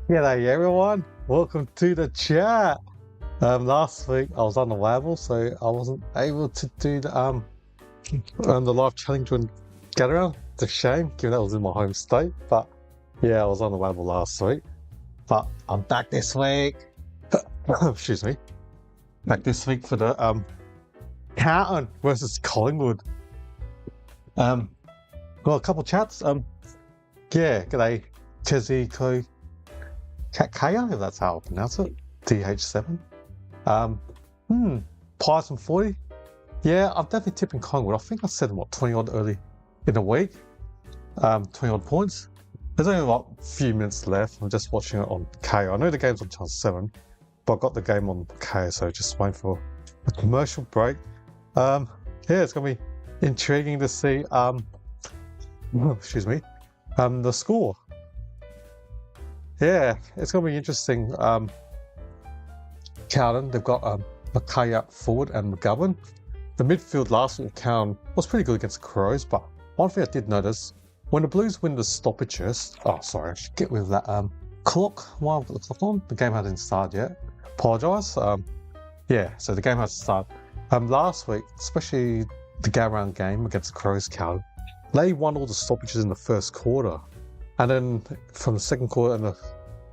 G'day everyone, welcome to the chat. Last week I was unavailable, so I wasn't able to do the live challenge and get around. It's a shame, given that was in my home state. But yeah, I was unavailable last week. But I'm back this week. Excuse me. Back this week for the Carlton versus Collingwood. Got a couple chats. Yeah, g'day Chezzy Co. Kaya, if that's how I pronounce it. TH7. Pies and 40. Yeah, I'm definitely tipping Collingwood. I think I said 20 odd early in the week. 20 odd points. There's only a few minutes left. I'm just watching it on Kaya. I know the game's on Channel 7, but I got the game on Kaya, so just waiting for a commercial break. Yeah, it's gonna be intriguing to see excuse me. The score. Yeah, it's going to be interesting. Carlton, they've got Mackay up forward and McGovern. The midfield last week, Carlton was pretty good against the Crows, but one thing I did notice, when the Blues win the stoppages, I should get rid of that clock. Why I've got the clock on? The game hasn't started yet. Apologise. Yeah, so the game hasn't started. Last week, especially the go-round game against the Crows, Carlton, they won all the stoppages in the first quarter. And then from the second quarter and the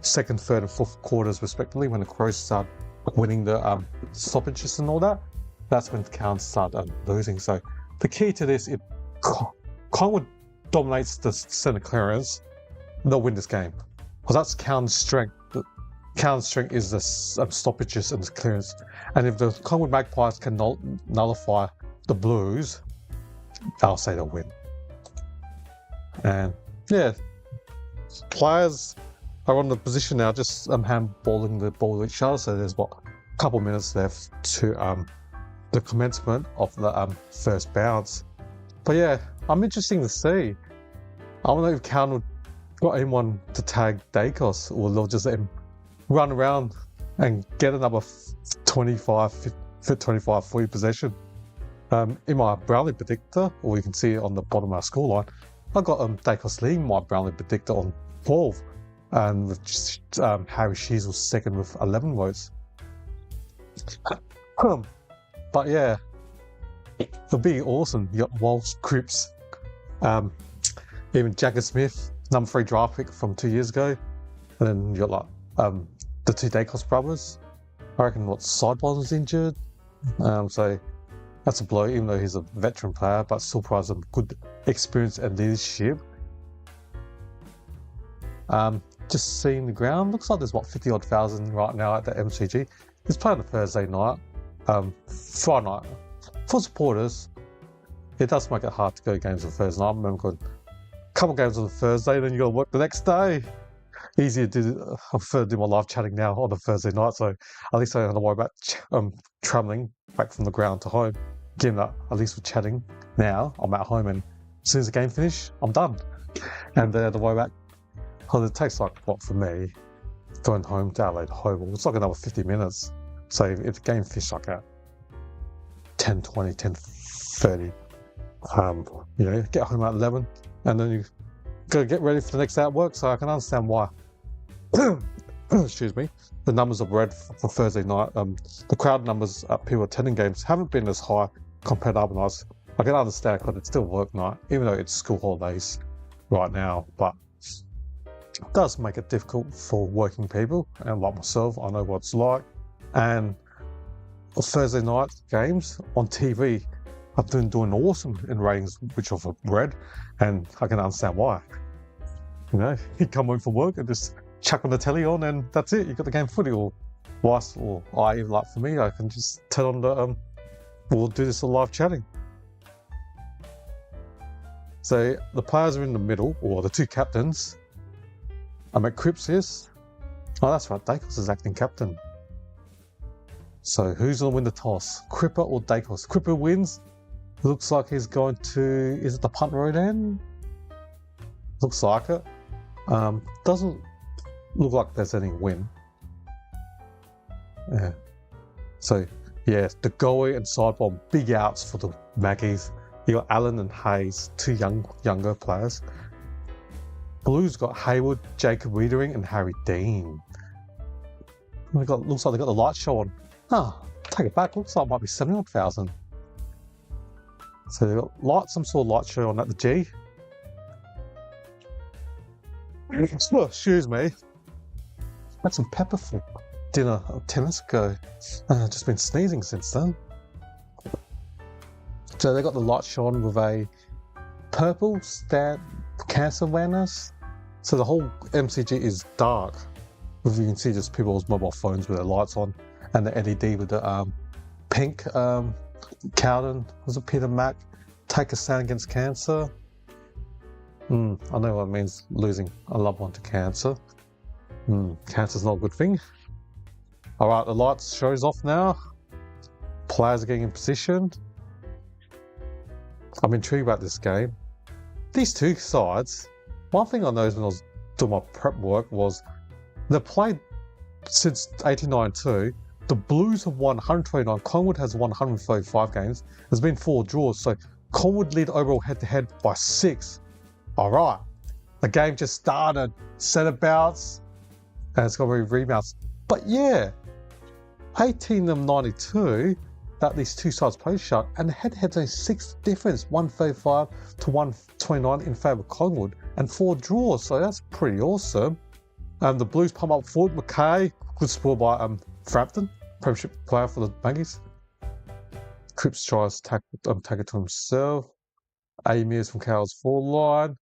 second, third and fourth quarters respectively, when the Crows started winning the stoppages and all that, that's when Carlton started losing. So the key to this, if Collingwood dominates the centre clearance, they'll win this game. Because that's Carlton's strength. Carlton's strength is the stoppages and the clearance. And if the Collingwood Magpies can nullify the Blues, I'll say they'll win. And yeah, players are on the position now, just handballing the ball to each other. So there's a couple minutes left to the commencement of the first bounce. But yeah, I'm interested to see. I don't know if Carlton got anyone to tag Dacos, or they'll just let him run around and get another 25, 40 possession. In my Brownlee predictor, or you can see it on the bottom of our scoreline, I got Dacos leading my Brownlee predictor on 12, and with Harry Sheasel second with 11 votes. But yeah, it'll be awesome. You got Walsh, Cripps, even Jagger Smith, number 3 draft pick from 2 years ago, and then you got the 2 Dacos brothers. I reckon Sidebond was injured, so that's a blow, even though he's a veteran player, but still provides some good experience and leadership. Just seeing the ground, looks like there's 50 odd thousand right now at the MCG. It's playing on a Thursday night, Friday night. For supporters, it does make it hard to go games on Thursday night. I remember going a couple games on a Thursday, then you got to work the next day. Easier to do. I prefer to do my live chatting now on a Thursday night, so at least I don't have to worry about travelling back from the ground to home. Given that at least with chatting now, I'm at home, and as soon as the game finishes, I'm done. And the way back, because it takes for me, going home to Adelaide home, it's like another 50 minutes. So if the game finished at 10:20, 10:30, get home at 11, and then you gotta get ready for the next day at work. So I can understand why. Excuse me. The numbers of red for Thursday night. The crowd numbers at people attending games haven't been as high compared to other nights. I can understand because it's still work night, even though it's school holidays right now. But it does make it difficult for working people, and like myself, I know what it's like. And Thursday night games on TV have been doing awesome in ratings, which I've read, and I can understand why. You come home from work and just chuck on the telly on, and that's it. You got the game footy. Or like for me, I can just turn on the we'll do this live chatting. So the players are in the middle, or the 2 captains. I'm at Cripps is. Oh, that's right. Dacos is acting captain. So who's going to win the toss? Cripper or Dacos? Cripper wins. Looks like he's going to. Is it the punt road end? Looks like it. Doesn't look like there's any win. Yeah. So yeah, the goalie and sidebomb, big outs for the Magpies. You got Allen and Hayes, 2 younger players. Blues got Hayward, Jacob Wiedering, and Harry Dean. Looks like they got the light show on. Oh, take it back. Looks like it might be 71,000. So they got some sort of light show on at the G. Oh, excuse me. Had some pepper for dinner 10 minutes ago. I've just been sneezing since then. So they got the light show on with a purple cancer awareness. So the whole MCG is dark. As you can see, just people's mobile phones with their lights on, and the LED with the pink. Carlton, was it Peter Mac? Take a stand against cancer. I know what it means, losing a loved one to cancer. Cancer's not a good thing. All right, the lights shows off now. Players are getting in position. I'm intrigued about this game. These two sides, one thing I noticed when I was doing my prep work was they've played since 1892. The Blues have won 129. Collingwood has won 135 games. There's been 4 draws, so Collingwood lead overall head-to-head by 6. All right, the game just started. Centre-bouts, and it's got to be rebounds. But yeah, 1892 that these two sides played shot, and the head-to-head's only 6 difference, 135 to 129 in favour of Collingwood, and 4 draws, so that's pretty awesome. The Blues pump up forward. Mackay, good score by Frampton, premiership player for the Magpies. Cripps tries to take it to himself. Amirs from Cowell's forward line.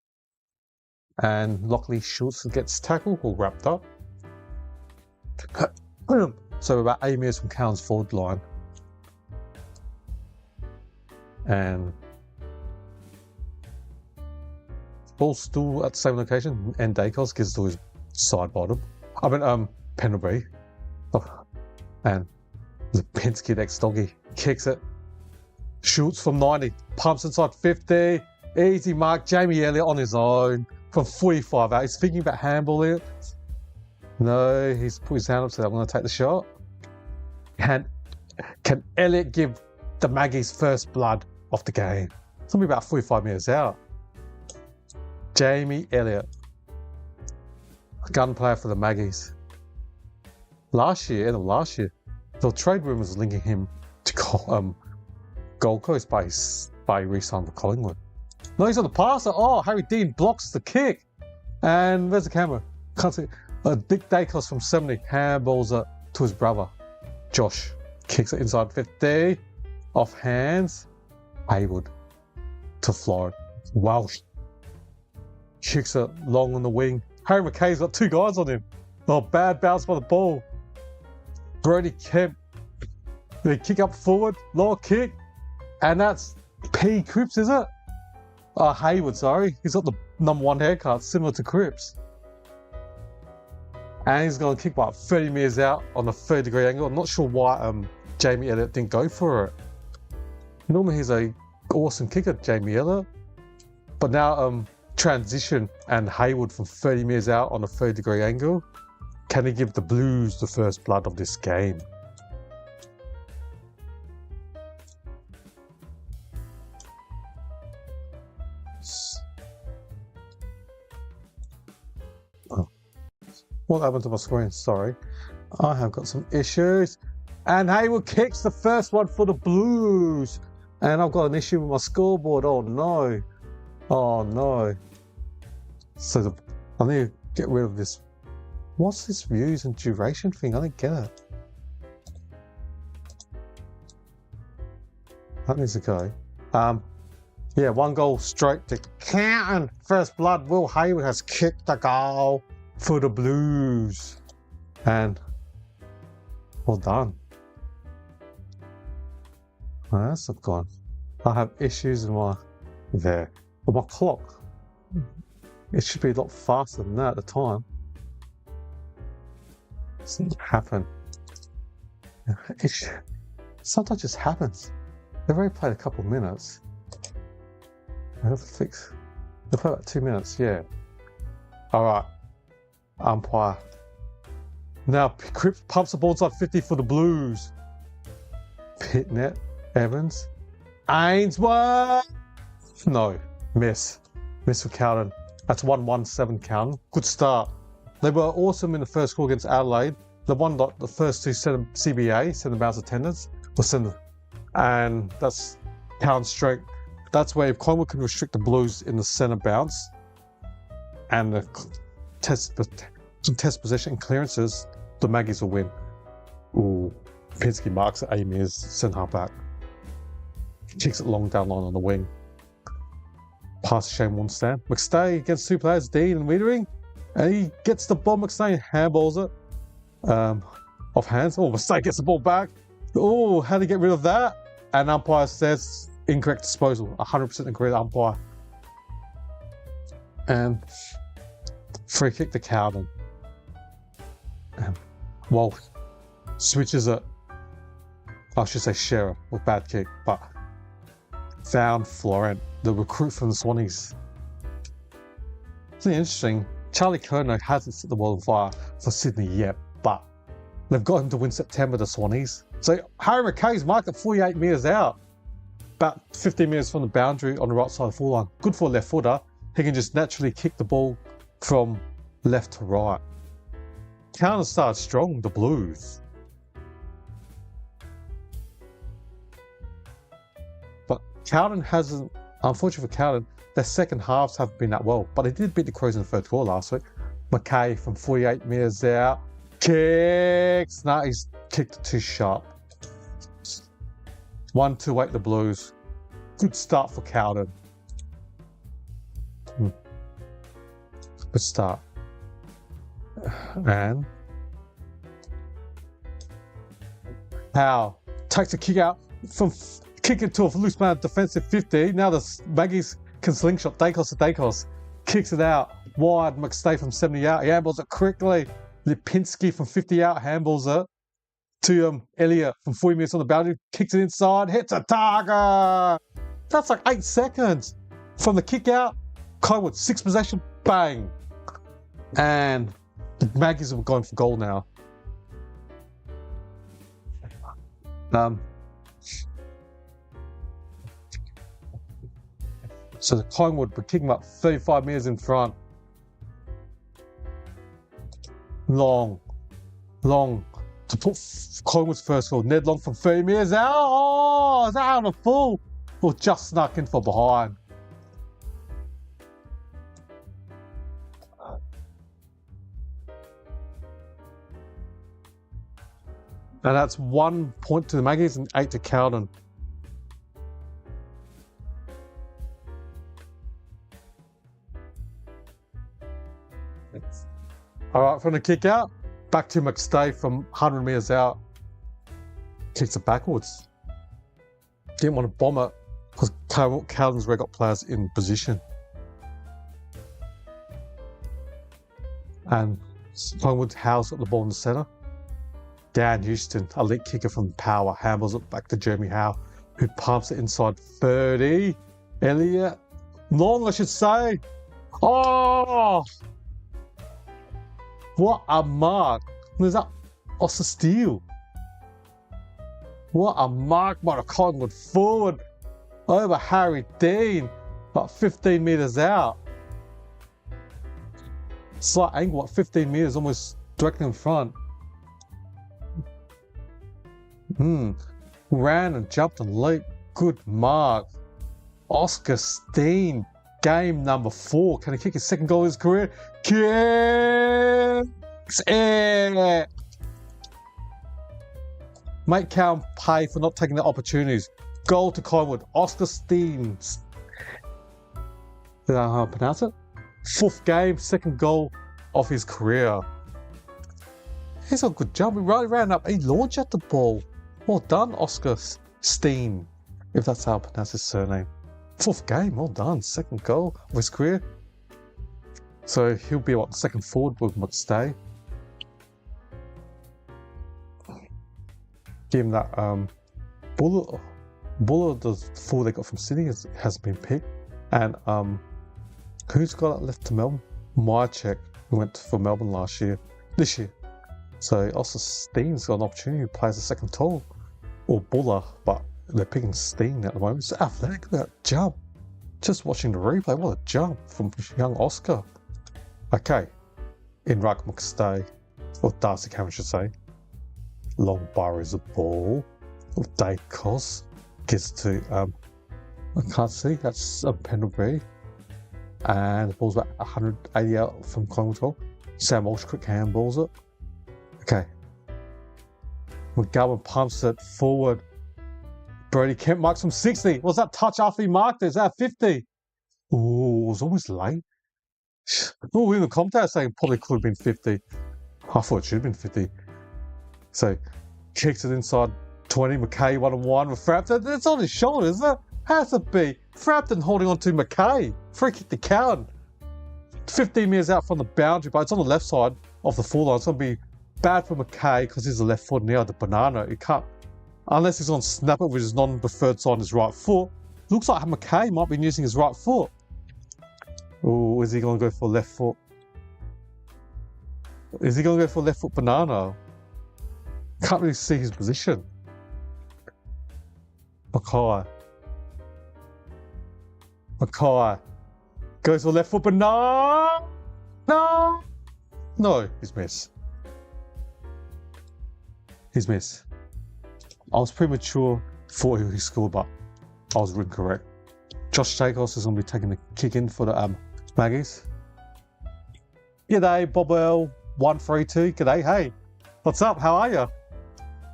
And Lockley Schultz gets tackled or wrapped up. So about Amirs from Cowell's forward line. And ball still at the same location, and Dacos gives to his side bottom. I mean, Pendlebury. And the Pinsky next doggy kicks it. Shoots from 90, pumps inside 50. Easy mark, Jamie Elliott on his own from 45 out. He's thinking about handball it. No, he's put his hand up, so I'm going to take the shot. Can Elliott give the Maggies first blood of the game? It's going to be about 45 metres out. Jamie Elliott, gun player for the Maggies. End of last year, the trade rumours linking him to Gold Coast by re-signing for Collingwood. No, he's on the passer. Oh, Harry Dean blocks the kick. And where's the camera? Can't see. Dick Dacos from 70 handballs it to his brother. Josh kicks it inside 50. Off hands. Haywood to Florida. Welsh kicks it long on the wing. Harry McKay's got 2 guys on him. Oh, bad bounce by the ball. Brody Kemp. They kick up forward. Lower kick. And that's P. Cripps, is it? Hayward, sorry. He's got the number 1 haircut, similar to Cripps. And he's going to kick about 30 metres out on a 30-degree angle. I'm not sure why Jamie Elliott didn't go for it. Normally he's an awesome kicker, Jamie Elliott. But now transition and Hayward from 30 metres out on a 30-degree angle. Can he give the Blues the first blood of this game? What happened to my screen? Sorry. I have got some issues. And Hayward kicks the first one for the Blues. And I've got an issue with my scoreboard. Oh no. Oh no. So I need to get rid of this. What's this views and duration thing? I don't get it. That needs to go. Yeah, 1 goal straight to Carlton. First blood. Will Hayward has kicked the goal for the Blues. And well done. Oh, that's not gone. I have issues in my But my clock, it should be a lot faster than that at the time. It doesn't happen. Sometimes it just happens. They've already played a couple of minutes. I have to fix. They played about 2 minutes, yeah. Alright. Umpire. Now Cripps pumps the ball inside 50 for the Blues. Pitnet, Evans, Ainsworth. No, miss for Carlton. That's 1-1-7 count. Good start. They were awesome in the first quarter against Adelaide. They won the first two CBA, centre bounce attendance, and that's count strength. That's where if Collingwood can restrict the Blues in the centre bounce and the test possession and clearances, the Maggies will win. Ooh, Pinsky marks at Amir's centre half back. Kicks it long down line on the wing. Pass to Shane Warnstein. McStay against two players, Dean and Wiedering. And he gets the ball. McStay handballs it. Off hands. Oh, McStay gets the ball back. Oh, how do you get rid of that? And umpire says incorrect disposal. 100% agree with umpire. And free kick to Carlton. Well, switches it. I should say Sheriff with bad kick, but found Florent, the recruit from the Swannies. It's interesting. Charlie Curnow hasn't set the world on fire for Sydney yet, but they've got him to win September, the Swannies. So Harry McKay's marked at 48 metres out, about 15 metres from the boundary on the right side of the full line. Good for a left footer. He can just naturally kick the ball from left to right. Counter started strong, the Blues. But Carlton hasn't, unfortunately for Carlton, their second halves haven't been that well. But they did beat the Crows in the third quarter last week. McKay from 48 metres out. Kicks! Nah, he's kicked it too sharp. 1-2-8 the Blues. Good start for Carlton. Good start. And Howe takes a kick out from kick it to a loose man defensive 50. Now the Maggies can slingshot. Dacos to Dacos. Kicks it out. Wide. McStay from 70 out. He handballs it quickly. Lipinski from 50 out handballs it to Elliott from 40 metres on the boundary. Kicks it inside. Hits a target. That's like 8 seconds from the kick out. Collingwood 6 possession. Bang. And the Maggies are going for goal now. So the Collingwood were kicking up 35 metres in front. Long to put Collingwood's first goal. Ned Long from 30 metres out. Oh, it's out of the full. Or just snuck in for behind. And that's 1 point to the Maggies and 8 to Carlton. All right, from the kick out, back to McStay from 100 metres out. Kicks it backwards. Didn't want to bomb it because Carlton's already got players in position. And Collingwood Howe's got the ball in the centre. Dan Houston, elite kicker from Power, handballs it back to Jeremy Howe, who pumps it inside 30. Elliott, long I should say. Oh! What a mark. There's that Oscar Steele. What a mark by the Collingwood forward over Harry Dean, about 15 metres out. Slight angle, what, 15 metres, almost directly in front. Ran and jumped and leaped. Good mark. Oscar Steen, game number 4. Can he kick his second goal of his career? Kicks it! Make Cowan pay for not taking the opportunities. Goal to Collingwood. Oscar Steen. Did I know how to pronounce it? 4th game, 2nd goal of his career. He's a good job. He ran up. He launched at the ball. Well done, Oscar Steen, if that's how I pronounce his surname. 4th game, well done. 2nd goal of his career. So he'll be the second forward with McStay. Give him that Buller, the forward they got from Sydney has been picked. And who's got it left to Melbourne? Myercheck, who went for Melbourne this year. So also Steen's got an opportunity to play as a second tall, or Buller, but they're picking Steen at the moment. It's athletic, that jump. Just watching the replay, what a jump from young Oscar. Okay, in ruck McStay, or Darcy Cameron should say. Long burrows the ball. Dacos gets to, I can't see, that's Pendlebury. And the ball's about 180 out from Collingwood. Sam Walsh quick handballs it. Okay. McGowan pumps it forward. Brody Kemp marks from 60. Was that touch after he marked it? Is that 50? Ooh, it was almost late. Oh, even the commentator saying probably could have been 50. I thought it should have been 50. So, kicks it inside 20. McKay 1-on-1 with Frampton. It's on his shoulder, isn't it? Has to be. Frampton holding on to McKay. Free kick to Cowan. 15 metres out from the boundary, but it's on the left side of the full line. It's going to be bad for McKay because he's the left foot near the banana. He can't, unless he's on snap it with his non-preferred side on his right foot. Looks like McKay might be using his right foot. Oh, is he going to go for left foot? Is he going to go for left foot banana? Can't really see his position. Mackay goes for left foot banana. No, he's missed. I was premature, thought he scored, but I was incorrect. Josh Jacobs is going to be taking the kick in for the Maggies. G'day, Bob 132. G'day, hey. What's up? How are you?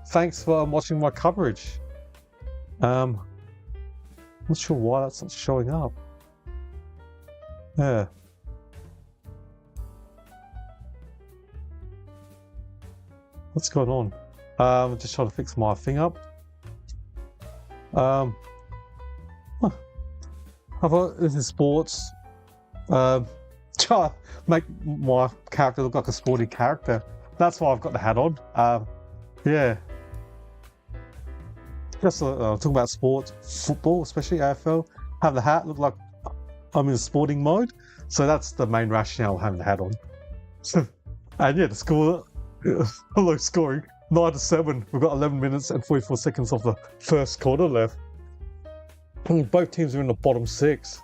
Thanks for watching my coverage. Not sure why that's not showing up. Yeah. What's going on? Just trying to fix my thing up. I thought this is sports. Try to make my character look like a sporty character. That's why I've got the hat on. Yeah. Just talking about sports, football, especially AFL. Have the hat look like I'm in sporting mode. So that's the main rationale of having the hat on. And yeah, the score, low scoring, 9-7. We've got 11 minutes and 44 seconds of the first quarter left. Both teams are in the bottom 6.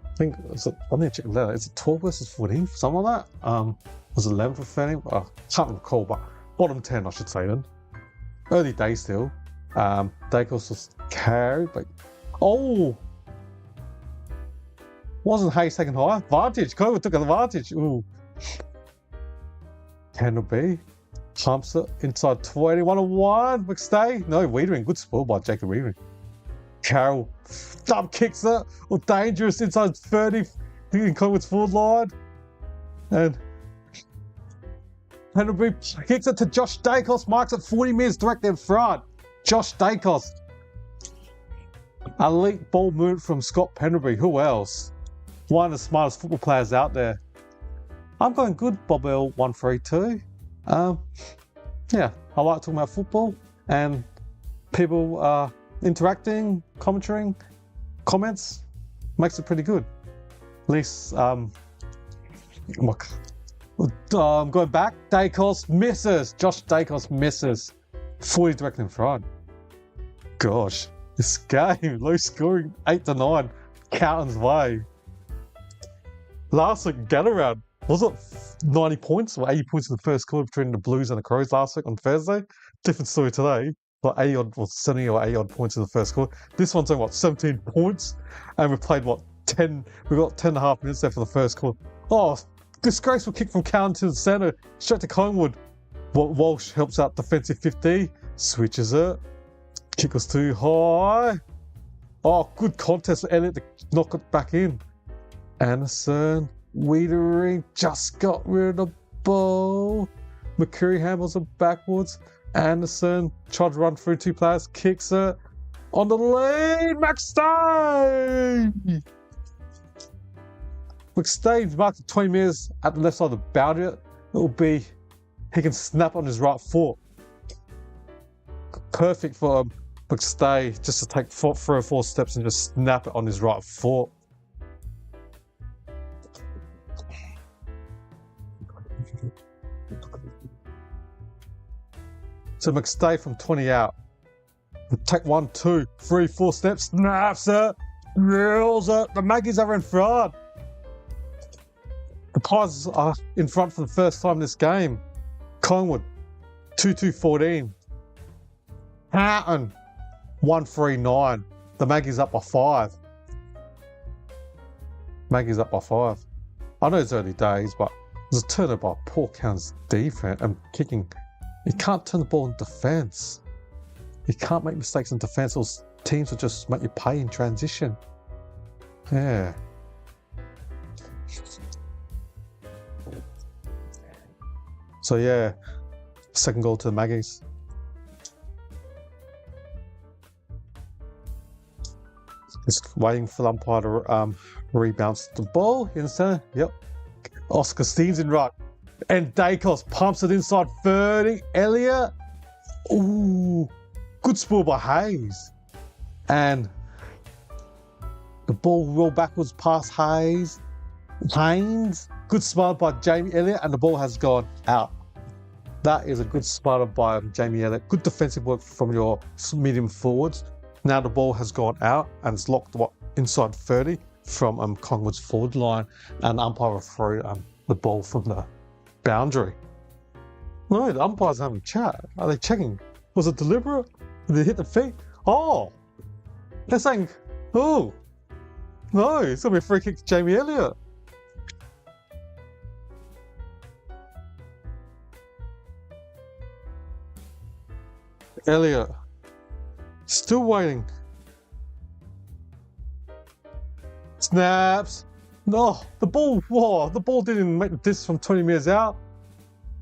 I think, I need to check that. Is it 12 versus 14? Something like that? Was it 11 for 30? I can't recall, but bottom 10, I should say then. Early days still. Dacos was carried, but oh! Wasn't Hayes taking high? Advantage. Collingwood took advantage. Ooh. Pendlebury pumps it inside 20. 1-on-1. McStay. No, Wiedering. Good spoil by Jacob Wiedering. Carroll dump kicks it. Or dangerous inside 30 in Collingwood's forward line. And Pendlebury kicks it to Josh Dacos. Marks it 40 metres direct in front. Josh Dacos. Elite ball movement from Scott Pendlebury. Who else? One of the smartest football players out there. I'm going good, Bob L132. Yeah, I like talking about football and people interacting, commenting, comments. Makes it pretty good. At least, I'm going back. Dacos misses. Josh Dacos misses. 40 direct in front. Gosh, this game, low scoring, 8-9. Carlton's way. Last week, get around. Was it 90 points or 80 points in the first quarter between the Blues and the Crows last week on Thursday? Different story today. Like 80 odd or 70 or 80 odd points in the first quarter. This one's on what, 17 points? And we played what, 10, we've got 10 and a half minutes there for the first quarter. Oh, disgraceful kick from Cowan to the centre, straight to Collingwood. Walsh helps out defensive 50, switches it. Kick was too high. Oh, good contest for Elliott to knock it back in. Anderson, Wiedering just got rid of the ball. McCurry handles it backwards. Anderson tried to run through 2 players, kicks it. On the lead, McStay! McStay's marked at 20 metres at the left side of the boundary. It'll be, he can snap on his right foot. Perfect for McStay just to take 3 or 4 steps and just snap it on his right foot. So McStay from 20 out. Take 1, 2, 3, 4 steps, snaps it. Girls, the Magpies are in front. The Pies are in front for the first time this game. Collingwood, 2-2-14. Carlton, 1-3-9. The Magpies up by 5. Magpies up by 5. I know it's early days, but there's a turnover by poor Carlton's defense and kicking. You can't turn the ball in defence. You can't make mistakes in defence, or teams will just make you pay in transition. Yeah. So yeah, second goal to the Magpies. Just waiting for the umpire to rebounce the ball. You understand? Yep. Oscar Steen's in right. And Dacos pumps it inside 30. Elliott. Ooh. Good spoil by Hayes. And the ball rolled backwards past Haynes. Good smile by Jamie Elliott, and the ball has gone out. That is a good smile by Jamie Elliott. Good defensive work from your medium forwards. Now the ball has gone out and it's locked inside 30 from Collingwood's forward line, and the umpire will throw the ball from the boundary. No, the umpire's having a chat. Are they checking? Was it deliberate? Did they hit the feet? Oh, they're saying, oh, no, it's going to be a free kick to Jamie Elliott. Elliott, still waiting. Snaps. No, the ball didn't make the distance from 20 metres out.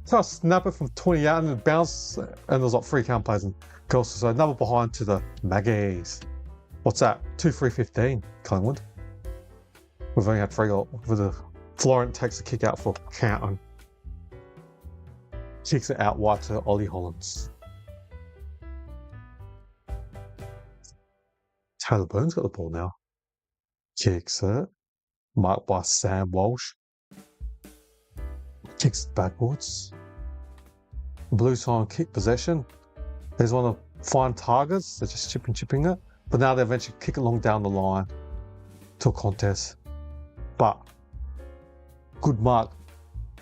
So I snap it from 20 out and it bounced, and there's like 3 count plays and goals. So another behind to the Magpies. What's that? 2-3-15, Collingwood. We've only had 3 goals. Florent takes the kick out for Carlton. Kicks it out wide to Ollie Hollands. Taylor Burns got the ball now. Kicks it. Marked by Sam Walsh. Kicks it backwards. The Blues trying to kick possession. They just want to find targets. They're just chipping it. But now they eventually kick it long down the line to a contest. But good mark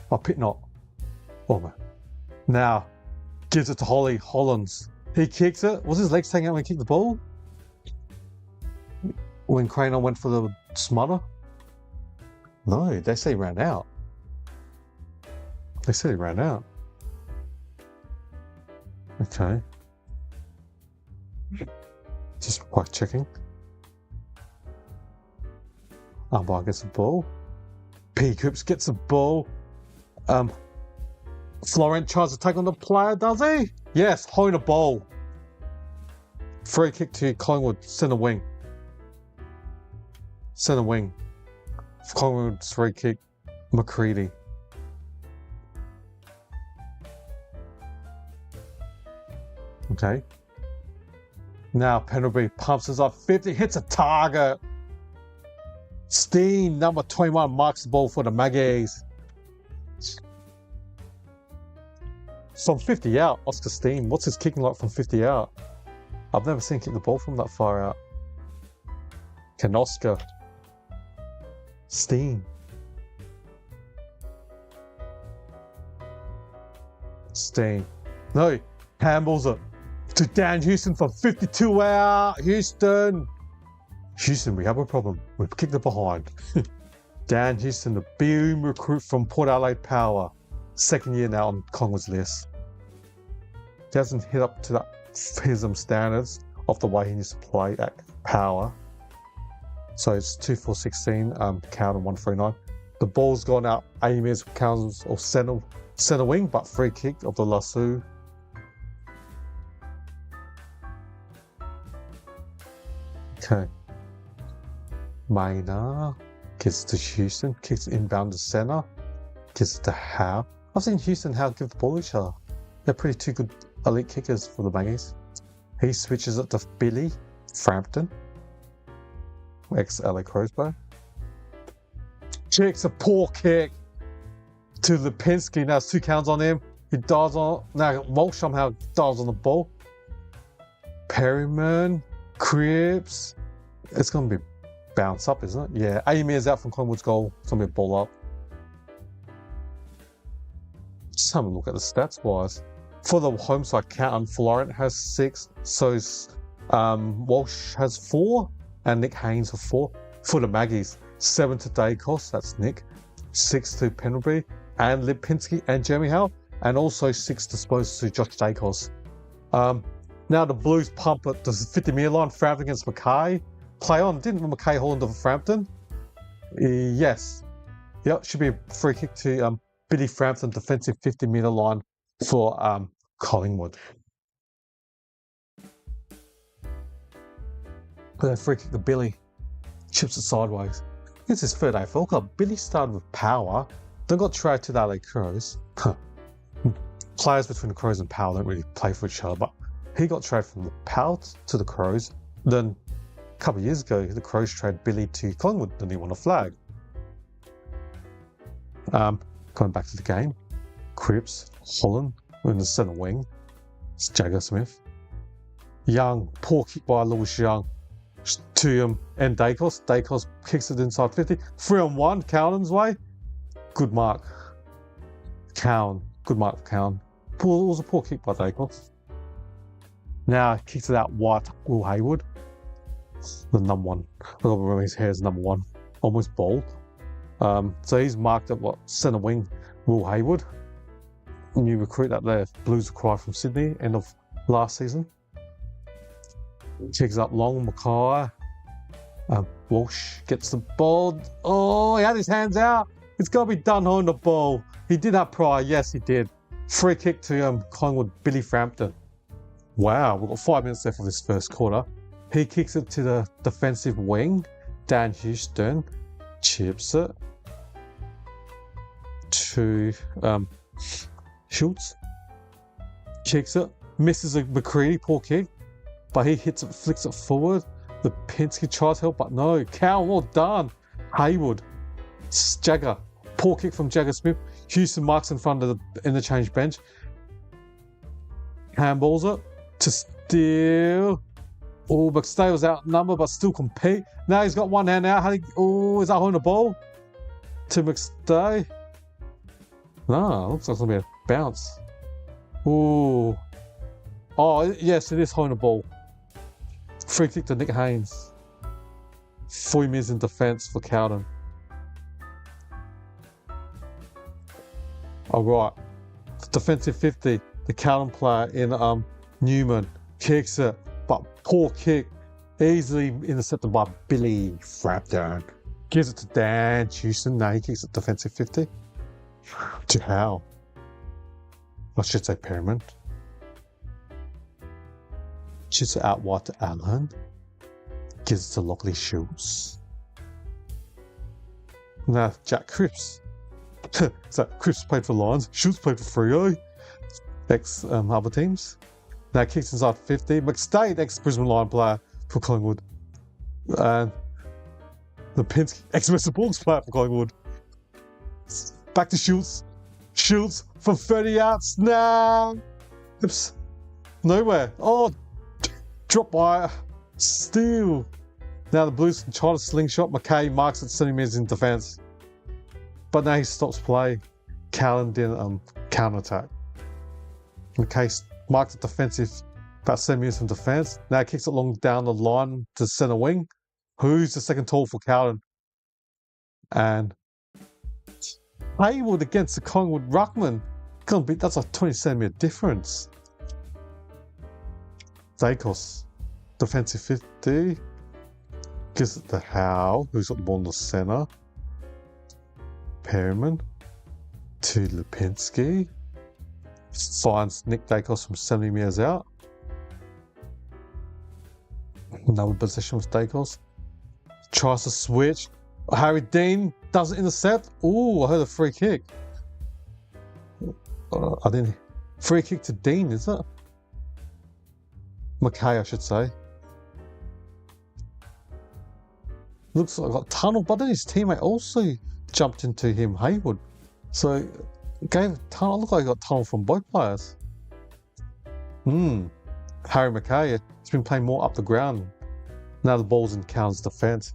by Pitnott. Oh man. Now gives it to Ollie Hollands. He kicks it. Was his legs hanging out when he kicked the ball? When Craner went for the smother? No, they say he ran out. They said he ran out. Okay. Just quite checking. Umpire gets the ball. P. Coops gets the ball. Florent tries to take on the player, does he? Yes, holding the ball. Free kick to Collingwood, centre wing. Centre wing. Collingwood's free kick, McCready. Okay. Now Pendlebury pumps us up 50, hits a target. Steen, number 21, marks the ball for the Magpies. From 50 out, Oscar Steen. What's his kicking like from 50 out? I've never seen him kick the ball from that far out. Can Oscar Steen. Steen. No, handballs it to Dan Houston from 52 out. Houston, we have a problem. We've kicked it behind. Dan Houston, the boom recruit from Port Adelaide Power. Second year now on Collingwood's list. He hasn't hit up to that FISM standards of the way he needs to play at Power. So it's 2-4-16, Carlton 1-3-9. The ball's gone out 80 metres from Carlton's or centre wing, but free kick of the Lasso. Okay. Maynard gets to Houston, kicks inbound to centre, gets to Howe. I've seen Houston and Howe give the ball to each other. They're pretty two good elite kickers for the Magpies. He switches it to Billy Frampton, ex-LA Crowsbow. Kicks a poor kick to Lipinski. Now it's 2 counts on him. He dives on. Now Walsh somehow dives on the ball. Perryman, Cripps. It's going to be bounce up, isn't it? Yeah, 80 metres out from Collingwood's goal. It's going to be a ball up. Just have a look at the stats wise. For the home side, Carlton, Florent has 6. So's Walsh has 4. And Nick Haynes has 4. For the Maggies, 7 to Dacos, that's Nick. 6 to Pendlebury and Lipinski and Jeremy Howe. And also 6 disposed to Josh Dacos. Now the Blues pump at the 50-metre line, Frampton against Mackay. Play on, didn't Mackay hold into Frampton? Yes. Yep, should be a free kick to Billy Frampton, defensive 50-metre line for Collingwood. Free kick to Billy, chips it sideways. It's his third AFL club. Billy started with power, then got traded to the LA Crows. Players between the Crows and Power don't really play for each other, but he got traded from the Power to the Crows. Then a couple of years ago, the Crows traded Billy to Collingwood, then he won a flag. Going back to the game, Cripps, Holland in the centre wing. It's Jagger Smith. Young, poor kick by Lewis Young to and Dacos. Dacos kicks it inside 50. 3-on-1, Cowan's way. Good mark. Cowan. Good mark for Cowan. It was a poor kick by Dacos. Now kicks it out wide. Will Hayward. The number 1. I got to remember his hair is number 1. Almost bald. So he's marked at centre wing. Will Hayward. New recruit that the Blues acquired from Sydney end of last season. Kicks up long, Mackay. Walsh gets the ball. Oh, he had his hands out. It's got to be done on the ball. He did have prior. Yes, he did. Free kick to Collingwood, Billy Frampton. Wow, we've got 5 minutes left of this first quarter. He kicks it to the defensive wing. Dan Houston chips it to Schultz. Kicks it. Misses a McCready, poor kick. But he hits it, flicks it forward. The Pinsky tries to help, but no. Cow, well done. Hayward. Jagger. Poor kick from Jagger Smith. Houston marks in front of the interchange bench. Handballs it to Steele. Oh, McStay was outnumbered, but still compete. Now he's got one hand out. Is that on the ball? To McStay. No, looks like it's going to be a bounce. Ooh. Oh, yes, it is holding the ball. Free kick to Nick Haynes. 40 minutes in defence for Carlton. Alright. Defensive 50. The Carlton player in Newman kicks it, but poor kick. Easily intercepted by Billy Frampton. Gives it to Dan Houston. Now he kicks it defensive 50. To Howe. I should say Perriman. Shoots it out wide to Allen. Gives it to Lockley Schultz. Now Jack Cripps. So Cripps played for Lions. Schultz played for Freo. Ex other teams. Now kicks inside 50. McStay, ex-Brisbane Lion player for Collingwood. And the Pinsky, ex-Western Bulldogs player for Collingwood. Back to Schultz. Schultz from 30 yards. Now. Oops. Nowhere. Oh. Drop by Steele. Now the Blues can try to slingshot. Mackay marks at 70 metres in defence. But now he stops play. Callan didn't counter-attack. Mackay marked the defensive about 7 minutes in defence. Now he kicks it long down the line to centre wing. Who's the second tall for Callan? And Hayward against the Collingwood Ruckman. That's a 20 centimetre difference. Dacos, defensive 50, gives it to Howe, who's got the ball in the centre. Perriman to Lipinski, finds Nick Dacos from 70 metres out. Another possession with Dacos. Tries to switch. Harry Dean doesn't intercept. Ooh, I heard a free kick. I didn't. Free kick to Dean, is it? Mackay, I should say. Looks like I got tunnel, but then his teammate also jumped into him, Hayward. So gave tunnel. Look like he got tunnel from both players. Harry Mackay, he's been playing more up the ground. Now the ball's in Cowan's defence.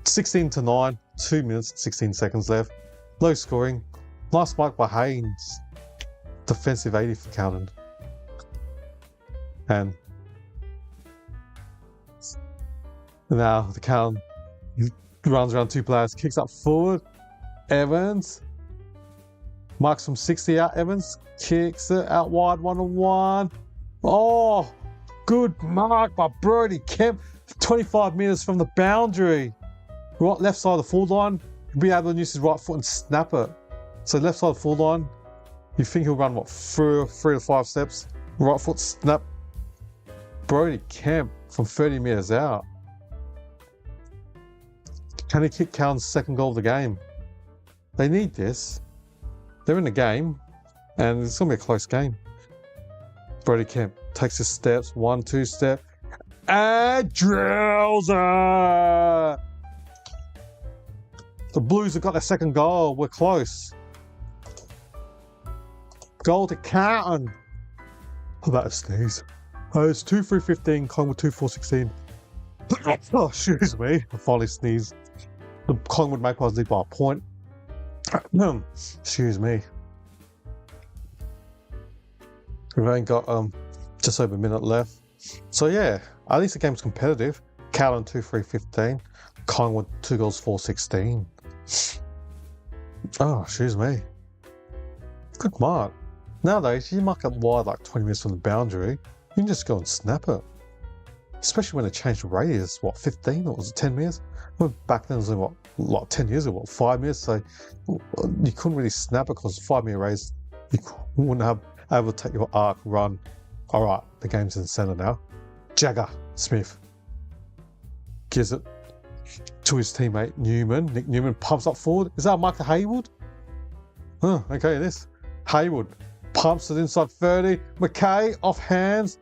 16-9, 2 minutes and 16 seconds left. Low scoring. Nice mark by Haynes. Defensive 80 for Carlton. And now the Carlton runs around 2 players, kicks up forward. Evans marks from 60 out. Evans kicks it out wide, 1-on-1. Oh, good mark by Brodie Kemp. 25 metres from the boundary. Right, left side of the full line. He'll be able to use his right foot and snap it. So left side of the full line. You think he'll run, what, 3 to 5 steps? Right foot snap. Brodie Kemp from 30 metres out. Can he kick Carlton's second goal of the game? They need this. They're in the game, and it's going to be a close game. Brodie Kemp takes his steps, 1, 2 step, and drills it! The Blues have got their second goal. We're close. Goal to Carlton. Oh, that is sneeze. It's 2-3-15, Collingwood 2-4-16. Oh, excuse me. I finally sneezed. The Collingwood Magpies lead by a point. Excuse me. We've only got just over a minute left. So yeah, at least the game's competitive. Carlton 2-3-15. Collingwood 2 goals 4-16. Oh, excuse me. Good mark. Nowadays, you mark up wide like 20 minutes from the boundary, you can just go and snap it. Especially when they changed the radius, what, 15 or was it 10 metres? Well, back then it was like, what, like 10 years ago, what, 5 metres? So you couldn't really snap it because 5 metre radius, you wouldn't have able to take your arc, run. All right, the game's in the centre now. Jagger Smith gives it to his teammate Newman. Nick Newman pumps up forward. Is that Michael Haywood? Oh, okay, it is. Haywood pumps it inside 30. McKay off hands.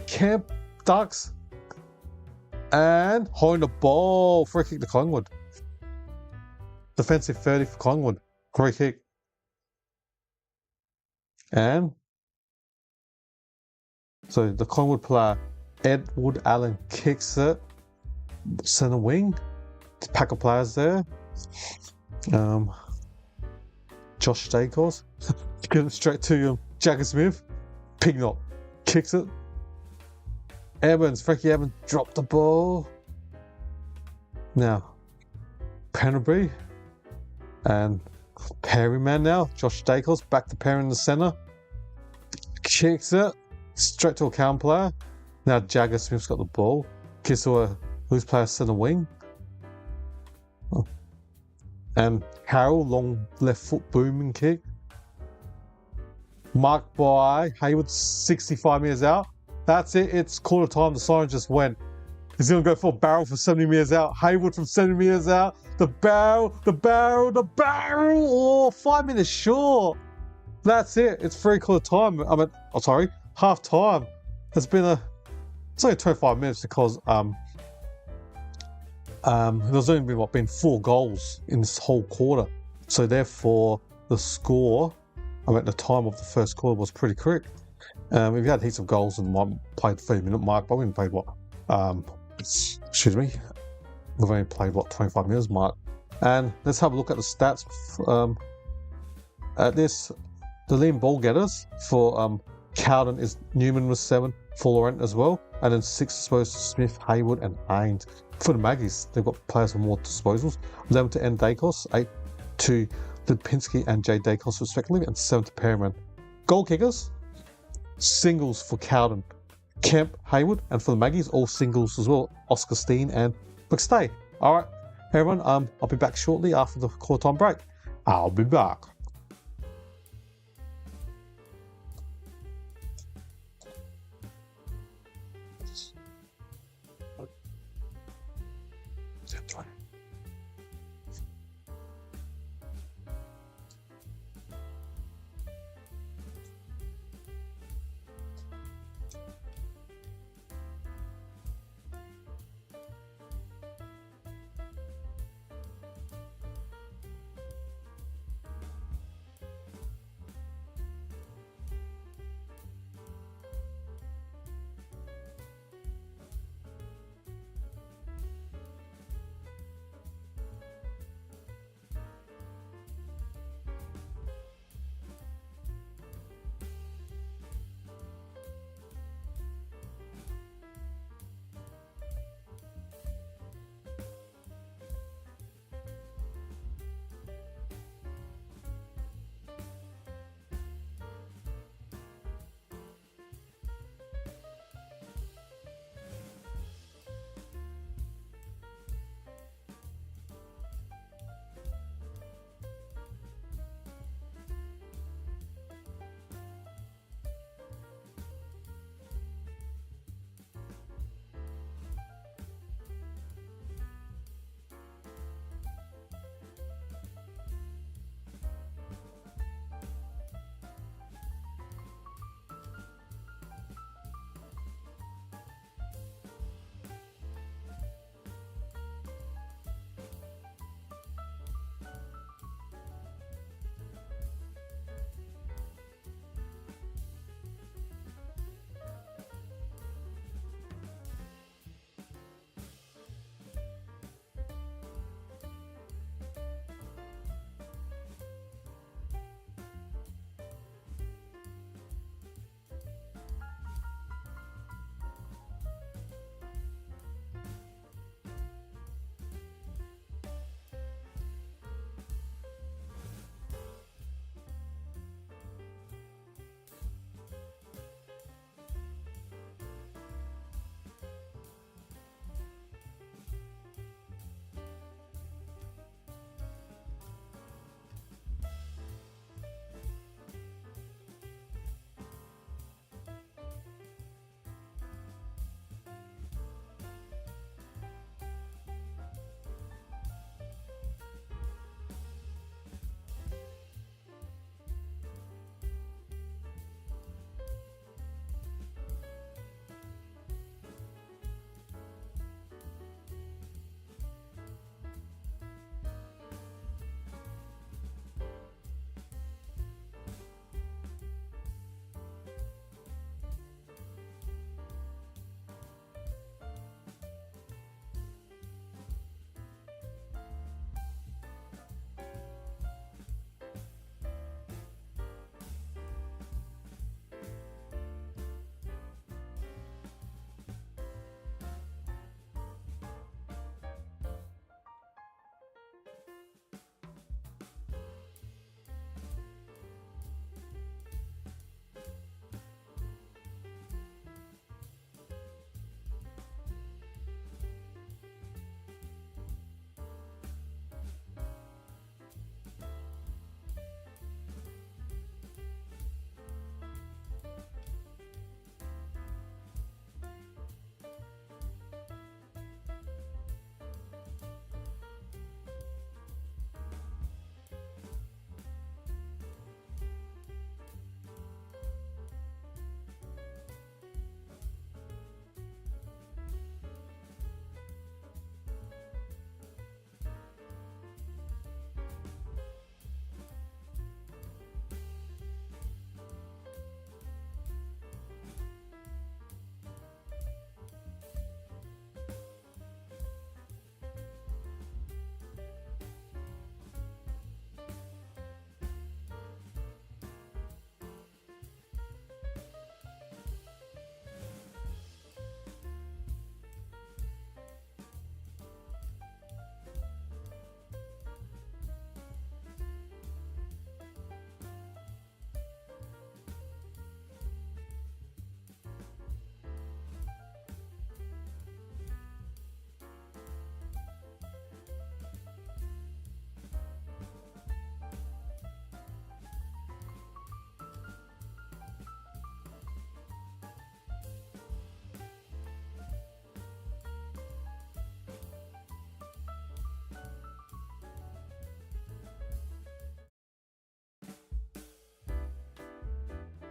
Kemp ducks. And holding the ball. Free kick to Collingwood. Defensive 30 for Collingwood. Free kick. And so the Collingwood player, Edward Allen, kicks it. Centre wing. Pack of players there. Josh Dacos. Get it straight to Jagger Smith. Pignot kicks it. Frankie Evans dropped the ball. Now, Penderbury and Perryman now. Josh Dacos back to Perry in the centre. Kicks it straight to a Carlton player. Now Jagger Smith's got the ball. Kicks to a loose player centre wing. And Harrell, long left foot booming kick. Marked by Haywood, 65 metres out. That's it. It's quarter time. The siren just went. He's going to go for a barrel from 70 metres out. Haywood from 70 metres out. The barrel. Oh, 5 minutes short. That's it. It's quarter time. Half time. It's only 25 minutes because there's only been 4 goals in this whole quarter. So therefore, the score, the time of the first quarter was pretty quick. We've had heaps of goals and played 30-minute mark, but we haven't played we've only played 25 minutes mark. And let's have a look at the stats. At this, the leading ball getters for Carlton is Newman with 7, for Laurent as well, and then 6 disposals to Smith, Haywood, and Haynes. For the Maggies, they've got players with more disposals. 11 to N. Dacos, 8 to Lipinski and J. Dacos respectively, and 7 to Perryman. Goal kickers, singles for Carlton, Kemp, Haywood, and for the Maggies, all singles as well, Oscar Steen and McStay. All right, everyone, I'll be back shortly after the quarter time break. I'll be back.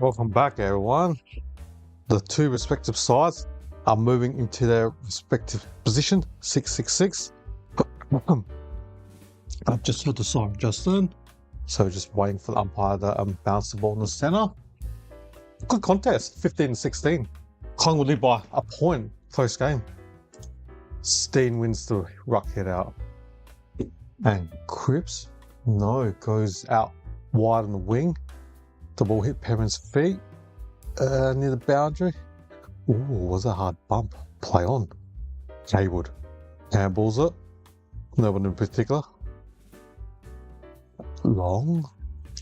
Welcome back, everyone. The two respective sides are moving into their respective position. 6-6-6. I've just heard the song just then, so just waiting for the umpire to bounce the ball in the centre. Good contest, 15-16. Collingwood lead by a point, close game. Steen wins the ruck head out. And Cripps, no, goes out wide on the wing. The ball hit Perrin's feet near the boundary. Ooh, was a hard bump. Play on. Haywood handballs it. No one in particular. Long.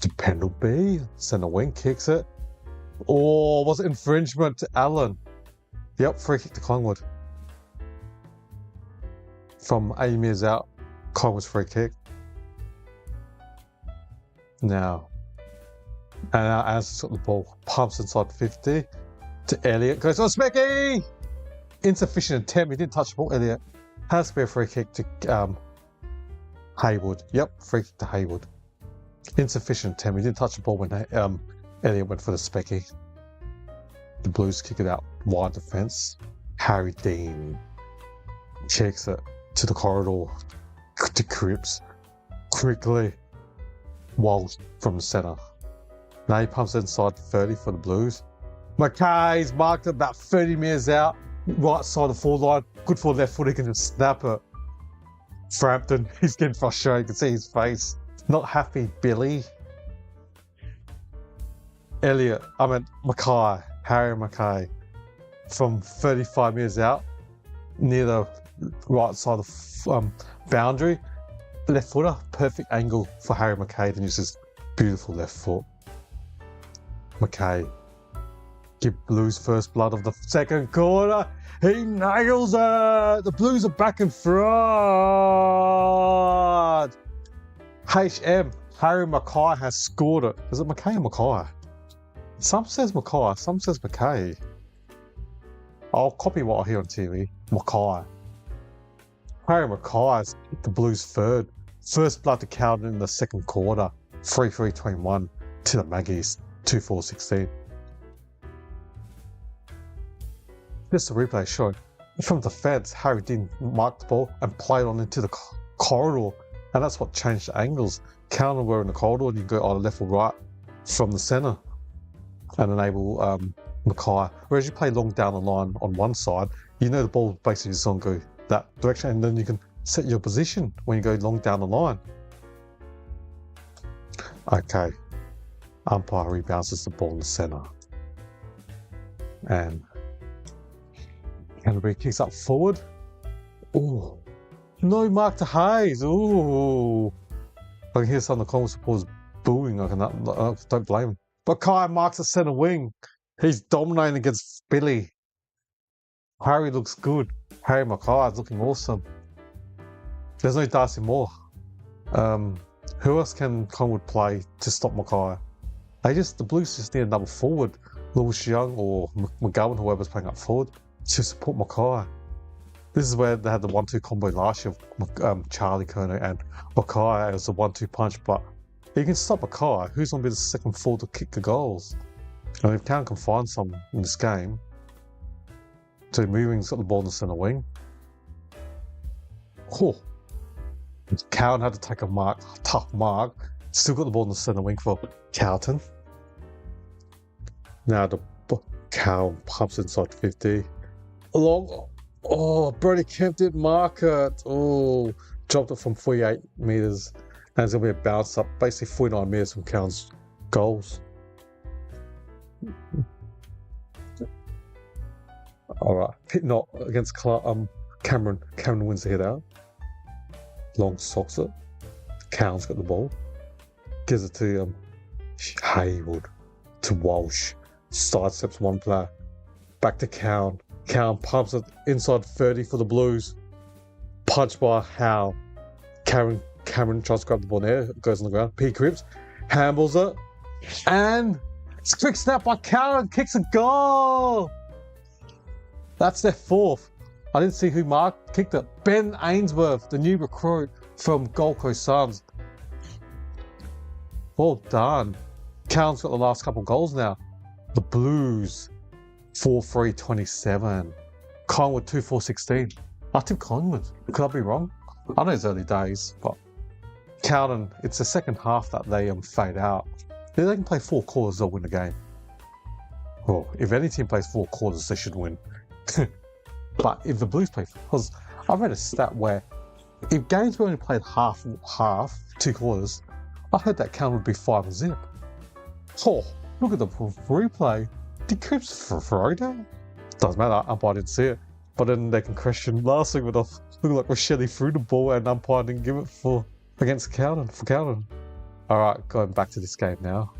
To Pendleby. Centre wing kicks it. Oh, was it infringement to Allen? Yep, free kick to Collingwood. From 80 metres out, Collingwood's free kick. Now, and as got the ball, pumps inside 50 to Elliott. Goes on Specky! Insufficient attempt. He didn't touch the ball, Elliott. Has to be a free kick to Haywood. Yep, free kick to Haywood. Insufficient attempt. He didn't touch the ball when Elliott went for the Specky. The Blues kick it out wide defence. Harry Dean kicks it to the corridor to Cripps. Quickly. Walsh from the centre. Now he pumps inside 30 for the Blues. Mackay's marked about 30 metres out, right side of the forward line. Good for left foot, he can just snap it. Frampton, he's getting frustrated, you can see his face. Not happy, Billy. Mackay, Harry Mackay, from 35 metres out, near the right side of the boundary. Left footer, perfect angle for Harry Mackay to use his beautiful left foot. Mackay, give Blues first blood of the second quarter. He nails it. The Blues are back in front. HM, Harry Mackay has scored it. Is it Mackay or Mackay? Some says Mackay, some says Mackay. I'll copy what I hear on TV. Mackay. Harry Mackay has hit the Blues third. First blood to Carlton in the second quarter. 3-3-21 to the Magpies. 2-4-16. Just a replay showing from the fence, Harry Dean marked the ball and played on into the corridor, and that's what changed the angles. Carlton were in the corridor, and you go either left or right from the centre and enable Mackay. Whereas you play long down the line on one side, you know the ball basically is going to go that direction, and then you can set your position when you go long down the line. Okay. Umpire rebounces the ball in the centre. And Canterbury kicks up forward. Ooh. No mark to Hayes. Ooh. I can hear some of the Collingwood supporters booing. I don't blame him. But Kai marks the centre wing. He's dominating against Billy. Harry looks good. Harry Mackay is looking awesome. There's no Darcy Moore. Who else can Collingwood play to stop Mackay? The Blues just need another forward. Lewis Young or McGowan, whoever's playing up forward, to support Mackay. This is where they had the 1-2 combo last year of Charlie Kerner and Mackay as a 1-2 punch, but you can stop Mackay. Who's going to be the second forward to kick the goals? And if Town can find some in this game, so Moving's got the ball in the centre wing. Oh. Cowan had to take a tough mark. Still got the ball in the centre wing for Carlton. Now the Cowan pumps inside 50. Along. Oh, Brody Kemp didn't mark it. Oh, dropped it from 48 metres. And it's going to be a bounce up, basically 49 metres from Cowan's goals. Alright, Pit not against Cameron. Cameron wins the head out. Long socks it. Cowan's got the ball. Gives it to Haywood. To Walsh. Sidesteps one player. Back to Cowan. Cowan pumps it inside 30 for the Blues. Punch by Howe. Cameron tries to grab the ball there. Goes on the ground. P. Cripps handballs it. And it's a quick snap by Cowan. Kicks a goal. That's their fourth. I didn't see who kicked it. Ben Ainsworth, the new recruit from Gold Coast Suns. Well done. Cowan's got the last couple of goals now. The Blues 4-3-27. Collingwood 2-4-16. I tipped Collingwood. Could I be wrong? I know it's early days, but Carlton, it's the second half that they fade out. If they can play 4 quarters, they'll win the game. Well, if any team plays 4 quarters, they should win. But if the Blues play, because I read a stat where if games were only played half, 2 quarters, I heard that count would be 5-0. Oh, look at the replay. Did Cripps throw down? Doesn't matter, umpire didn't see it. But then they can question last week with us. Looked like Rochelle threw the ball and umpire didn't give it against Carlton, for Carlton. Alright, going back to this game now.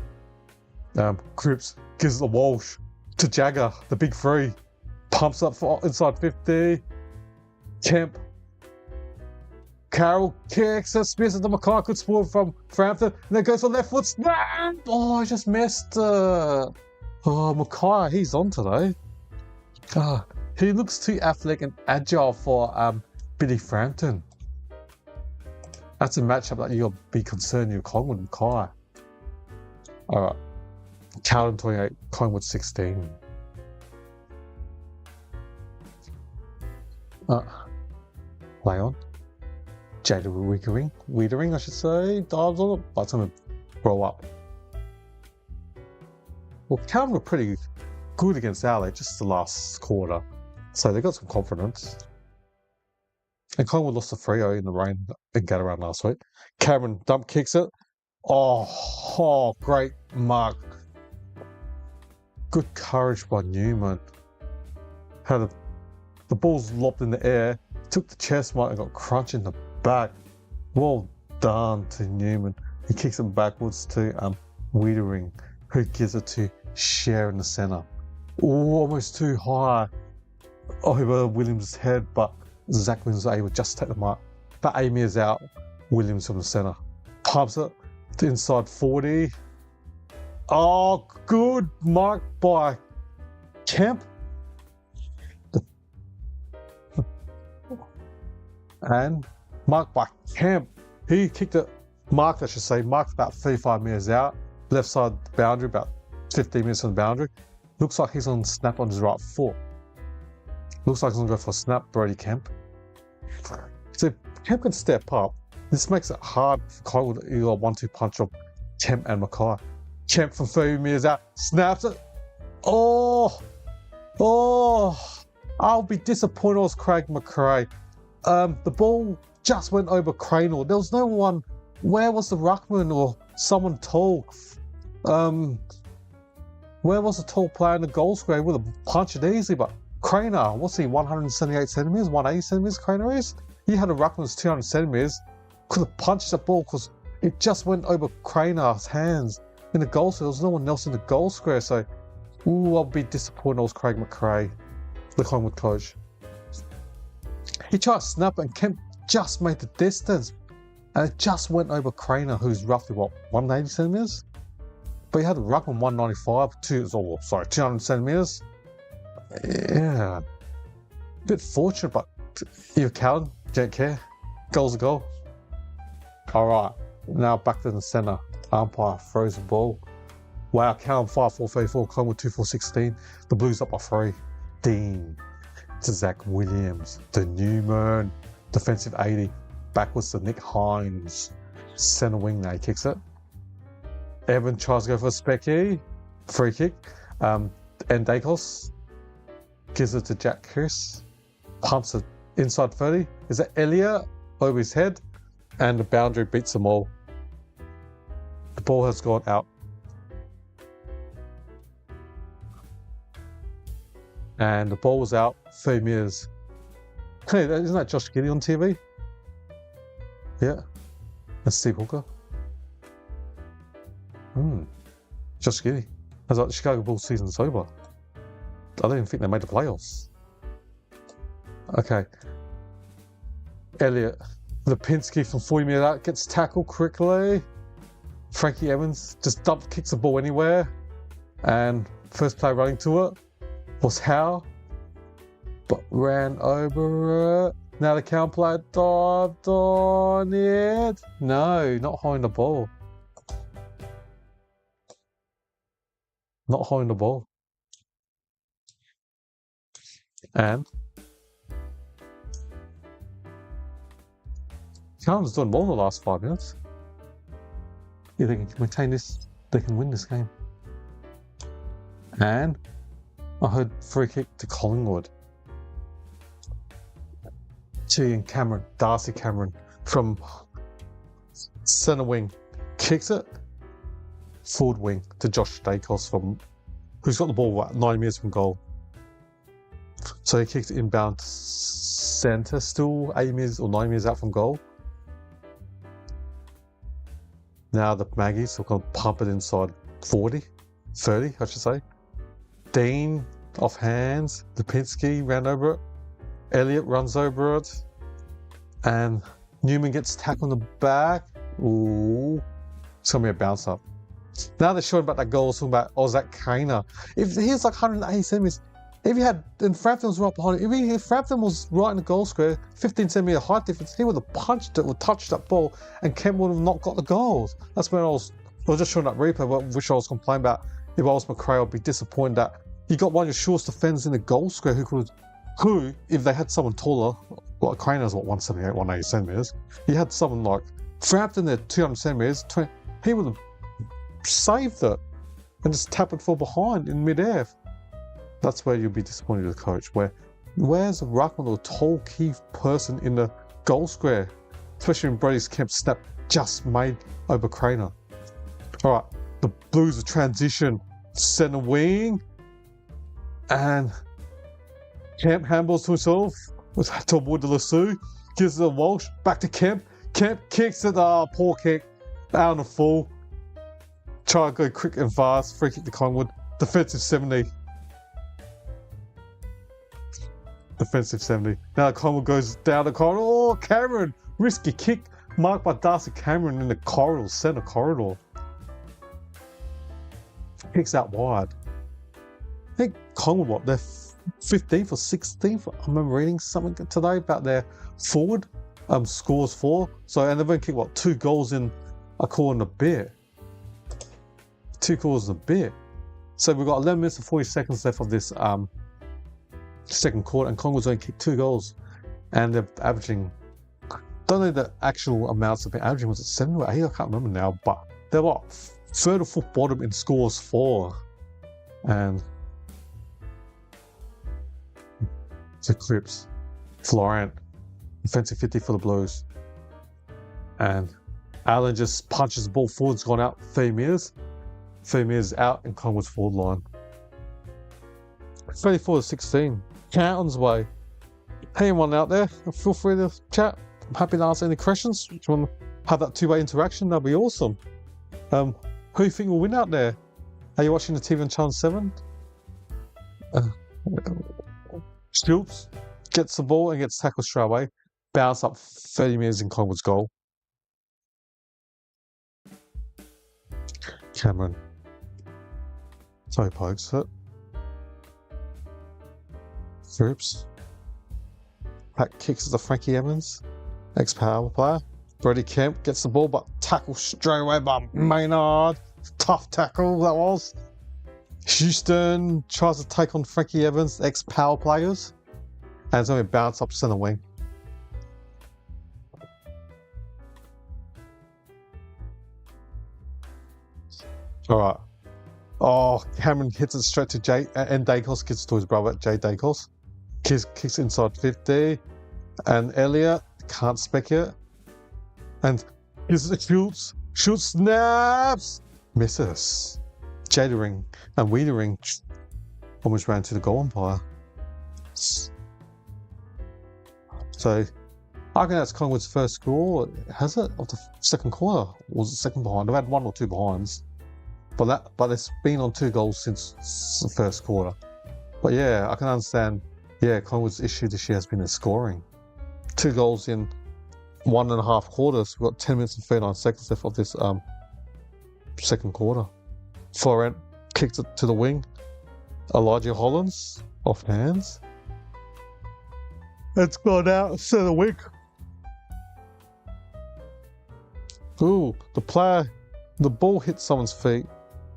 Cripps gives the Walsh to Jagger, the big 3. Pumps up for inside 50. Kemp. Carroll kicks it, spears into Mackay, good score from Frampton, and then goes for left foot snap! Oh, I just missed it. Oh, Mackay, he's on today. He looks too athletic and agile for Billy Frampton. That's a matchup that you'll be concerned with Collingwood and Mackay. Alright. Carlton 28, Collingwood 16. Lay on. Jada Wiedering, I should say, dives on it, but it's going to roll up. Well, Carlton were pretty good against Adelaide just the last quarter, so they got some confidence. And Collingwood lost to Freo in the rain in Gataround last week. Cameron dump kicks it. Oh, great mark. Good courage by Newman. Had the ball's lobbed in the air, took the chest mark and got crunched in the back. Well done to Newman. He kicks it backwards to Wiedering, who gives it to Cher in the centre. Oh, almost too high over Williams' head, but Zach Williams was able to just take the mark. But Amy is out. Williams from the centre. Pumps it to inside 40. Oh, good mark by Kemp. And marked by Kemp. He kicked it, marked about 35 metres out. Left side boundary, about 15 metres from the boundary. Looks like he's going to snap on his right foot. Looks like he's going to go for a snap, Brody Kemp. So if Kemp can step up, this makes it hard for Collingwood to either 1-2 punch of Kemp and Mackay. Kemp from 30 metres out, snaps it. Oh, I'll be disappointed as Craig McRae. The ball just went over Cranel. There was no one. Where was the ruckman or someone tall? Where was the tall player in the goal square? Would have punched it easily, but Craner, what's he, 178 centimetres, 180 centimetres, Craner is? He had a ruckman that's 200 centimetres, could have punched that ball because it just went over Craner's hands in the goal square. There was no one else in the goal square, so I'll be disappointed. It was Craig McRae, the Collingwood coach. He tried to snap and Kemp just made the distance. And it just went over Craner, who's roughly, 180 centimetres? But he had a ruckman 195, 200 centimetres. Yeah. Bit fortunate, but you're Carlton, don't care. Goal's a goal. Alright, now back to the centre. Umpire throws the ball. Wow, Carlton 5-4-34, Collingwood 2-4-16. The Blues up by 3. Dean to Zach Williams. The Newman. Defensive 80. Backwards to Nick Hines. Centre wing now, he kicks it. Evan tries to go for a specky. Free kick. And Dacos gives it to Jack Chris. Pumps it inside 30. Is it Elliott over his head? And the boundary beats them all. The ball has gone out. And the ball was out 3 metres. Hey, isn't that Josh Giddey on TV? Yeah. That's Steve Hooker. Josh Giddey. I was like, the Chicago Bulls season's over. I don't even think they made the playoffs. Okay. Elliott. Lipinski from 40 metres out gets tackled quickly. Frankie Evans just kicks the ball anywhere. And first player running to it was Howe. But ran over it. Now the counter player dived on it. No, not holding the ball. not holding the ball. And Carlton's doing well in the last 5 minutes. If they can maintain this, they can win this game. And I heard free kick to Collingwood. Darcy Cameron from centre wing kicks it forward wing to Josh Dacos who's got the ball 9 metres from goal. So he kicks it inbound centre, still 8 metres or 9 metres out from goal. Now the Maggies are going to pump it inside 30, I should say. Dean off hands, Lipinski ran over it. Elliott runs over it. And Newman gets tackled in the back. Ooh. It's going to be a bounce up. Now they're showing about that goal, talking about Ozak Kaner. If he was like 180 centimetres, if you had, and Frampton was right behind him, if Frampton was right in the goal square, 15 centimetre height difference, he would have punched it or touched that ball and Kemp would have not got the goals. That's when I was just showing that replay, which I was complaining about. If I was McRae, I'd be disappointed that you got one of your shortest defenders in the goal square who, if they had someone taller, like Craner's 178, 180 centimetres, you had someone like Frampton there, 200 centimetres, he would have saved it and just tap it for behind in mid-air. That's where you'll be disappointed with the coach. Where's the ruckman or tall key person in the goal square? Especially when Brady's Kemp snap just made over Craner. Alright, the Blues are transition centre wing. And Kemp handballs to himself to avoid the Lasso. Gives it to Walsh. Back to Kemp. Kemp kicks it. Poor kick. Out on the full. Try to go quick and fast. Free kick to Collingwood. Defensive 70. Defensive 70. Now Collingwood goes down the corridor. Oh, Cameron! Risky kick marked by Darcy Cameron in the corridor, centre corridor. Kicks out wide. I think Collingwood, they're 15th or 16th. I remember reading something today about their forward scores for. So, and they've only kicked, 2 goals in a quarter and a bit. 2 quarters and a bit. So we've got 11 minutes and 40 seconds left of this second quarter, and Collingwood's only kicked 2 goals. And they're averaging, don't know the actual amounts they've been averaging, was it 7 or 8? I can't remember now, but they're third or fourth bottom in scores for. And the Crips, Florent, defensive 50 for the Blues. And Allen just punches the ball forward, it's gone out 30 metres. 30 metres out in Collingwood's forward line. 34-16. Carlton's way. Hey, anyone out there, feel free to chat. I'm happy to answer any questions. If you want to have that two-way interaction, that'd be awesome. Who do you think will win out there? Are you watching the TV on Channel 7? Stoops gets the ball and gets tackled straight away. Bounce up 30 metres in Collingwood's goal. Cameron. So pokes it. Groups. Pat kicks it to Frankie Evans. Ex-power player. Brady Kemp gets the ball but tackled straight away by Maynard. Tough tackle that was. Houston tries to take on Frankie Evans, ex-power players. And it's only a bounce up centre wing. Alright. Oh, Cameron hits it straight to Jay, and Dacos gets it to his brother, Jay Dacos. Kicks inside 50. And Elliott can't spec it. And shoots, snaps, misses. Jadering and Wiedering almost ran to the goal umpire. So, I reckon that's Collingwood's first score. Has it? Of the second quarter? Or was it second behind? They've had 1 or 2 behinds. But it's been on 2 goals since the first quarter. But yeah, I can understand. Yeah, Collingwood's issue this year has been the scoring. 2 goals in 1.5 quarters. We've got 10 minutes and 39 seconds left of this second quarter. Florent kicked it to the wing. Elijah Hollins off hands. It's gone out centre wing. Ooh, the ball hit someone's feet.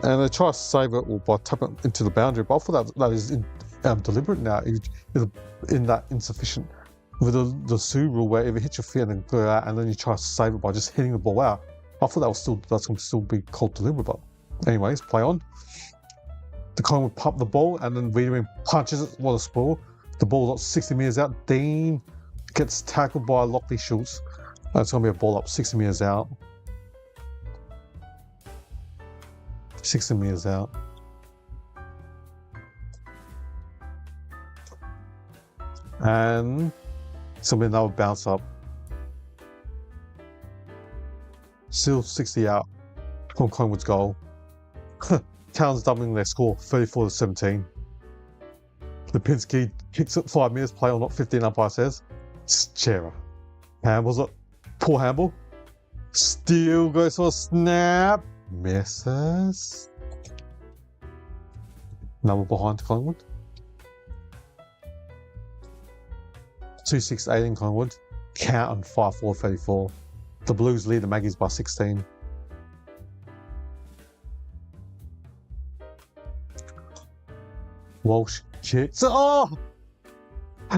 And they try to save it by tapping it into the boundary, but I thought that is deliberate now. In that insufficient with the Sue rule, where if it hits your feet and then go out, and then you try to save it by just hitting the ball out. I thought that's going to still be called deliberate. But anyways, play on. The Collingwood pump the ball, and then Wiedering punches it while the spoil. The ball's not 60 metres out. Dean gets tackled by Lockley Schultz. It's going to be a ball up 60 metres out. 60 metres out. And it's going to be another bounce up. Still 60 out from Collingwood's goal. Towns doubling their score, 34-17. Lipinski kicks it 5 metres, play or not 15, umpire says. Chera. Handballs it. Poor handball. Still goes for a snap. Misses. Number behind to Collingwood. 2-6-18 Collingwood. Count on 5-4-34. The Blues lead the Magpies by 16. Walsh kicks. Oh!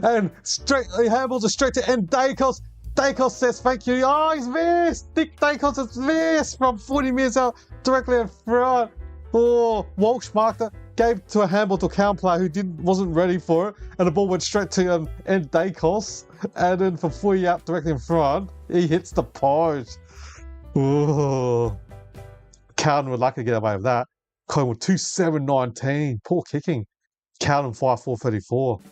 And straight, he handballs it straight to end. Dacos. Dacos says thank you. Oh, he's missed. Nick Dacos has missed from 40 metres out directly in front. Oh, Walsh marked it. Gave to a handball to a counter player who wasn't ready for it, and the ball went straight to end Dacos, and then from 40 out directly in front, he hits the post. Oh, Carlton would like to get away with that. Collingwood 2-7-19. Poor kicking. Carlton 5-4-34.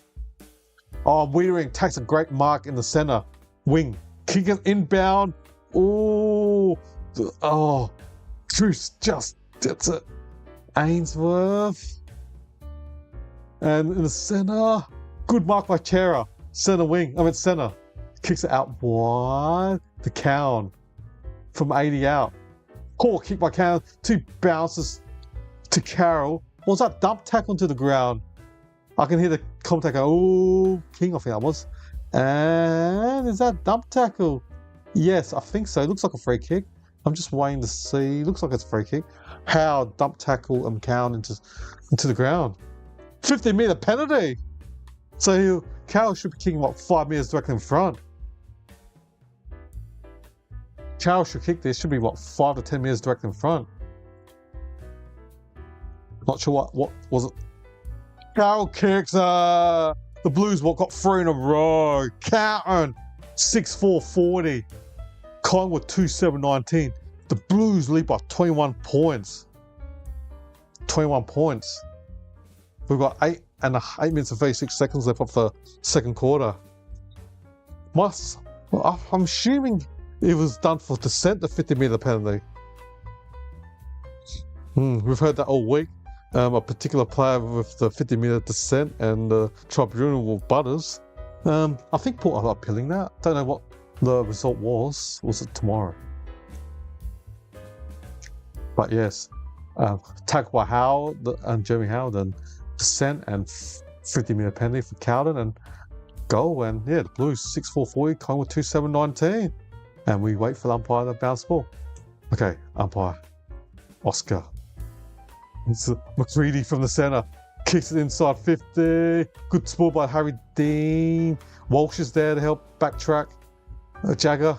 Oh, Wiedering takes a great mark in the centre. Wing. Kick it inbound. Oh, Truce just gets it. Ainsworth. And in the centre. Good mark by Chera. Centre wing. Centre. Kicks it out wide. To Cowan. From 80 out. Poor kick by Cowan. 2 bounces to Carroll. Was that dump tackle to the ground? I can hear the commentator go, oh, King, I think that was. And is that dump tackle? Yes, I think so. It looks like a free kick. I'm just waiting to see. Looks like it's a free kick. How dump tackle Cowan into the ground. 15-metre penalty. So Carroll should be kicking 5 metres directly in front. Carroll should kick this. Should be 5 to 10 metres directly in front. Not sure what was it. Carroll kicks. The Blues got 3 in a row. Carlton 6-4-40. Collingwood 2-7-19. The Blues lead by 21 points. 21 points. We've got 8 minutes and 36 seconds left of the second quarter. I'm assuming it was done for dissent, the 50-metre penalty. We've heard that all week. A particular player with the 50-metre descent and the tribunal with Butters. I think Port are appealing that. Don't know what the result was. Was it tomorrow? But yes, tackle by Howard and Jeremy Howard, and descent and 50-metre penalty for Carlton and goal. And yeah, the Blues 6-4-40, Collingwood 2-7-19. And we wait for the umpire to bounce the ball. Okay, umpire. Oscar. It's McCready from the centre. Kicks it inside 50. Good sport by Harry Dean. Walsh is there to help backtrack. Jagger.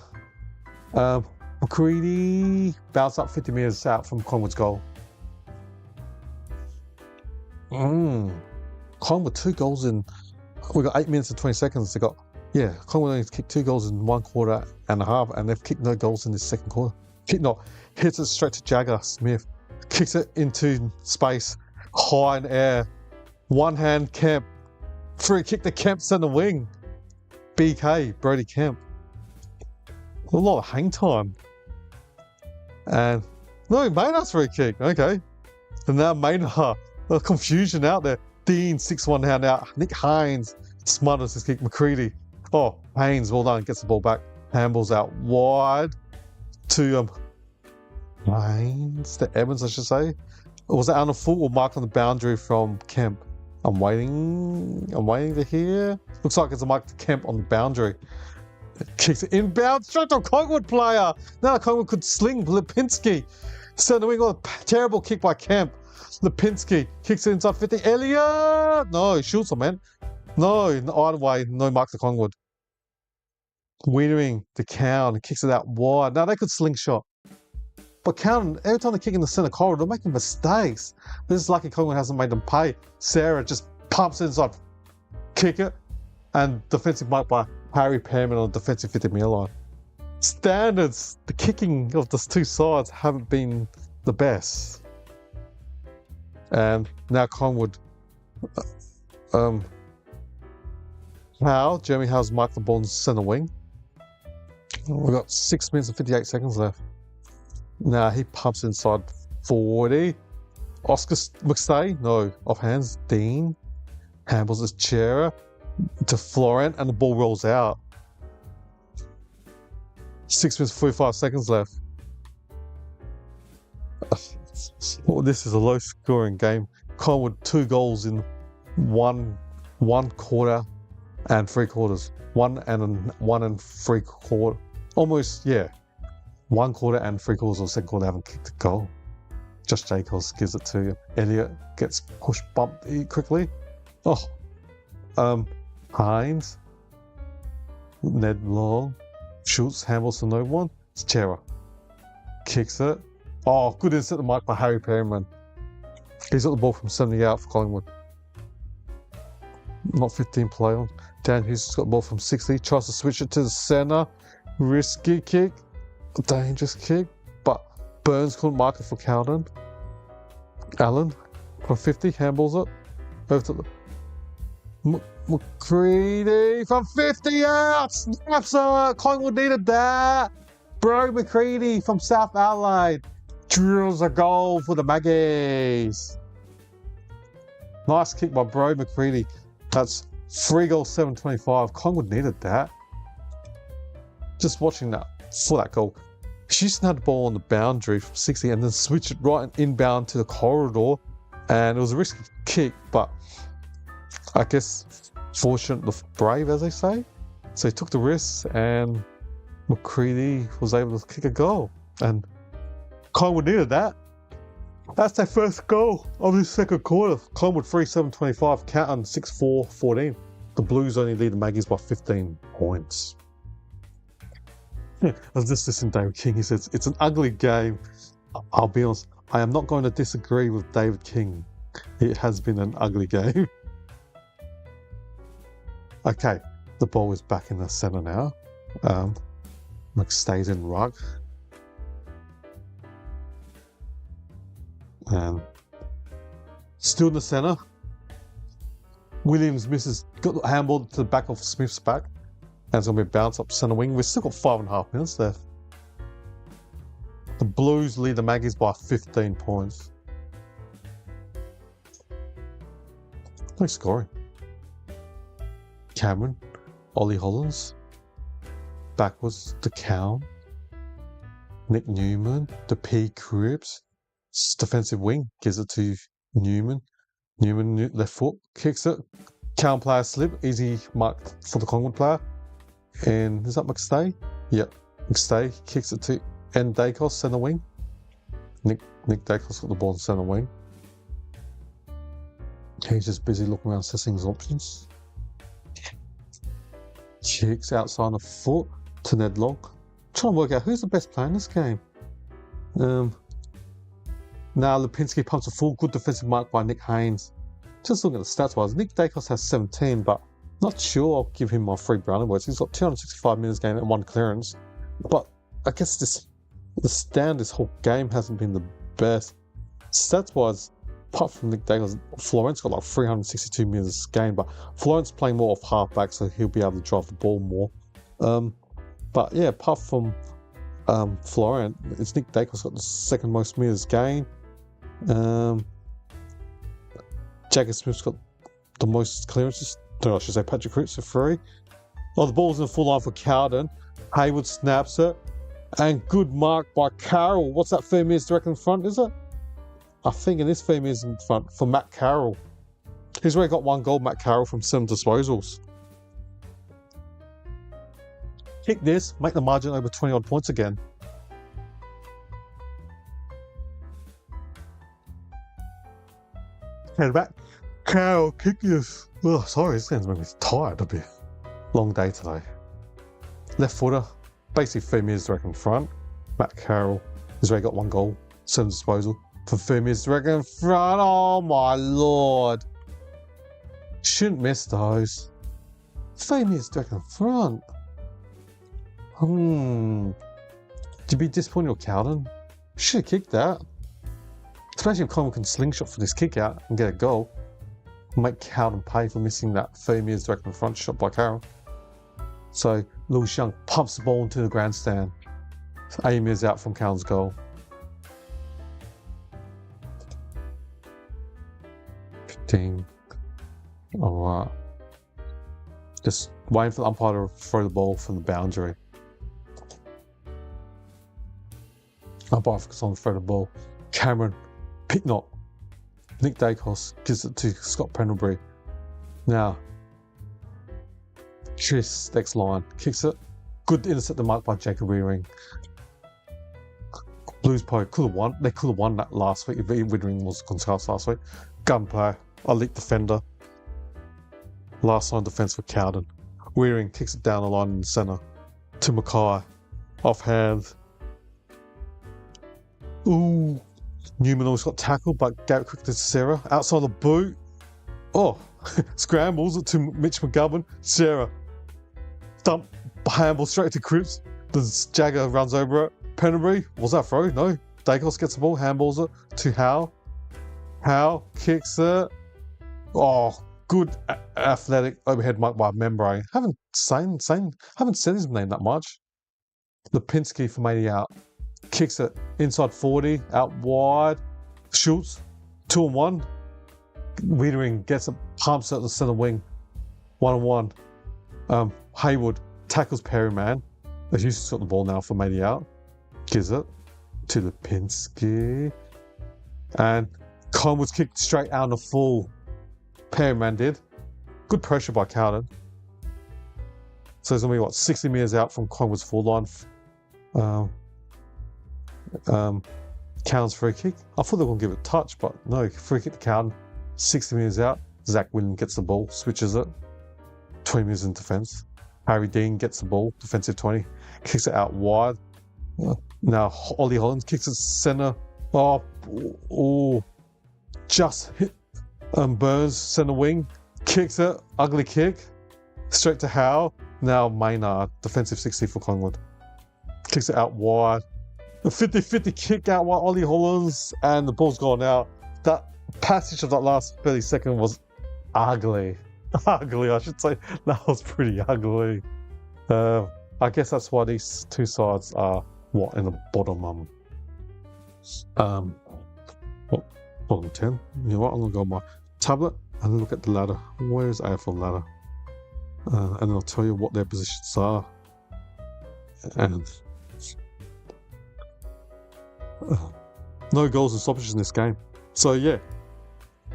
McCready. Bounce up 50 metres out from Collingwood's goal. Collingwood 2 goals in... We've got 8 minutes and 20 seconds. Collingwood only kicked 2 goals in 1 quarter and a half, and they've kicked no goals in this second quarter. Hits it straight to Jagger Smith. Kicks it into space, high in air. One hand Kemp. Free kick to Kemp centre wing. BK, Brody Kemp. A lot of hang time. And no, Maynard's free kick. Okay. And now Maynard. A confusion out there. Dean 6-1 now. Nick Haynes smothers his kick. McCready. Oh, Haynes, well done. Gets the ball back. Handballs out wide to Haynes, to Evans, I should say. Or was that on the foot or mark on the boundary from Kemp? I'm waiting to hear. Looks like it's a mark to Kemp on the boundary. Kicks it inbound straight to a Collingwood player. Now Collingwood could sling Lipinski. Centre wing, oh, terrible kick by Kemp. Lipinski kicks it inside 50. Elliott! No, he shoots him, man. No, either way, no mark to Collingwood. Wienering to Cowan, kicks it out wide. Now they could slingshot. But Cowan, every time they kick in the centre corridor, they're making mistakes. This is lucky Collingwood hasn't made them pay. Sarah just pumps it inside, kick it, and defensive mark by Harry Pearman on the defensive 50-metre line. Standards, the kicking of the two sides haven't been the best. And now Collingwood, Jeremy Howe's marked the ball in centre wing. We've got 6 minutes and 58 seconds left. Now he pumps inside 40. Oscar McStay, no, off hands. Dean handles his chair to Florent, and the ball rolls out. 6 minutes 45 seconds left. Well, this is a low-scoring game. Collingwood 2 goals in one quarter and 3 quarters. One and 3 quarter. Almost, yeah. 1 quarter and 3 quarters of the second quarter haven't kicked a goal. Josh Jacobs gives it to Elliott. Gets pushed, bumped quickly. Hines. Ned Long. Schultz handles to no one. It's Chera. Kicks it. Oh, good insert the mic by Harry Perryman. He's got the ball from 70 out for Collingwood. Not 15 play on. Dan Hughes has got the ball from 60. Tries to switch it to the centre. Risky kick. Dangerous kick. But Burns couldn't mark it for Carlton. Allen from 50 handballs it. Over to the McCready from 50 out. Snaps it. Collingwood needed that. Bro McCready from South Adelaide drills a goal for the Magpies. Nice kick by Bro McCready. That's 3 goals, 7.25. Collingwood needed that. Just watching that for that goal. She just had the ball on the boundary from 60 and then switched it right inbound to the corridor. And it was a risky kick, but I guess fortunate the brave, as they say. So he took the risk and McCready was able to kick a goal. And Collingwood needed that. That's their first goal of the second quarter. Collingwood 3-7-25, Carlton 6-4-14. The Blues only lead the Magpies by 15 points. I was just listening to David King. He says, it's an ugly game. I'll be honest, I am not going to disagree with David King. It has been an ugly game. Okay, the ball is back in the centre now. McStay's in ruck. And still in the centre. Williams misses, got the handball to the back of Smith's back. And it's going to be a bounce up centre wing. We've still got 5.5 minutes left. The Blues lead the Magpies by 15 points. No scoring. Cameron, Ollie Hollins, backwards to Cowan, Nick Newman, to P. Cripps, defensive wing, gives it to Newman. Newman left foot, kicks it. Cowan player slip, easy mark for the Collingwood player. And is that McStay? Yep, McStay kicks it to N. Dacos, centre wing. Nick Dacos got the ball in centre wing. He's just busy looking around, assessing his options. Kicks outside the foot to Ned Long. Trying to work out who's the best player in this game. Now Lipinski pumps a full good defensive mark by Nick Haynes. Just looking at the stats wise, Nick Dacos has 17, but not sure I'll give him my free brownie words. He's got 265 minutes game and 1 clearance. But I guess this whole game hasn't been the best. Stats wise, apart from Nick Dacos, Florent's got like 362 minutes game, but Florent's playing more off halfback, so he'll be able to drive the ball more. But yeah, apart from Florent, it's Nick Dacos got the second most minutes game. Jagger Smith's got the most clearances. I should say Patrick Cripps for 3. Oh, the ball's in the full line for Carlton. Hayward snaps it. And good mark by Carroll. What's that 3 minutes direct in front, is it? I think it is 3 minutes in front for Matt Carroll. He's already got 1 goal, Matt Carroll, from 7 disposals. Kick this, make the margin over 20 odd points again. Head back. Carroll, kick this. Oh, sorry, this game's making me tired a bit. Long day today. Left footer, basically 3 metres direct in front. Matt Carroll has already got 1 goal, 7 disposal for 3 metres direct in front. Oh my lord. Shouldn't miss those. 3 metres direct in front. To be disappointed with Carlton. Should have kicked that. Especially if Collingwood can slingshot for this kick out and get a goal. Make Carlton pay for missing that 3 metres direct in front shot by Carroll. So Lewis Young pumps the ball into the grandstand. 8 metres out from Carlton's goal. 15. Alright. Just waiting for the umpire to throw the ball from the boundary. Umpire focuses on to throw the ball. Cameron, pick not. Nick Dacos gives it to Scott Pendlebury. Now, Chris, next line, kicks it. Good intercept mark by Jacob Weering. Blues probably could have won. They could have won that last week if Weering was concussed last week. Gunplay, elite defender. Last line defence for Carlton. Weering kicks it down the line in the centre to Mackay. Offhand. Ooh. Newman almost got tackled, but gave it quickly to Sarah. Outside the boot. Oh, scrambles it to Mitch McGovern. Sarah. Dump, handball straight to Cripps. The Jagger runs over it. Pendlebury, was that throw? No. Dacos gets the ball, handballs it to Howe. Howe kicks it. Oh, good athletic overhead mark by Membrane. Haven't said his name that much. Lipinski from 80 out. Kicks it inside 40, out wide. Schultz, 2-on-1. Wiedering gets it, pumps it at the centre wing. 1-on-1. Haywood tackles Perryman. He's got the ball now from 80 out. Gives it to Lipinski. And Collingwood's kicked straight out in the full. Perryman did. Good pressure by Carlton. So there's going to be, 60 metres out from Collingwood's full line. Carlton's free kick. I thought they were going to give it a touch, but no. Free kick to Carlton. 60 metres out. Zach Williams gets the ball, switches it. 20 metres in defence. Harry Dean gets the ball, defensive 20. Kicks it out wide. Now Ollie Hollands kicks it centre. Oh, just hit Burns, centre wing. Kicks it, ugly kick. Straight to Howe. Now Maynard, defensive 60 for Collingwood. Kicks it out wide. A 50-50 kick out wide, Ollie Hollands, and the ball's gone out. That passage of that last 30 seconds was ugly. Ugly, I should say. That was pretty ugly. I guess that's why these two sides are, in the bottom, bottom 10. You know what, I'm going to go on my tablet and look at the ladder. Where's AFL ladder? And then I'll tell you what their positions are. And no goals and stoppages in this game. So yeah,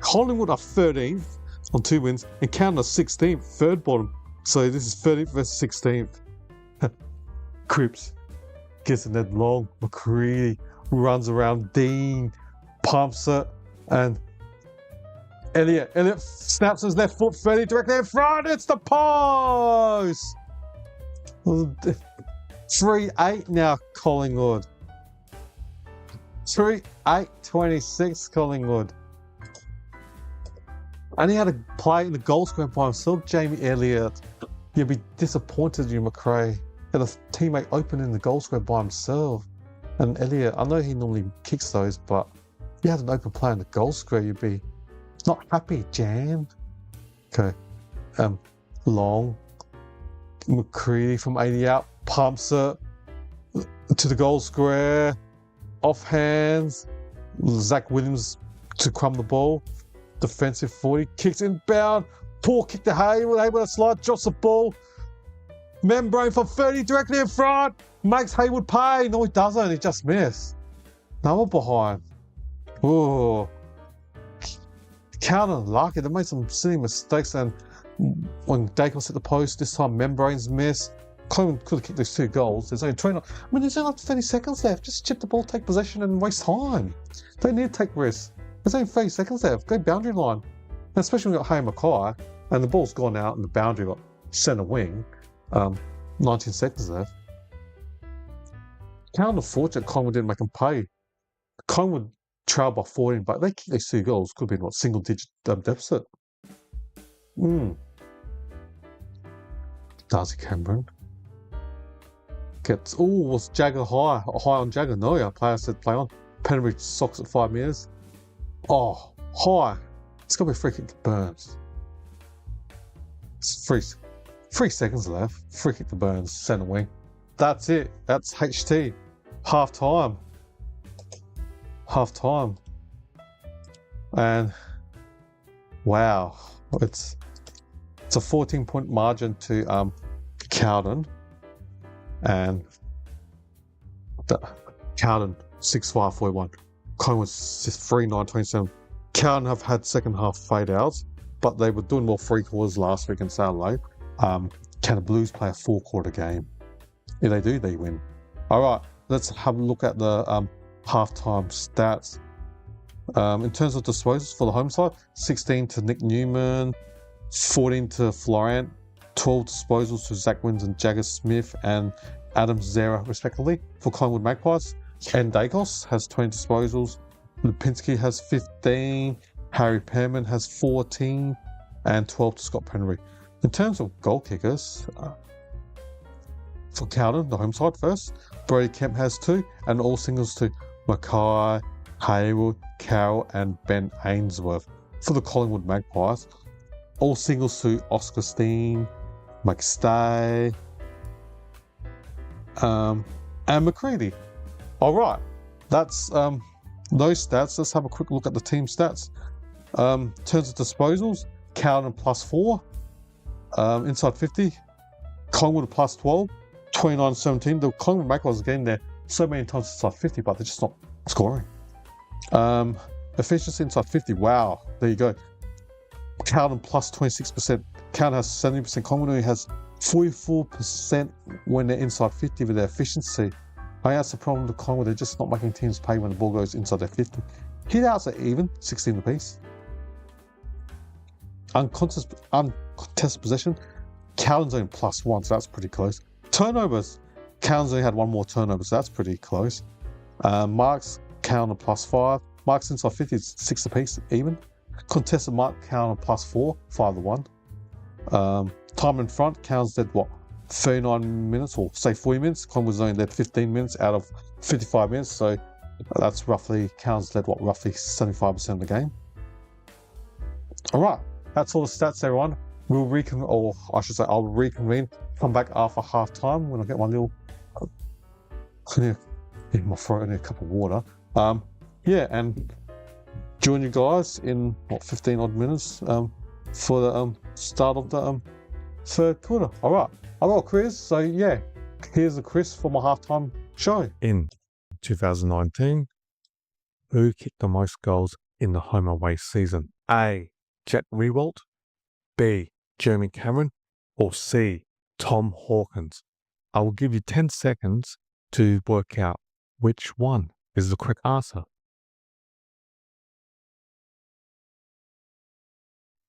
Collingwood are 13th on 2 wins and Carlton are 16th, third bottom. So this is 13th versus 16th. Cripps gets it Ned long. McCready runs around. Dean pumps it, and Elliott snaps his left foot, 30 directly in front. It's the post. 3-8 now, Collingwood. 3-8-26 Collingwood. And he had to play in the goal scorer by himself, Jamie Elliott. You'd be disappointed in McRae. He had a teammate open in the goal scorer by himself. And Elliott, I know he normally kicks those, but if you had an open play in the goal scorer, you'd be not happy, Jan. Okay. Long. McCready from 80 out, pumps it to the goal square. Off hands. Zach Williams to crumb the ball. Defensive 40, kicks inbound. Poor kick to Haywood. Haywood to slide, drops the ball. Membrane for 30 directly in front. Makes Haywood pay. No, he doesn't. He just missed. Now we're behind. Oh. Carlton lucky. They made some silly mistakes, and when Dacos hit the post, this time Membrane's missed. Collingwood could have kicked those 2 goals. There's only 20. There's only like 30 seconds left. Just chip the ball, take possession, and waste time. They need to take risks. There's only 30 seconds left. Go boundary line. And especially when we've got Hay Mackay and the ball's gone out in the boundary, got centre wing. 19 seconds left. How unfortunate Collingwood didn't make them pay. Collingwood trailed by 14, but they kicked these 2 goals. Could have been single digit deficit. Darcy Cameron gets, was Jagger high on Jagger? No, our player said play on. Penrith socks at 5 metres. Oh, high. It's got to be a free kick to Burns. It's 3 seconds left. Free kick to Burns, centre wing. That's it. That's HT. Half time. And wow, it's a 14-point margin to Carlton, and Carlton 6-5-41. Collingwood 3-9-27. Carlton have had second half fade outs, but they were doing more free quarters last week in Saturday. Can the Blues play a 4-quarter game? If they do, they win. All right, let's have a look at the halftime stats. In terms of disposals for the home side, 16 to Nick Newman, 14 to Florent, 12 disposals to Zach Wins and Jagger Smith and Adam Zera, respectively. For Collingwood Magpies, and Dacos has 20 disposals, Lipinski has 15, Harry Pearman has 14, and 12 to Scott Penry. In terms of goal kickers, for Carlton, the home side first, Brody Kemp has 2, and all singles to Mackay, Haywood, Carroll, and Ben Ainsworth. For the Collingwood Magpies, all singles to Oscar Steen, McStay, and McCready. All right, that's those stats. Let's have a quick look at the team stats. In terms of disposals, Carlton +4, inside 50, Collingwood +12, 29-17. The Collingwood Magpies are getting there so many times inside 50, but they're just not scoring. Efficiency inside 50, wow, there you go. Carlton +26%. Carlton has 70%. Collingwood has 44% when they're inside 50 with their efficiency. I think that's the problem with Collingwood. They're just not making teams pay when the ball goes inside their 50. Hit outs are even, 16 apiece. Uncontested possession, Carlton's only +1, so that's pretty close. Turnovers, Carlton's only had 1 more turnover, so that's pretty close. Marks, Carlton +5. Marks inside 50 is 6 apiece, even. Contested mark, Carlton +4, 5-1. Time in front, Carlton's dead 39 minutes, or say 40 minutes. Collingwood's only led 15 minutes out of 55 minutes, so that's roughly, Carlton's led roughly 75% of the game. All right, that's all the stats, everyone. We'll reconvene, or I should say, I'll reconvene. Come back after half time when I get my little in my throat and a cup of water. And join you guys in 15 odd minutes for the start of the third quarter. All right, I got a quiz, so yeah, here's the quiz for my halftime show. In 2019, who kicked the most goals in the home away season? A. Jack Riewoldt, B. Jeremy Cameron, or C. Tom Hawkins? I will give you 10 seconds to work out which one is the correct answer.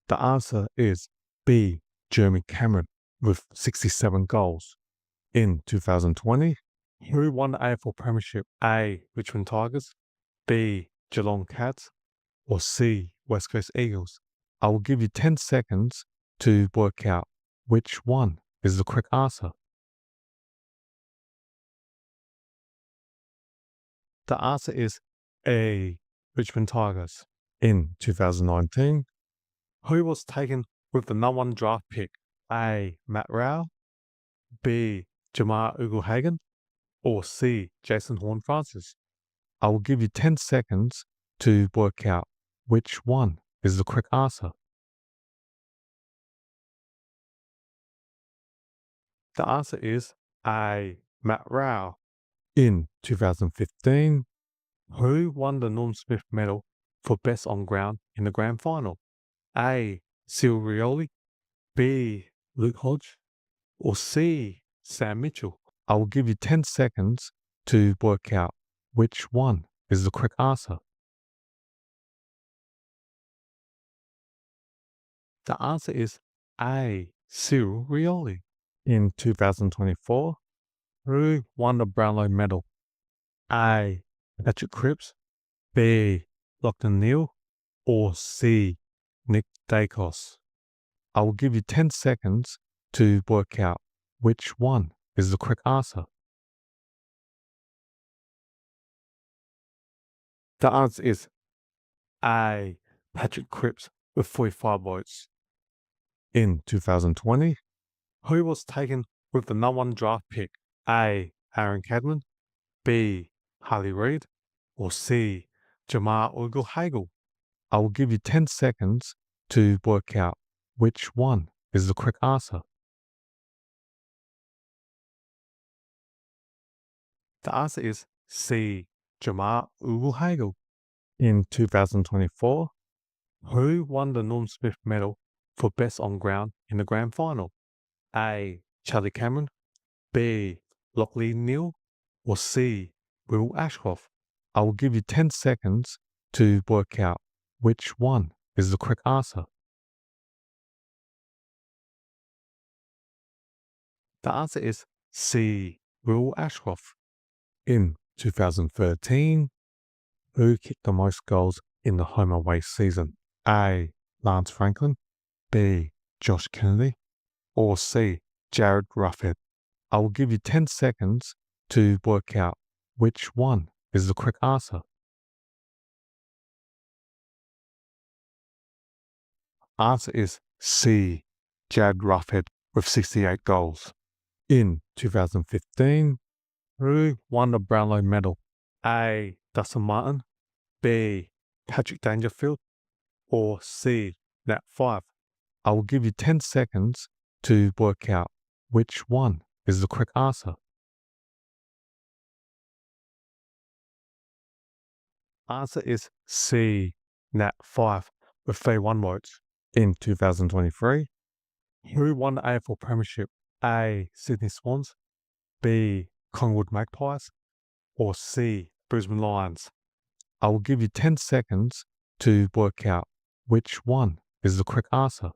The answer is B. Jeremy Cameron with 67 goals. In 2020, who won the AFL Premiership? A. Richmond Tigers, B. Geelong Cats, or C. West Coast Eagles? I will give you 10 seconds to work out which one is the correct answer. The answer is A. Richmond Tigers. In 2019, who was taken with the #1 draft pick? A. Matt Rowell, B. Jamar Ugle-Hagan, or C. Jason Horne-Francis? I will give you 10 seconds to work out which one is the correct answer. The answer is A. Matt Rowell. In 2015, who won the Norm Smith medal for best on ground in the grand final? A. Cyril Rioli, B. Luke Hodge, or C. Sam Mitchell? I will give you 10 seconds to work out which one is the correct answer. The answer is A. Cyril Rioli. In 2024, who won the Brownlow medal? A. Patrick Cripps, B. Lachlan Neale, or C. Nick Dacos? I will give you 10 seconds to work out which one is the correct answer. The answer is A. Patrick Cripps with 45 votes. In 2020, who was taken with the #1 draft pick? A. Aaron Cadman, B. Harley Reid, or C. Jamar Ugle-Hagel? I will give you 10 seconds to work out which one is the correct answer. The answer is C. Jamar Ugle-Hagel. In 2024, who won the Norm Smith medal for best on ground in the grand final? A. Charlie Cameron, B. Lachlan Neale, or C. Will Ashcroft? I will give you 10 seconds to work out which one is the correct answer. The answer is C. Will Ashcroft. In 2013, who kicked the most goals in the home away season? A. Lance Franklin, B. Josh Kennedy, or C. Jared Ruffhead? I will give you 10 seconds to work out which one is the correct answer. Answer is C. Jared Ruffhead with 68 goals. In 2015, who won the Brownlow medal? A. Dustin Martin, B. Patrick Dangerfield, or C. Nat Fyfe? I will give you 10 seconds to work out which one is the correct answer. Answer is C. Nat Fyfe with 31 votes. In 2023, who won the AFL Premiership? A. Sydney Swans, B. Collingwood Magpies, or C. Brisbane Lions? I will give you 10 seconds to work out which one is the correct answer.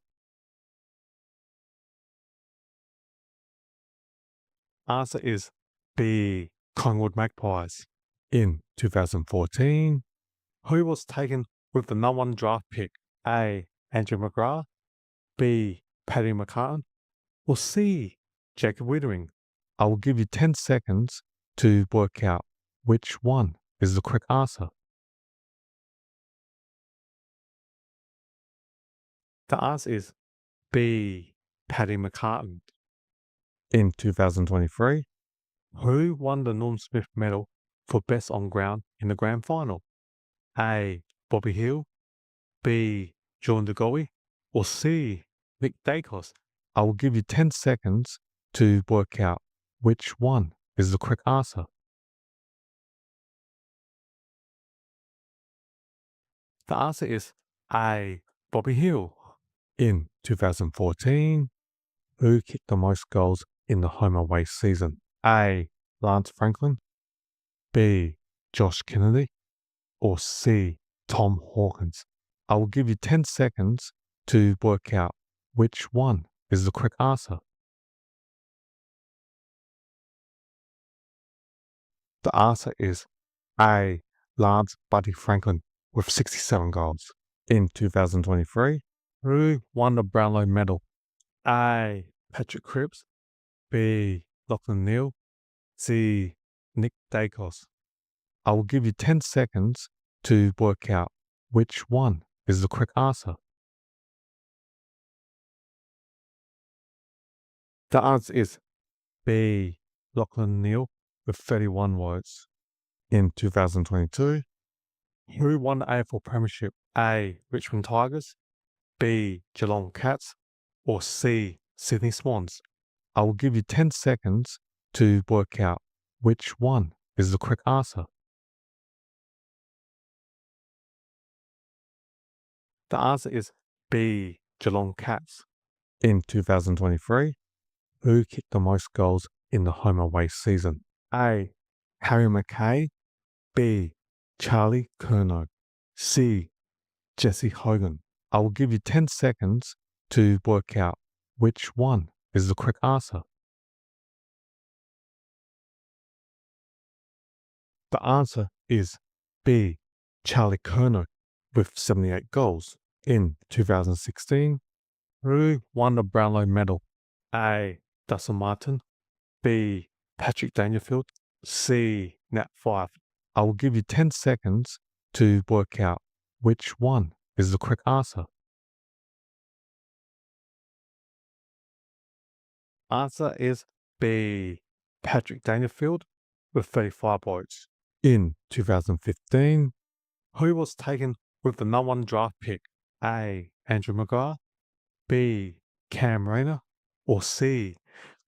Answer is B. Collingwood Magpies. In 2014, who was taken with the #1 draft pick? A. Andrew McGrath, B. Paddy McCartan, or C. Jacob Wittering? I will give you 10 seconds to work out which one is the correct answer. The answer is B. Paddy McCartan. In 2023, who won the Norm Smith medal for best on ground in the grand final? A. Bobby Hill, B. John DeGoey, or C. Nick Dacos? I will give you 10 seconds to work out which one is the correct answer. The answer is A. Bobby Hill. In 2014, who kicked the most goals in the home away season? A. Lance Franklin, B. Josh Kennedy, or C. Tom Hawkins? I will give you 10 seconds to work out which one is the correct answer. The answer is A. Lance Buddy Franklin with 67 goals. In 2023, who won the Brownlow medal? A. Patrick Cripps, B. Lachlan Neale, C. Nick Dacos? I will give you 10 seconds to work out which one is the correct answer. The answer is B. Lachlan Neale with 31 votes. In 2022, who won the AFL Premiership? A. Richmond Tigers, B. Geelong Cats, or C. Sydney Swans? I will give you 10 seconds to work out which one is the correct answer. The answer is B. Geelong Cats. In 2023, who kicked the most goals in the home away season? A. Harry McKay, B. Charlie Curnow, C. Jesse Hogan? I will give you 10 seconds to work out which one is the correct answer. The answer is B. Charlie Curnow with 78 goals in 2016. Who won the Brownlow medal? A. Dustin Martin, B. Patrick Dangerfield, C. Nat Fyfe. I will give you 10 seconds to work out which one is the correct answer. Answer is B. Patrick Dangerfield with 35 votes. In 2015, who was taken with the number 1 draft pick? A. Andrew McGrath, B. Cam Rayner, or C.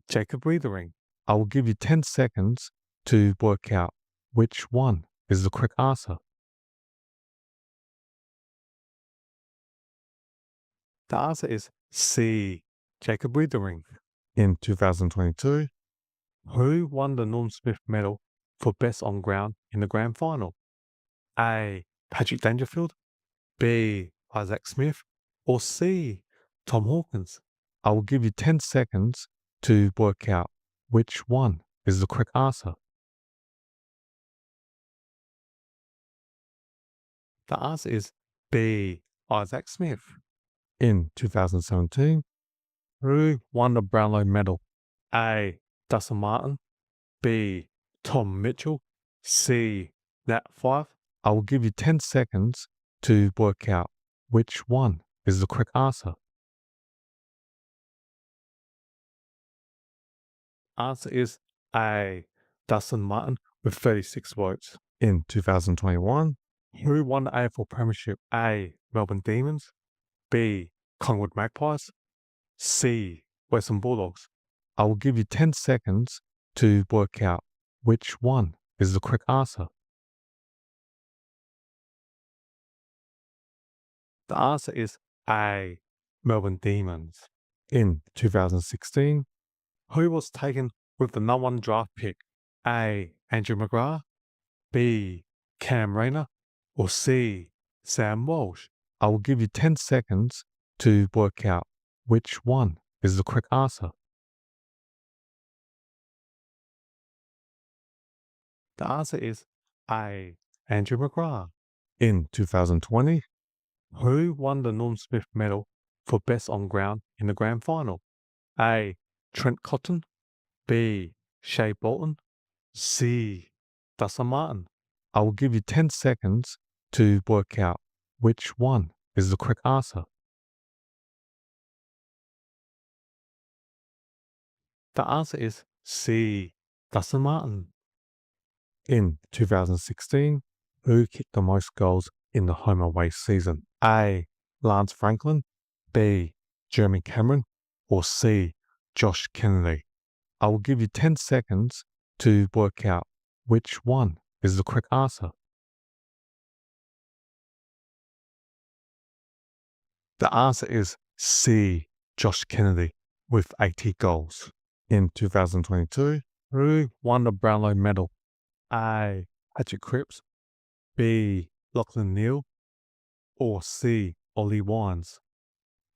Jacob Weathering? I will give you 10 seconds to work out which one is the correct answer. The answer is C. Jacob Weathering. In 2022, who won the Norm Smith medal for best on ground in the grand final? A. Patrick Dangerfield, B. Isaac Smith, or C. Tom Hawkins? I will give you 10 seconds to work out which one is the correct answer. The answer is B. Isaac Smith. In 2017, who won the Brownlow medal? A. Dustin Martin, B. Tom Mitchell, C. Nat Fyfe. I will give you 10 seconds to work out which one is the correct answer. Answer is A. Dustin Martin with 36 votes. In 2021, who won the AFL Premiership? A. Melbourne Demons, B. Collingwood Magpies, C. Western Bulldogs. I will give you 10 seconds to work out which one is the correct answer. The answer is A. Melbourne Demons. In 2016, who was taken with the number 1 draft pick? A. Andrew McGrath, B. Cam Rayner, or C. Sam Walsh? I will give you 10 seconds to work out which one is the correct answer. The answer is A. Andrew McGrath. In 2020, who won the Norm Smith medal for best on ground in the grand final? A. Trent Cotton, B. Shea Bolton, C. Dustin Martin? I will give you 10 seconds to work out which one is the correct answer. The answer is C. Dustin Martin. In 2016, who kicked the most goals in the home away season? A. Lance Franklin, B. Jeremy Cameron, or C. Josh Kennedy? I will give you 10 seconds to work out which one is the correct answer. The answer is C. Josh Kennedy with 80 goals. In 2022, who won the Brownlow medal? A. Patrick Cripps, B. Lachlan Neale, or C. Ollie Wines?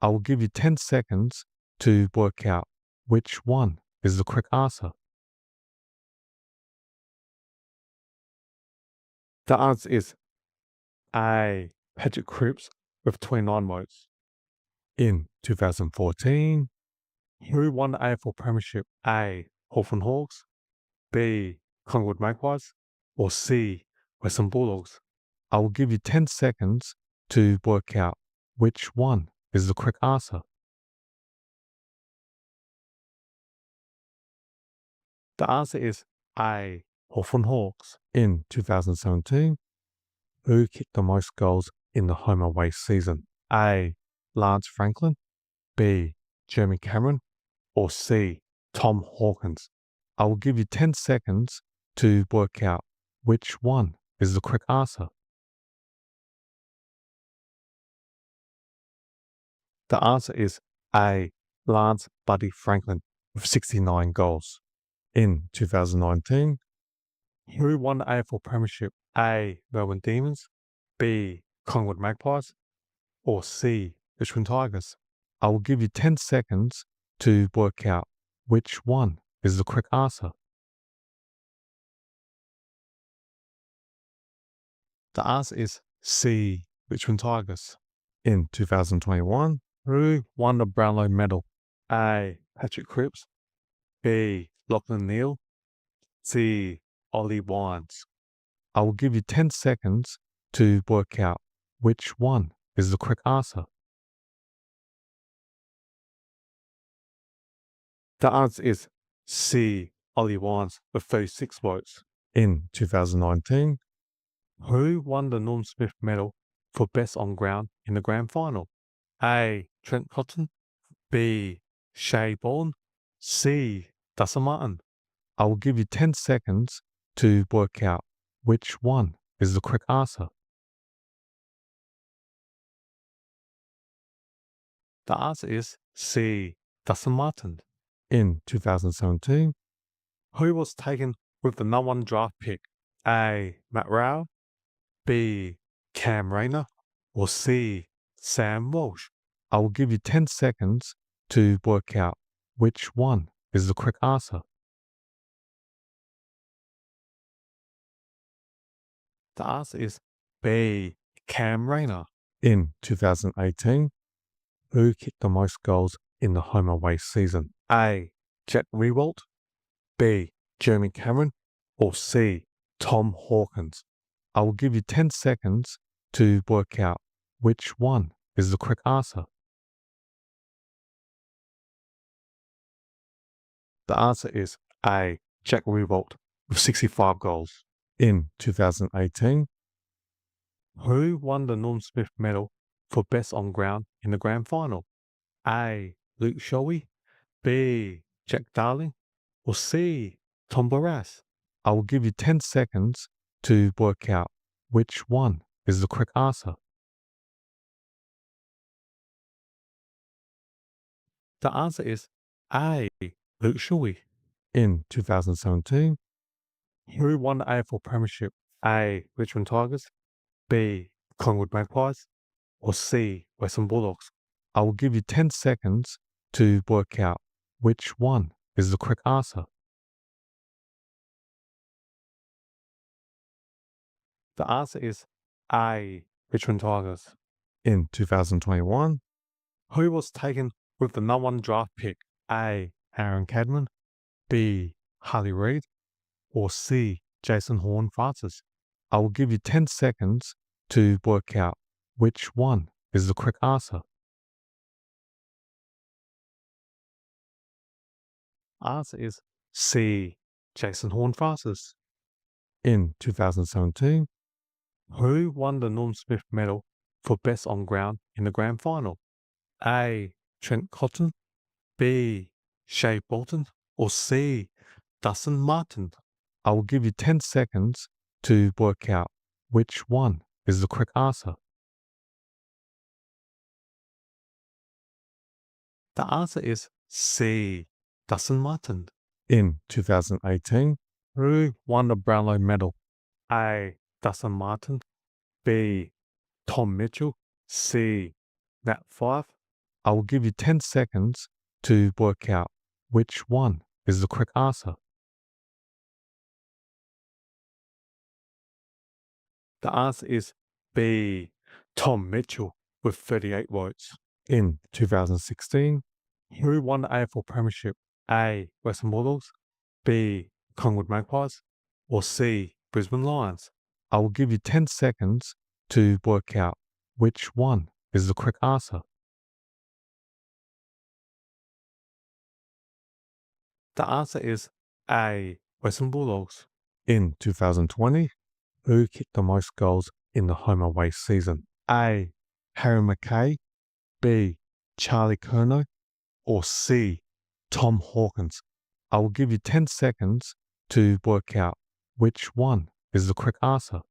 I will give you 10 seconds to work out which one is the correct answer. The answer is A. Patrick Cripps with 29 votes. In 2014, who won the AFL Premiership? A. Hawthorn Hawks, B. Collingwood Magpies, or C. Western Bulldogs? I will give you 10 seconds to work out which one is the correct answer. The answer is A. Hawthorn Hawks. In 2017, who kicked the most goals in the home away season? A. Lance Franklin, B. Jeremy Cameron, or C. Tom Hawkins? I will give you 10 seconds to work out which one is the correct answer. The answer is A. Lance Buddy Franklin with 69 goals. In 2019, who won the AFL Premiership? A. Melbourne Demons, B. Collingwood Magpies, or C. Richmond Tigers? I will give you 10 seconds to work out which one is the correct answer. The answer is C, Richmond Tigers. In 2021, who won the Brownlow medal? A. Patrick Cripps, B. Lachlan Neale, C. Ollie Wines. I will give you 10 seconds to work out which one is the correct answer. The answer is C. Ollie Wines with 36 votes. In 2019, who won the Norm Smith medal for best on ground in the grand final? A. Trent Cotton, B. Shea Bourne, C. Dustin Martin. I will give you 10 seconds to work out which one is the correct answer. The answer is C. Dustin Martin. In 2017, who was taken with the number 1 draft pick? A. Matt Rowell, B. Cam Rayner, or C. Sam Walsh? I will give you 10 seconds to work out which one is the correct answer. The answer is B. Cam Rayner. In 2018, who kicked the most goals in the home away season? A. Jack Riewoldt, B. Jeremy Cameron, or C. Tom Hawkins? I will give you 10 seconds to work out which one is the correct answer. The answer is A. Jack Riewoldt with 65 goals. In 2018, who won the Norm Smith medal for best on ground in the grand final? A. Luke Shoei, B. Jack Darling, or C. Tom Barras? I will give you 10 seconds to work out which one is the correct answer. The answer is A. Luke Shoei. In 2017, who won the AFL Premiership? A. Richmond Tigers, B. Collingwood Magpies, or C. Western Bulldogs? I will give you 10 seconds to work out which one is the correct answer. The answer is A. Richmond Tigers. In 2021, who was taken with the number 1 draft pick? A. Aaron Cadman, B. Harley Reid, or C. Jason Horne-Francis? I will give you 10 seconds to work out which one is the correct answer. Answer is C. Jason Horne-Francis. In 2017, who won the Norm Smith medal for best on ground in the grand final? A. Trent Cotton, B. Shea Bolton, or C. Dustin Martin? I will give you 10 seconds to work out which one is the correct answer. The answer is C. Dustin Martin. In 2018, who won the Brownlow medal? A. Dustin Martin, B. Tom Mitchell, C. Nat Fyfe? I will give you 10 seconds to work out which one is the correct answer. The answer is B. Tom Mitchell with 38 votes. In 2016, who won the AFL Premiership? A. Western Bulldogs, B. Collingwood Magpies, or C. Brisbane Lions? I will give you 10 seconds to work out which one is the correct answer. The answer is A. Western Bulldogs. In 2020, who kicked the most goals in the home away season? A. Harry McKay, B. Charlie Curnow, or C. Tom Hawkins? I will give you 10 seconds to work out which one is the correct answer.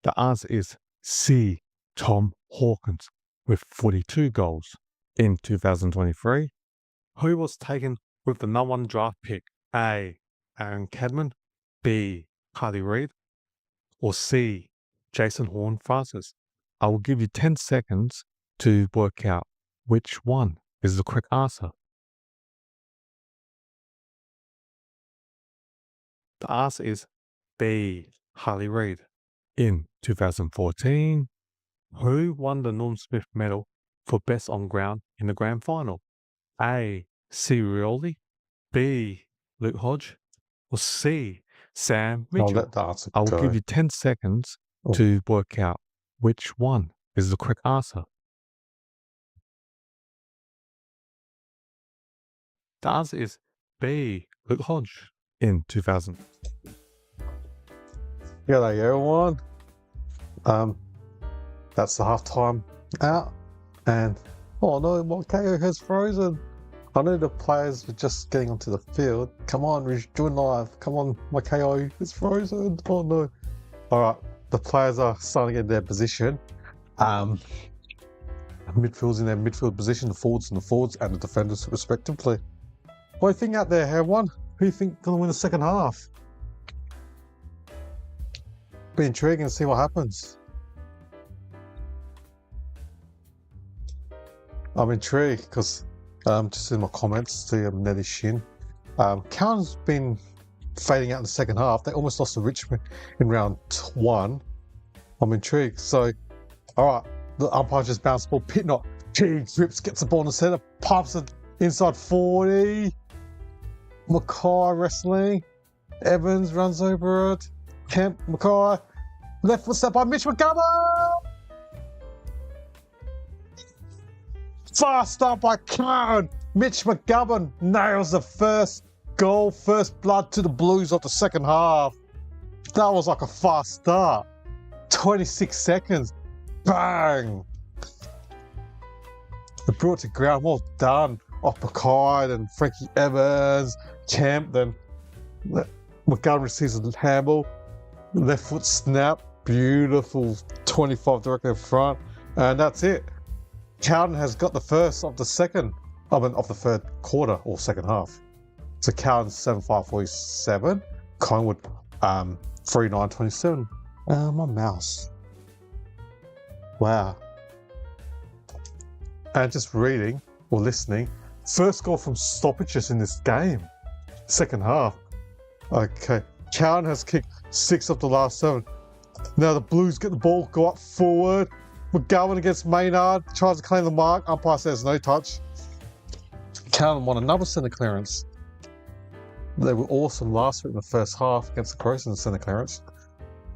The answer is C. Tom Hawkins with 42 goals. In 2023, who was taken with the number 1 draft pick? A. Aaron Cadman, B. Harley Reid, or C. Jason Horne-Francis? I will give you 10 seconds to work out which one is the correct answer. The answer is B, Harley Reid. In 2014, who won the Norm Smith medal for best on ground in the grand final? A, Sirioli, B, Luke Hodge, or C, Sam Mitchell? I'll let the answer go. I will give you 10 seconds to work out which one is the correct answer. The answer is B, Luke Hodge. In 2000. G'day everyone. That's the halftime out, and oh no, my KO has frozen. I know the players were just getting onto the field. Come on, we're doing live. Come on, my KO is frozen. Oh no. Alright, the players are starting in their position. Midfield's in their midfield position, the forwards and the defenders respectively. What do you think out there, everyone? Who do you think gonna win the second half? Be intriguing to see what happens. I'm intrigued because just in my comments to Nettie Shin, Carlton's been fading out in the second half. They almost lost to Richmond in round 1. I'm intrigued. So, alright, the umpire just bounced the ball. Pitnot, grips, gets the ball in the centre, pumps it inside 40. Mackay wrestling. Evans runs over it. Kemp, Mackay. Left foot step by Mitch McGovern. Fast start by Carlton. Mitch McGovern nails the first goal, first blood to the Blues of the second half. That was like a fast start. 26 seconds. Bang. They brought it to ground. Well done. Off Mackay, then Frankie Evans, Kemp, then McGovern receives a handball, left foot snap, beautiful 25 directly in front, and that's it. Carlton has got the first of the of the third quarter or second half. So Carlton 7-5-47, Collingwood 3-9-27. My mouse. Wow. And just reading or listening. First goal from stoppages in this game. Second half. Okay. Carlton has kicked 6 of the last 7. Now the Blues get the ball, go up forward. McGowan against Maynard. Tries to claim the mark. Umpire says no touch. Carlton won another centre clearance. They were awesome last week in the first half against the Crows in the centre clearance.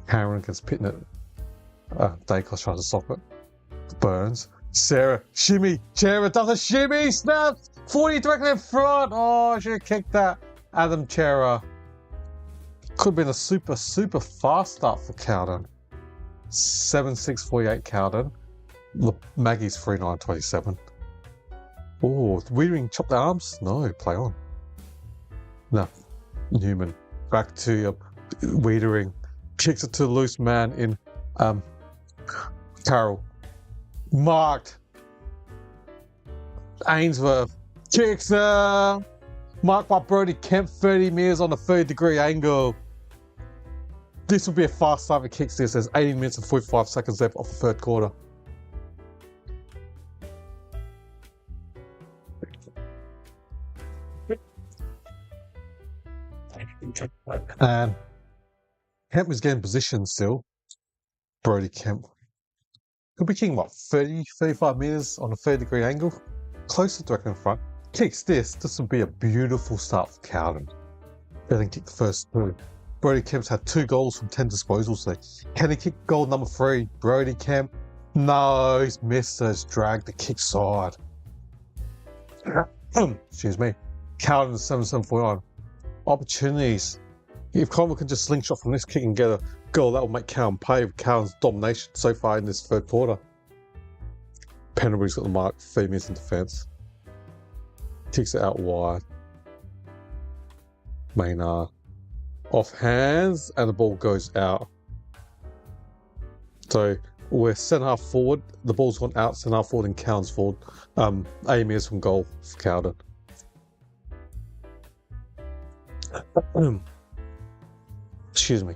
Cameron against Pitnett. Dacos tries to stop it. Burns. Sarah, shimmy, Chera does a shimmy, snaps, 40 directly in front. Oh, I should have kicked that. Adam Chera. Could have been a super fast start for Carlton. 7-6-48 Carlton. Maggie's 3-9-27. Oh, Wiedering chopped the arms? No, play on. No, Newman. Back to Wiedering. Kicks it to the loose man in Carroll. Marked. Ainsworth kicks marked by Brodie Kemp, 30 metres on a 30-degree angle. This will be a fast start if he kicks this. There's 18 minutes and 45 seconds left of the third quarter. And Kemp was getting position still. Brodie Kemp. Could be kicking, what, 30, 35 metres on a 30-degree angle? Closer directly in front. Kicks this. This would be a beautiful start for Carlton. They then kick the first 2. Brodie Kemp's had 2 goals from 10 disposals there. Can he kick goal number 3? Brodie Kemp? No, he's missed. He's dragged the kick side. Excuse me. Carlton 7-7-49. Opportunities. If Collingwood can just slingshot from this kick and get a goal, that will make Carlton pay with Carlton's domination so far in this third quarter. Pendlebury's got the mark, 3 minutes in defence. Kicks it out wide. Maynard. Off hands, and the ball goes out. So we're centre half forward. The ball's gone out, centre half forward, and Carlton's forward. Aim is from goal for Carlton. Excuse me.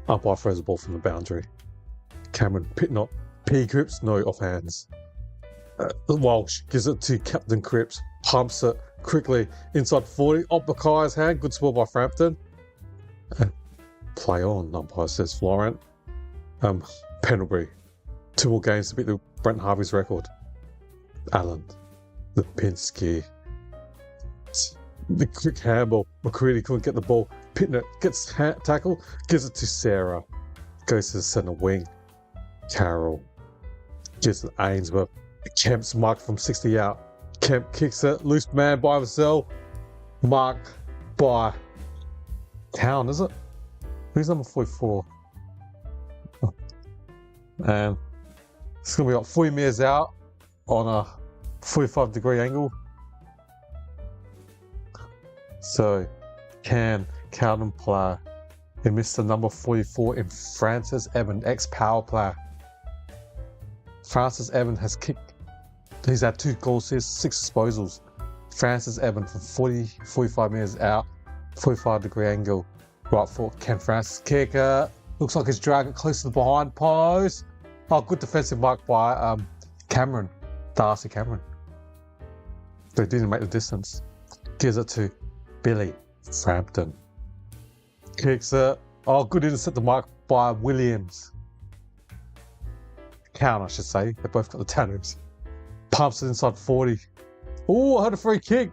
Umpire throws the ball from the boundary. Cameron Pitnot P. Cripps, no offhands. Walsh gives it to Captain Cripps, pumps it quickly inside 40. Up Mackay's hand, good sport by Frampton. Play on, umpire says Florent. Pendlebury. 2 more games to beat the Brent Harvey's record. Allen. Lipinski. The quick handball. McCready couldn't get the ball. Pittner gets tackle, gives it to Sarah. Goes to the centre wing. Carroll. Gives it to Ainsworth. Kemp's marked from 60 out. Kemp kicks it. Loose man by himself. Marked by Town, is it? Who's number 44? And it's going to be like 40 metres out on a 45-degree angle. So, can Carlton play? He missed the number 44 in Francis Evan, ex-power player. Francis Evan has kicked. He's had 2 goal assists, 6 disposals. Francis Evan from 45 metres out, 45-degree angle. Right foot, Ken Francis kicker. Looks like he's dragging it close to the behind post. Oh, good defensive mark by Cameron, Darcy Cameron. They didn't make the distance. Gives it to Billy Frampton. Kicks it. Oh, good intercept the mark by Williams. Count, I should say. They both got the tanner's. Pumps it inside 40. Oh, I had a free kick.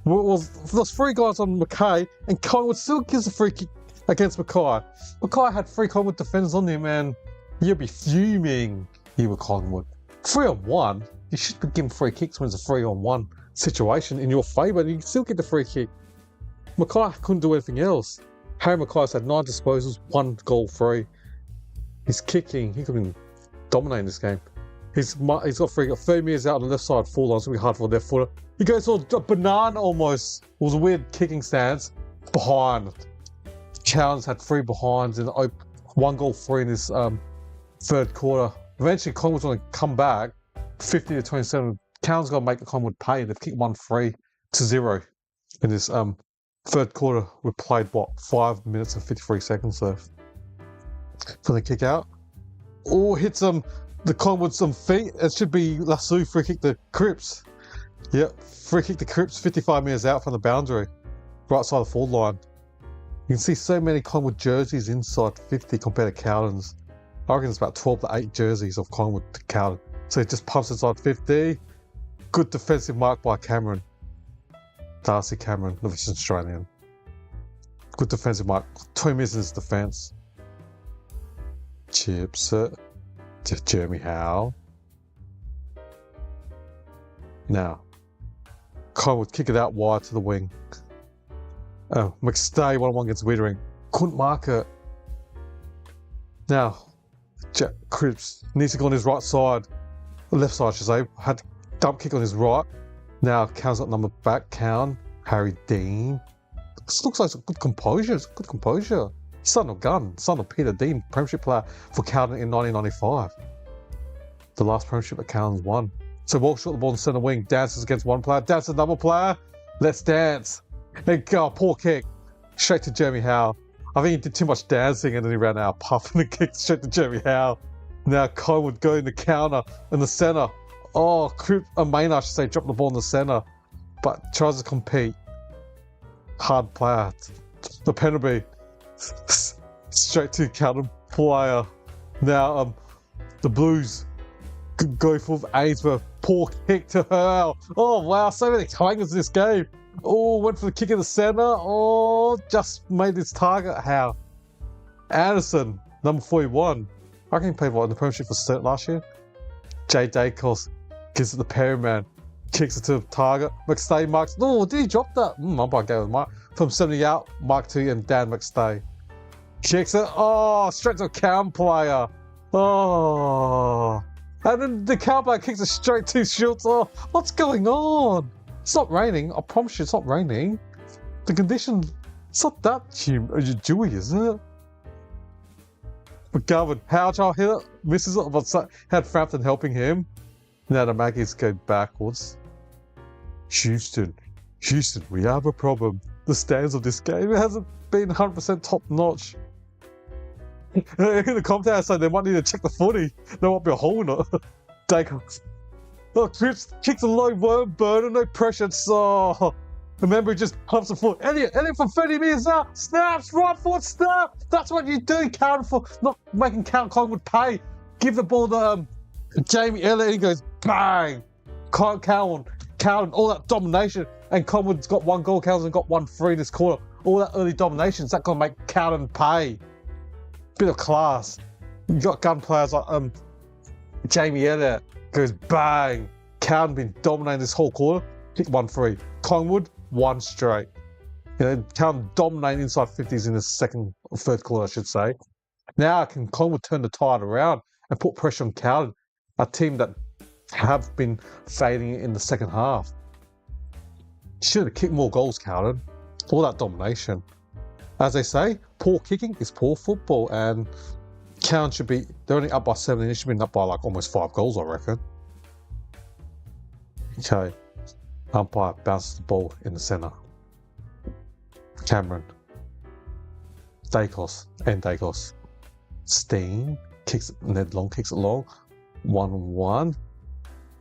Well, there's 3 guys on Mackay, and Collingwood still gives a free kick against Mackay. Mackay had 3 Collingwood defenders on him, and you'd be fuming. You were Collingwood. 3-on-1. You should be giving free kicks when it's a 3-on-1 situation in your favour, and you can still get the free kick. Mackay couldn't do anything else. Harry Mackay's had 9 disposals, 1 goal free. He's kicking. He could have been dominating this game. He's got 30 metres out on the left side, 4 lines. It's going to be hard for a left footer. He goes all a banana almost. It was a weird kicking stance. Behind. Challenge had 3 behinds and 1 goal free in this 3rd quarter. Eventually, Collingwood's going to come back 50-27. Cowan's got to make the Collingwood pay. They've kicked 1-3 to 0 in this 3rd quarter. We played 5 minutes and 53 seconds left for the kick out. Oh, hits the Collingwood some feet. It should be Lasso free kick the Cripps. Yep, free kick the Cripps 55 metres out from the boundary, right side of the forward line. You can see so many Collingwood jerseys inside 50 compared to Cowden's. I reckon it's about 12 to 8 jerseys of Collingwood to Cowden. So he just pumps inside 50. Good defensive mark by Cameron. Darcy Cameron, the Australian. Good defensive mark. 2 minutes in his defence. Chips it to Jeremy Howe. Now, Collingwood kick it out wide to the wing. McStay 1-on-1 against Wiedering. Couldn't mark it. Now, Jack Cripps needs to go on his right side. The left side, I should say. Had dump kick on his right. Now, Cowan's got number back. Cowan, Harry Dean. This looks like some good composure. It's good composure. Son of Gunn, son of Peter Dean, premiership player for Cowden in 1995. The last premiership that Cowden's won. So Walsh got the ball in centre wing, dances against 1 player, dances another player. Let's dance. And go, poor kick. Straight to Jeremy Howe. I think he did too much dancing and then he ran out puffing the kick straight to Jeremy Howe. Now Collingwood going to counter in the centre. Oh, Maynard, I should say, dropped the ball in the centre. But tries to compete. Hard player. The penalty. Straight to Carlton player. Now the Blues go for Ainsworth. Poor kick to her. Oh wow, so many tigers in this game. Oh, went for the kick in the centre. Oh, just made his target. How? Anderson, number 41. I reckon he played in the premiership for Sturt last year. Jay Dacos gives it the Perryman. Kicks it to the target. McStay marks. Oh, did he drop that? Umpire gave it Mark. From 70 out, Mark 2 and Dan McStay. Kicks it. Oh, straight to a Cowan player. Oh. And then the Cowan player kicks it straight to Schultz. Oh, what's going on? It's not raining. I promise you it's not raining. The condition, it's not that dewy, is it? McGovern, Howell hit it, misses it, but had Frampton helping him. Now the Magpies go backwards. Houston, we have a problem. The stands of this game, it hasn't been 100% top notch. The commentator said they might need to check the footy. There might be a hole in it. Dacos. Look, kicks a low burner, no pressure. So remember, he just pumps the foot. Elliot from 30 metres out. Snaps, right foot, snap. That's what you do, Carlton, for not making Collingwood pay. Give the ball to Jamie Elliott, and he goes bang. Carlton, all that domination. And Collingwood's got 1 goal, Carlton got 1-3 this quarter. All that early domination, is that going to make Carlton pay? Bit of class. You got gun players like Jamie Elliott goes bang. Carlton been dominating this whole quarter. Kick 1-3. Collingwood 1 straight. You know, Carlton dominating inside 50s in the second or third quarter, I should say. Now can Collingwood turn the tide around and put pressure on Carlton, a team that have been fading in the second half. Should have kicked more goals, Carlton. All that domination. As they say, poor kicking is poor football, and Carlton should be, they're only up by 7, they should be up by like almost 5 goals, I reckon. Okay. Umpire bounces the ball in the centre. Cameron. Dacos. Steen kicks it, Ned Long kicks it long. 1-1.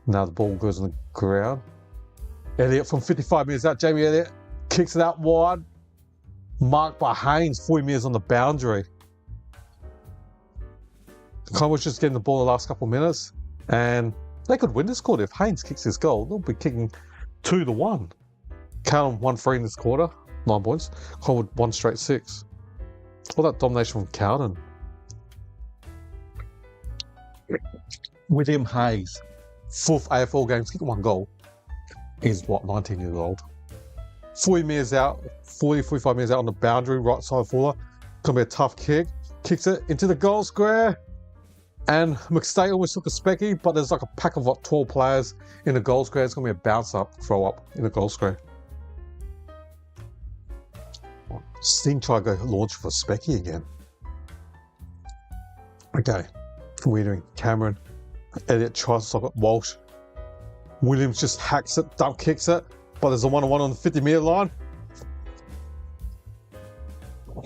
Now the ball goes on the ground. Elliott from 55 metres out. Jamie Elliott kicks it out wide. Marked by Haynes, 40 metres on the boundary. Collingwood's just getting the ball in the last couple of minutes, and they could win this quarter. If Haynes kicks his goal, they'll be kicking 2-1. Carlton 1-3 in this quarter, 9 points. Collingwood 1 straight 6. All that domination from Carlton. William Hayes, 4th AFL games, kicking 1 goal. Is 19 years old. 45 metres out on the boundary, right side forward. Gonna be a tough kick. Kicks it into the goal square. And McStay almost took a specky, but there's like a pack of 12 players in the goal square. It's gonna be a bounce up, throw up in the goal square. Steen tried to go launch for specky again. Okay. Wiedering, Cameron. Elliott tries to stop it. Walsh. Williams just hacks it, dump kicks it, but there's a 1-on-1 on the 50-metre line.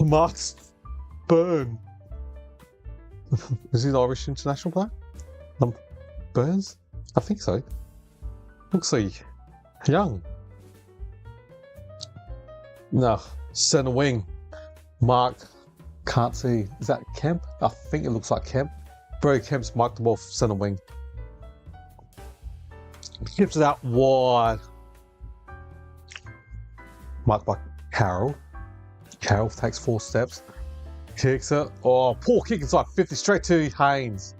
Marks Byrne. Is he the Irish international player? Burns? I think so. Looks like young. No, centre wing. Mark, can't see. Is that Kemp? I think it looks like Kemp. Brody Kemp's marked the ball for centre wing. Gives it out wide. Marked by Carroll. Carroll takes 4 steps. Kicks it. Oh, poor kick inside 50 straight to Haynes.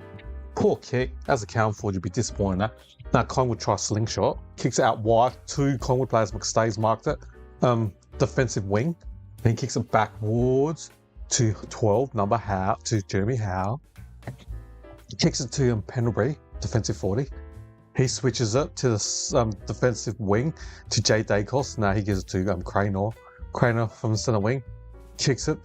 Poor kick. As a Carlton forward, you'd be disappointed in that. Now Collingwood tries slingshot. Kicks it out wide. 2 Collingwood players, McStay's marked it. Defensive wing. Then he kicks it backwards to 12, number Howe, to Jeremy Howe. Kicks it to Pendlebury, defensive 40. He switches it to the defensive wing to Jay Dacos. Now he gives it to Cranor. Cranor from the centre wing. Kicks it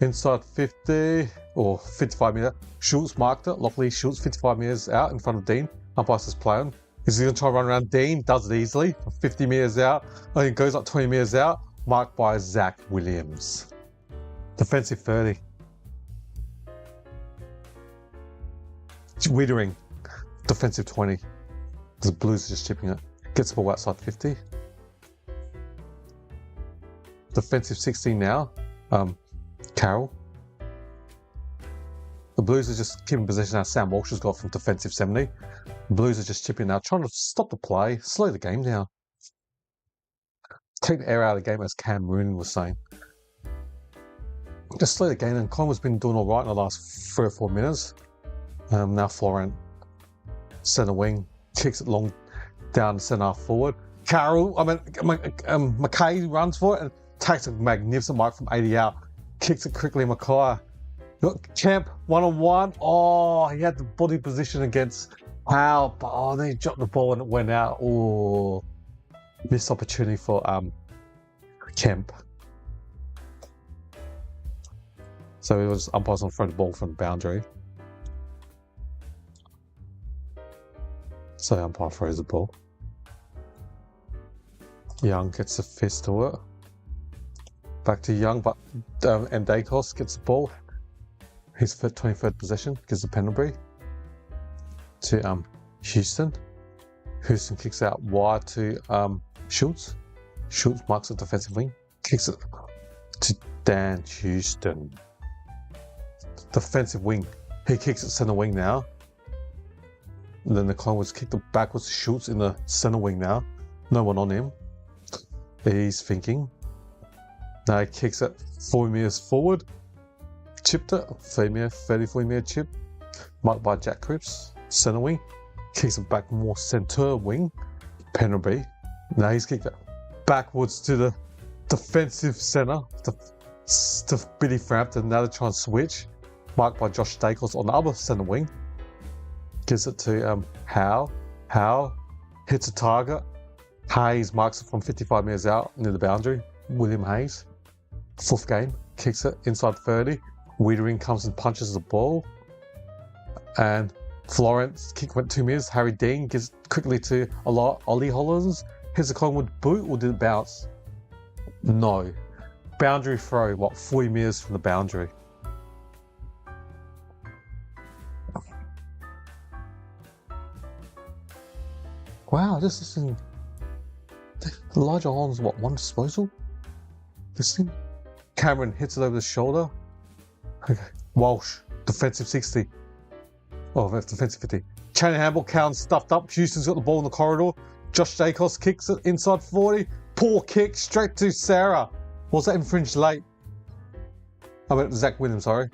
inside 50 or 55 metres. Schultz marked it. Luckily, Schultz 55 metres out in front of Dean. Umpire says play on. Is he going to try and run around Dean? Does it easily. 50 metres out. I think it goes up 20 metres out. Marked by Zach Williams. Defensive 30. Wiedering. Defensive 20. The Blues are just chipping it. Gets the ball outside 50. Defensive 16 now. Carroll. The Blues are just keeping possession now. Sam Walsh has got from defensive 70. The Blues are just chipping now, trying to stop the play, slow the game down. Take the air out of the game, as Cam Rooney was saying. Just slow the game, and Collingwood's been doing all right in the last 3 or 4 minutes. Now Florent, centre wing, kicks it long down centre half forward. Mackay runs for it and takes a magnificent mark from 80 out. Kicks it quickly, Mackay. Got Kemp 1-on-1. Oh, he had the body position against Howe, but then he dropped the ball and it went out. Oh, missed opportunity for Kemp. So it was umpires on front of the ball from the boundary. So umpire throws the ball. Young gets a fist to it. Back to Young, but and Dacos gets the ball. his 23rd possession, gives the penalty to Houston. Houston kicks out wide to Schultz. Schultz marks a defensive wing, kicks it to Dan Houston. Defensive wing. He kicks it centre wing now. And then the Collingwoods kick it backwards to Schultz in the centre wing now. No one on him. He's thinking. Now he kicks it 40 metres forward. Chipped it. 40 metre chip. Marked by Jack Cripps. Centre wing. Kicks it back more centre wing. Penalty. Now he's kicked it backwards to the defensive centre. To Billy Frampton. Now they're trying to switch. Marked by Josh Dacos on the other centre wing. Gives it to Howe. Howe hits a target. Hayes marks it from 55 metres out near the boundary. William Hayes. 4th game. Kicks it inside 30. Wiedering comes and punches the ball. And Florence kick went 2 metres. Harry Dean gives quickly to Ollie Hollins. Hits a Collingwood boot, or did it bounce? No. Boundary throw, 40 metres from the boundary. Wow, this is in Elijah Hollins, one disposal? This thing? Cameron hits it over the shoulder. Okay. Walsh, defensive 60. Oh, that's defensive 50. Channing Handball, Cowan stuffed up. Houston's got the ball in the corridor. Josh Dacos kicks it inside 40. Poor kick straight to Sarah. Was that infringed late? I meant Zach Williams, sorry.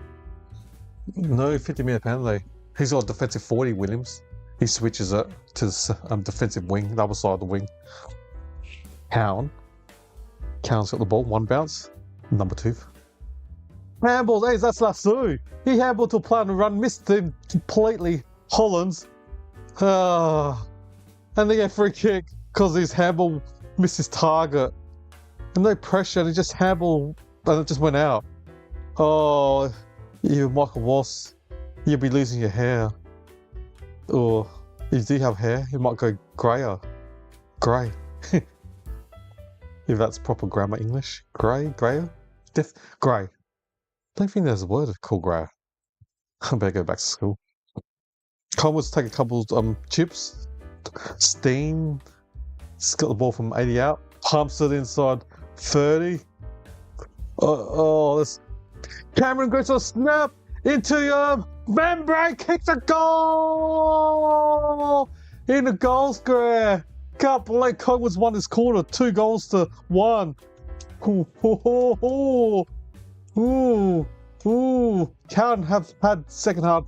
No 50-metre penalty. He's got a defensive 40, Williams. He switches it to the defensive wing, the other side of the wing. Cowan's got the ball, 1 bounce, number 2. Handball, hey, that's Lasso. He handballed to a player on the run, missed him completely. Hollins. And they get free kick because his handball missed his target. And no pressure, and he just handballed and it just went out. Oh, you Michael Voss, you'll be losing your hair. Or if you do have hair, it might go greyer. Grey. If that's proper grammar English. Greyer? Grey. Don't think there's a word called grey. I better go back to school. Collingwood's take a couple chips. Steen got the ball from 80 out. Pumps it inside 30. This Cameron goes to a snap into membrane, kicks a goal in the goal square. Can't believe Collingwood's won this quarter, 2 goals to 1. Cowan have had second half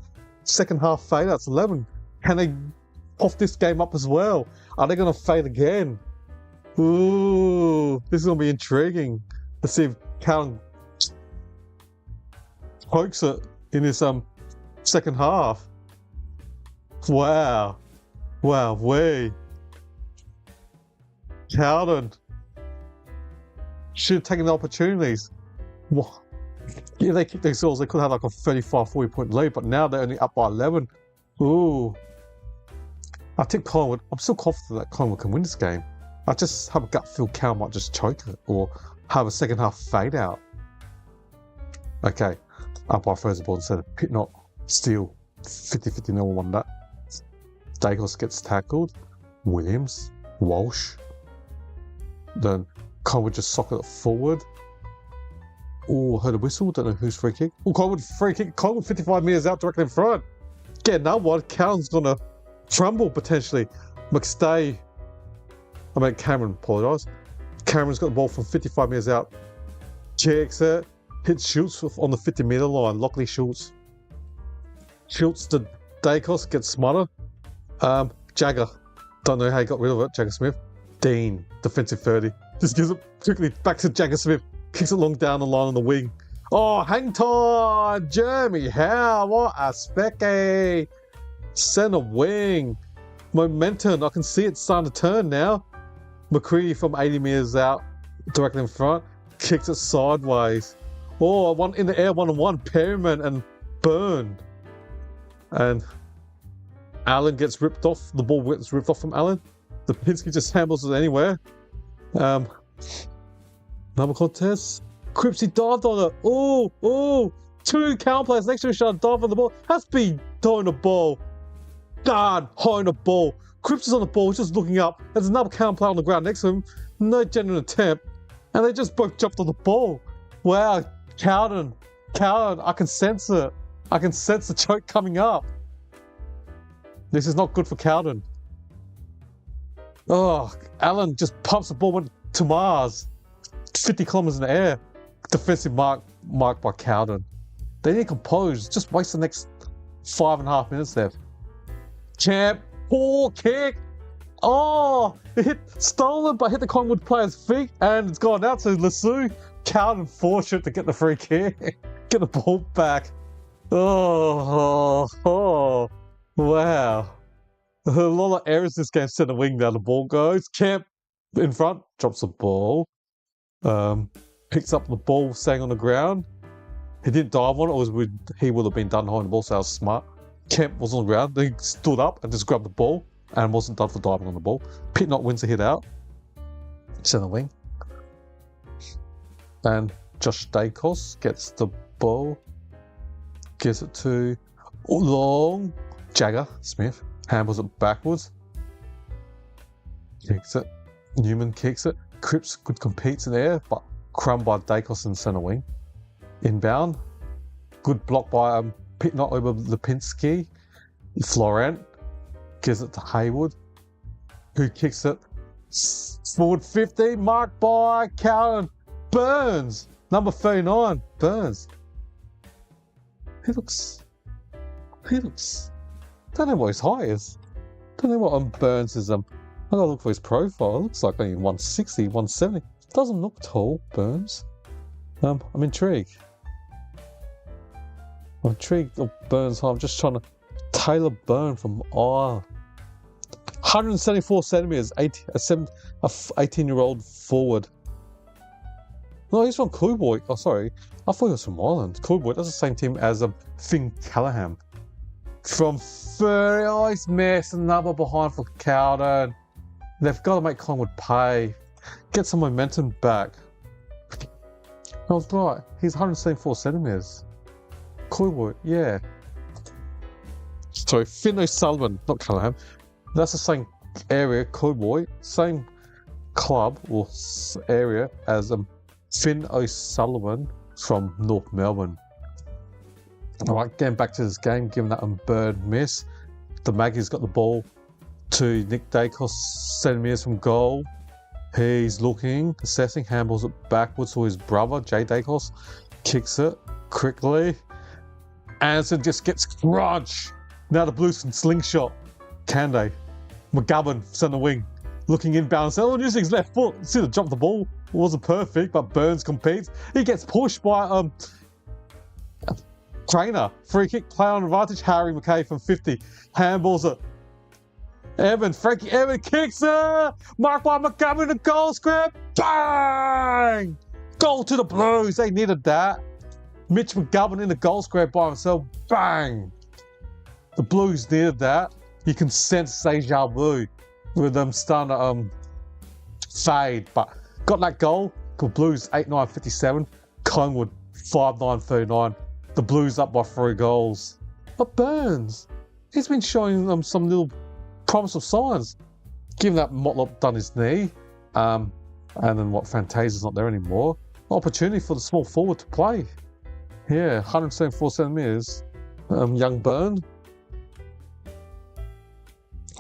fade. That's 11. Can they off this game up as well? Are they going to fade again? Ooh, this is going to be intriguing. Let's see if Cowan pokes it in this second half. Wow, Carlton should have taken the opportunities. Yeah, they kicked these goals. They could have like a 35-40 point lead, but now they're only up by 11. Ooh. I think Collingwood, I'm still confident that Collingwood can win this game. I just have a gut feel Cal might just choke it or have a second half fade out. Okay, umpire throws the ball instead of Pitnot, Steele, 50-50, no one won that. Dacos gets tackled. Williams, Walsh. Then Collingwood just socket it forward. Oh, heard a whistle. Don't know who's free kick. Oh, Collingwood free kick. Collingwood 55 metres out directly in front. Get another one. Cowan's going to crumble potentially. Cameron, apologise. Cameron's got the ball from 55 metres out. Checks it. Hits Schultz on the 50-metre line. Lockley Schultz. Schultz to Dacos. Gets smothered. Jagger. Don't know how he got rid of it. Jagger Smith. Dean. Defensive 30. Just gives it quickly back to Jagger Smith. Kicks it long down the line on the wing. Oh, hang time! Jeremy Howe, what a specky! Centre wing. Momentum, I can see it starting to turn now. McCready from 80 metres out, directly in front. Kicks it sideways. Oh, one in the air, 1-on-1. Perryman and Byrne. And Allen gets ripped off. The ball gets ripped off from Allen. The Pinsky just handles it anywhere. Number contest. Cripsy dived on it. Oh, Two counter players next to each other dive on the ball. Has to be throwing the ball. God, holding the ball. Cripps is on the ball, just looking up. There's another counter player on the ground next to him. No genuine attempt. And they just both jumped on the ball. Wow, Carlton, I can sense it. I can sense the choke coming up. This is not good for Carlton. Oh, Allen just pumps the ball, went to Mars. 50 kilometers in the air. Defensive mark by Carlton. They need to compose. Just waste the next 5.5 minutes there. Champ, poor kick. Oh, it hit stolen, but hit the Collingwood player's feet, and it's gone out to Lassou. Carlton fortunate to get the free kick, get the ball back. Oh, wow. A lot of errors this game. Centre wing down the ball goes. Camp in front, drops the ball. Picks up the ball staying on the ground. He didn't dive on it, he would have been done behind the ball, so that was smart. Kemp was on the ground, then he stood up and just grabbed the ball and wasn't done for diving on the ball. Pitnock wins the hit out. Centre wing. And Josh Dacos gets the ball. Gives it to long Jagger Smith. Handles it backwards. Kicks it. Newman kicks it. Cripps good competes in there, but crumb by Dacos in centre wing. Inbound. Good block by Pitnock over Lipinski. Florent gives it to Hayward, who kicks it forward 50, marked by Carlton. Burns, number 39, Burns. He looks, don't know what his height is. Don't know what Burns is. I gotta look for his profile. It looks like only 160, 170. Doesn't look tall, Burns. I'm intrigued. I'm intrigued of Burns' height. I'm just trying to tailor Burn from 174 centimeters, 18-year-old forward. No, he's from Coolboy. Oh, sorry. I thought he was from Ireland. Coolboy, that's the same team as Finn Callaghan. From 30, oh, he's missed another behind for Carlton. They've got to make Collingwood pay. Get some momentum back. I was right. He's 174 centimeters. Coolboy, yeah. Sorry, Finn O'Sullivan, not Callaghan. That's the same area, Coolboy, same club or area as Finn O'Sullivan from North Melbourne. Alright, getting back to this game, given that Bird miss. The Magpies got the ball to Nick Dacos, centimetres from goal. He's looking, assessing, handballs it backwards to his brother, Jay Dacos. Kicks it quickly. Anderson just gets crunch. Now the Blues can slingshot. Can they? McGovern, centre wing. Looking inbound. Oh, using his left foot. See the jump the ball. It wasn't perfect, but Burns competes. He gets pushed by Trainer. Free kick, play on advantage. Harry McKay from 50. Handballs it. Frankie Evan kicks it. Marked by McGovern, the goal scrap. Bang! Goal to the Blues. They needed that. Mitch McGovern in the goal scrap by himself. Bang! The Blues needed that. You can sense deja vu with them starting to fade, but got that goal. The Blues 8-9-57. Collingwood 5-9-39. The Blues up by 3 goals. But Burns, he's been showing them some little promise of signs. Given that Motlop done his knee, and then Fantasia's not there anymore. Opportunity for the small forward to play. Yeah, 174 centimetres. Young Burn.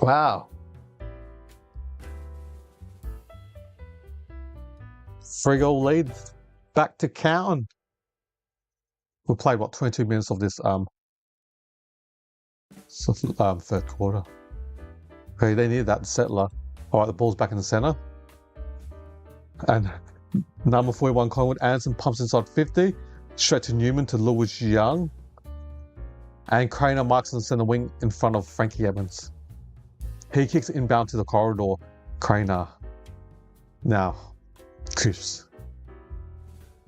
Wow. 3-goal lead. Back to Carlton. We played 22 minutes of this third quarter. Okay, they needed that settler. Alright, the ball's back in the centre. And number 41 Collingwood, Anderson pumps inside 50. Straight to Newman to Lewis Young. And Craner marks in the centre wing in front of Frankie Evans. He kicks it inbound to the corridor. Craner. Now, Cripps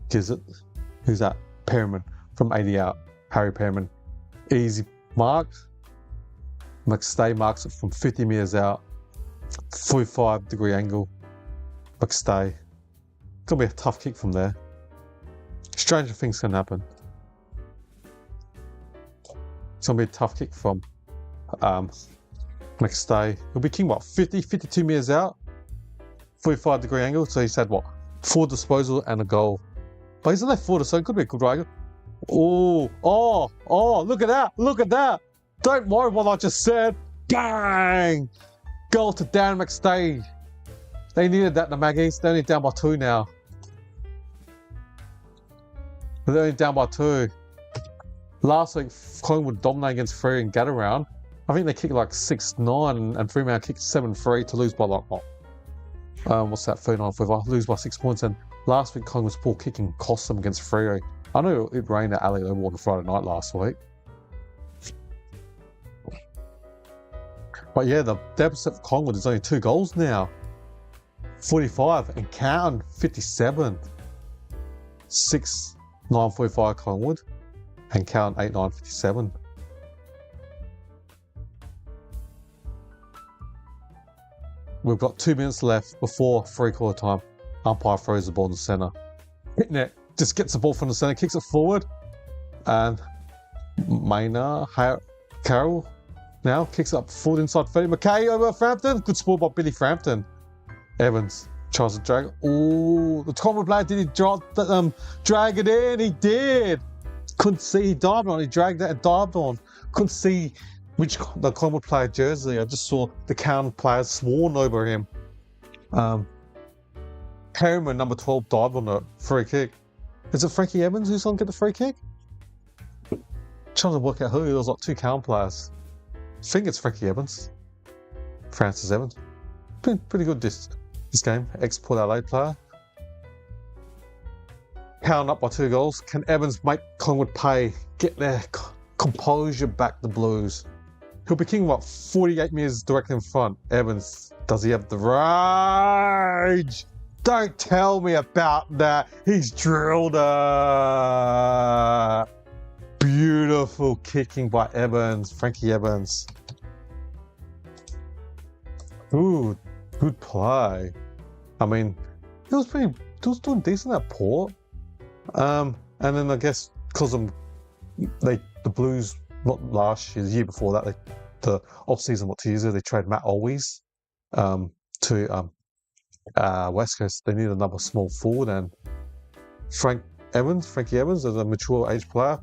gives it. Who's that? Perriman from 80 out. Harry Perriman. Easy mark. McStay marks it from 50 metres out. 45-degree angle. McStay. Gonna be a tough kick from there. Stranger things can happen. It's going to be a tough kick from McStay. He'll be kicking, 52 metres out, 45-degree angle. So he's had, 4 disposals and a goal. But he's a left footer, so it could be a good angle. Oh, look at that. Don't worry what I just said. Bang! Goal to Dan McStay. They needed that, the Magpies. They're only down by 2 now. They're only down by 2. Last week, Collingwood dominated against Free and Gataround. I think they kicked 6-9 and Fremantle kicked 7-3 to lose by what's that, 39-45, lose by 6 points. And last week, Collingwood's poor kicking cost them against Freo. I know it rained at Ali Oval on Friday night last week. But yeah, the deficit for Collingwood is only 2 goals now. 45 and Carlton 57. 6-9-45 Collingwood and Carlton 8-9-57. We've got 2 minutes left before 3/4 time. Umpire throws the ball in the centre. Hitting it, just gets the ball from the centre, kicks it forward. And Carroll now kicks it up forward inside 30. McKay over Frampton. Good sport by Billy Frampton. Evans tries to drag. Oh, the Collingwood player, did he drag it in? He did. Couldn't see. He dived on. He dragged it and dived on. Couldn't see the Collingwood player jersey. I just saw the Carlton players sworn over him. Perryman, number 12, dived on a free kick. Is it Frankie Evans who's going to get the free kick? Trying to work out who. There was 2 Carlton players. I think it's Frankie Evans. Francis Evans. Been pretty good this game. Ex-Port Adelaide player. Carlton up by 2 goals. Can Evans make Collingwood pay? Get their composure back, the Blues. He'll be kicking 48 metres directly in front. Evans, does he have the rage? Don't tell me about that. He's drilled it. Beautiful kicking by Evans, Frankie Evans. Ooh, good play. I mean, he was doing decent at Port. And then I guess because the Blues, not last year, the year before that, the off season, 2 years ago, they traded Matt Always to West Coast. They needed another small forward, and Frankie Evans, as a mature age player,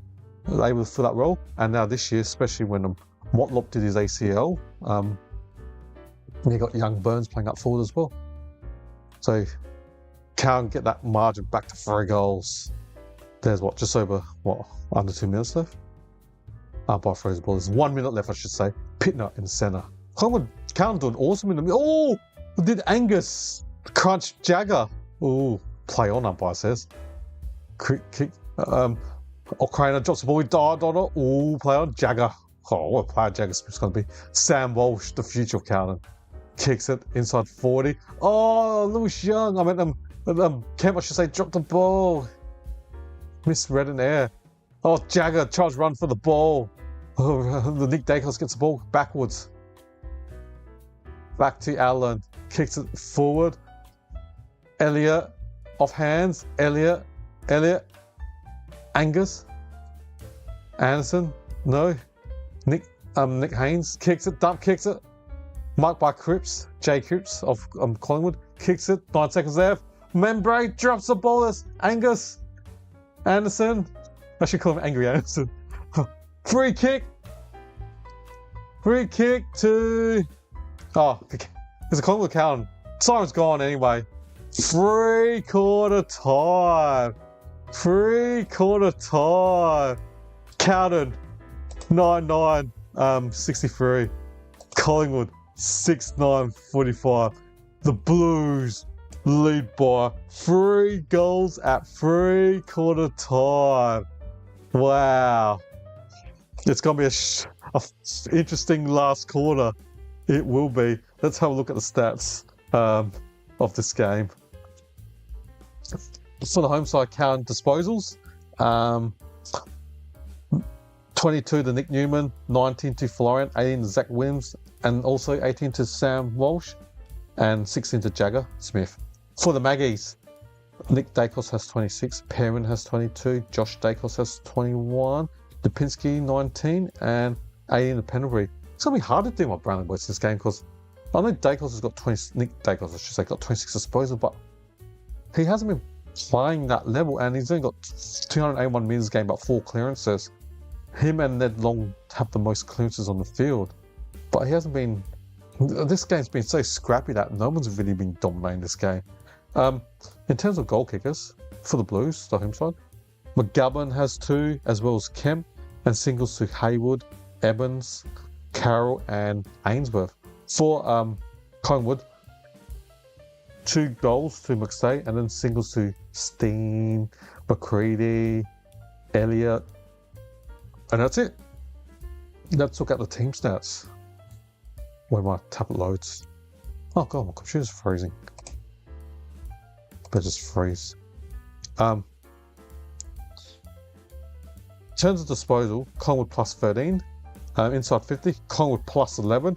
was able to fill that role. And now this year, especially when Motlop did his ACL, you got young Burns playing up forward as well. So can't get that margin back to 3 goals. There's just over under 2 minutes left. Umpire throws the ball. There's 1 minute left, I should say. Pittner in the centre. Carlton doing awesome in the middle. Oh, did Angus crunch Jagger? Oh, play on, umpire says. Quick kick. O'Crainer drops the ball. He died on it. Oh, play on Jagger. Oh, what a player Jagger's going to be. Sam Walsh, the future of Carlton. Kicks it inside 40. Oh, Lewis Young. I meant Kemp, I should say, dropped the ball. Misread in air. Oh, Jagger tries to run for the ball. Oh, the Nick Dacos gets the ball backwards. Back to Allen. Kicks it forward. Elliott off hands. Elliott. Angus. Anderson. No. Nick Haynes kicks it. Dump kicks it. Marked by Cripps. Jay Cripps of Collingwood. Kicks it. 9 seconds left. Membrane drops the ball. That's Angus. Anderson. I should call him Angry Anderson. Free kick to... Oh, there's a Collingwood Carlton. Siren's gone anyway. 3/4 time. 3/4 time. Carlton 9-9, 63. Collingwood 6-9, 45. The Blues lead by 3 goals at 3/4 time. Wow. It's going to be a interesting last quarter. It will be. Let's have a look at the stats of this game. For the home side, Carlton disposals. 22 to Nick Newman, 19 to Florian, 18 to Zach Williams, and also 18 to Sam Walsh, and 16 to Jagger Smith. For the Magpies, Nick Dacos has 26, Perrin has 22, Josh Dacos has 21, Lipinski 19 and 80 in the penalty. It's going to be hard to do my Brownlee boys this game because I know Dacos has got 20, Nick Dacos I should say, got 26 disposal, but he hasn't been playing that level and he's only got 281 metres a game, but 4 clearances. Him and Ned Long have the most clearances on the field, but he hasn't been. This game's been so scrappy that no one's really been dominating this game. In terms of goal kickers for the Blues, the home side, McGovern has 2, as well as Kemp, and singles to Haywood, Evans, Carroll, and Ainsworth. For Collingwood, 2 goals to McStay, and then singles to Steen, McCready, Elliott, and that's it. Let's look at the team stats. When my tablet loads. Oh god, my computer's freezing. But just freeze. In terms of disposal, Collingwood plus 13. Inside 50, Collingwood plus 11.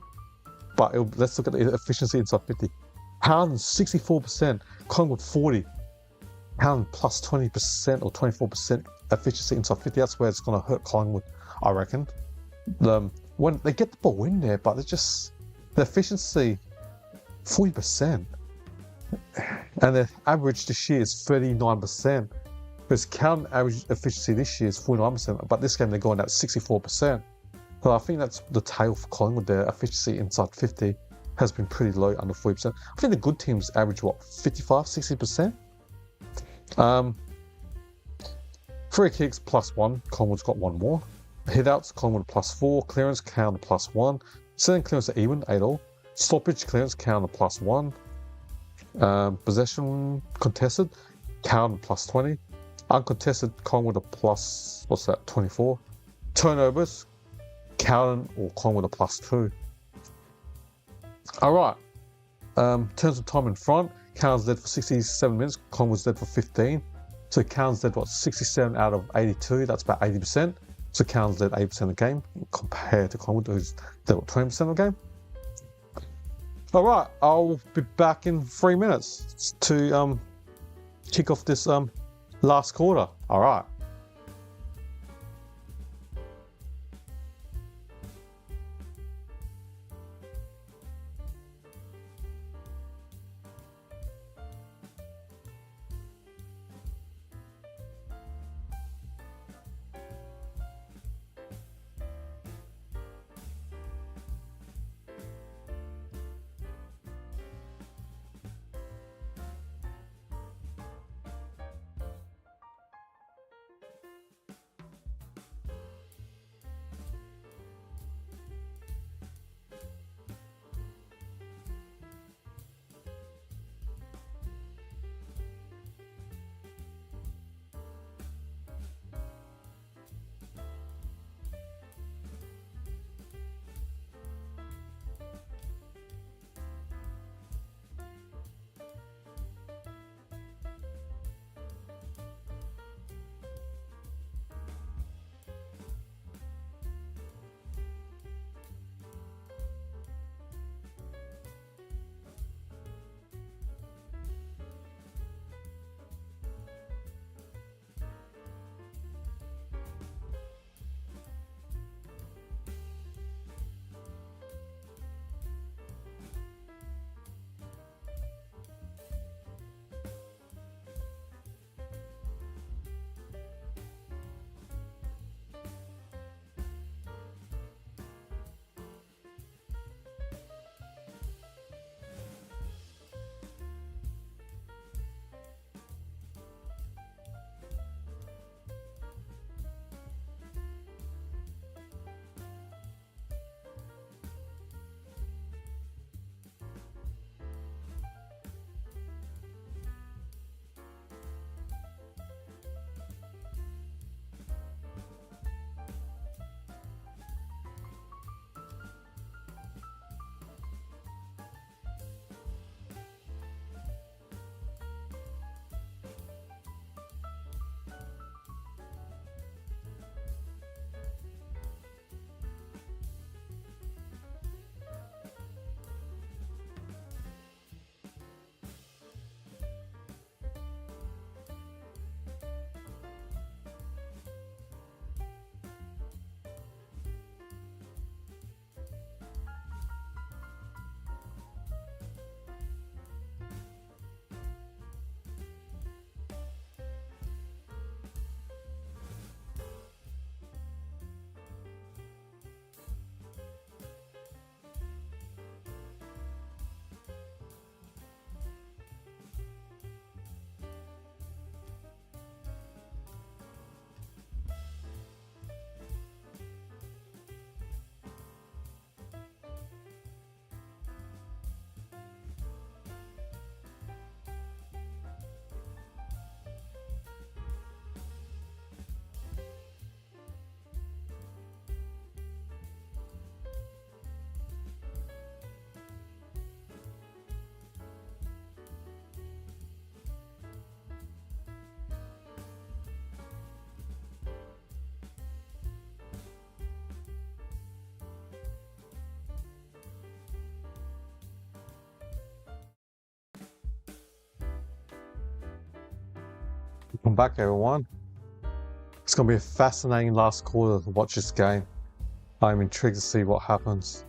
But let's look at the efficiency inside 50. Howden 64%, Collingwood 40. Howden plus 20% or 24% efficiency inside 50. That's where it's going to hurt Collingwood, I reckon. When they get the ball in there, but they're just the efficiency 40%, and the average this year is 39%. Whereas Carlton average efficiency this year is 49%, but this game they're going at 64%. So I think that's the tail for Collingwood. Their efficiency inside 50 has been pretty low, under 40%. I think the good teams average 55, 60%. Free kicks plus 1, Collingwood's got 1 more. Hit-outs, Collingwood plus 4, clearance, Carlton plus 1. Setting clearance are even, 8 all. Stoppage clearance, Carlton plus 1. Possession contested, Carlton plus 20. Uncontested, Collingwood a plus, 24. Turnovers, Carlton or Collingwood a plus 2. Alright, in terms of time in front, Carlton's led for 67 minutes, Collingwood's led for 15. So Carlton's led 67 out of 82, that's about 80%. So Carlton's led 80% of the game compared to Collingwood, who's led 20% of the game. Alright, I'll be back in 3 minutes to kick off this last quarter. Alright. Welcome back, everyone. It's going to be a fascinating last quarter to watch this game. I'm intrigued to see what happens.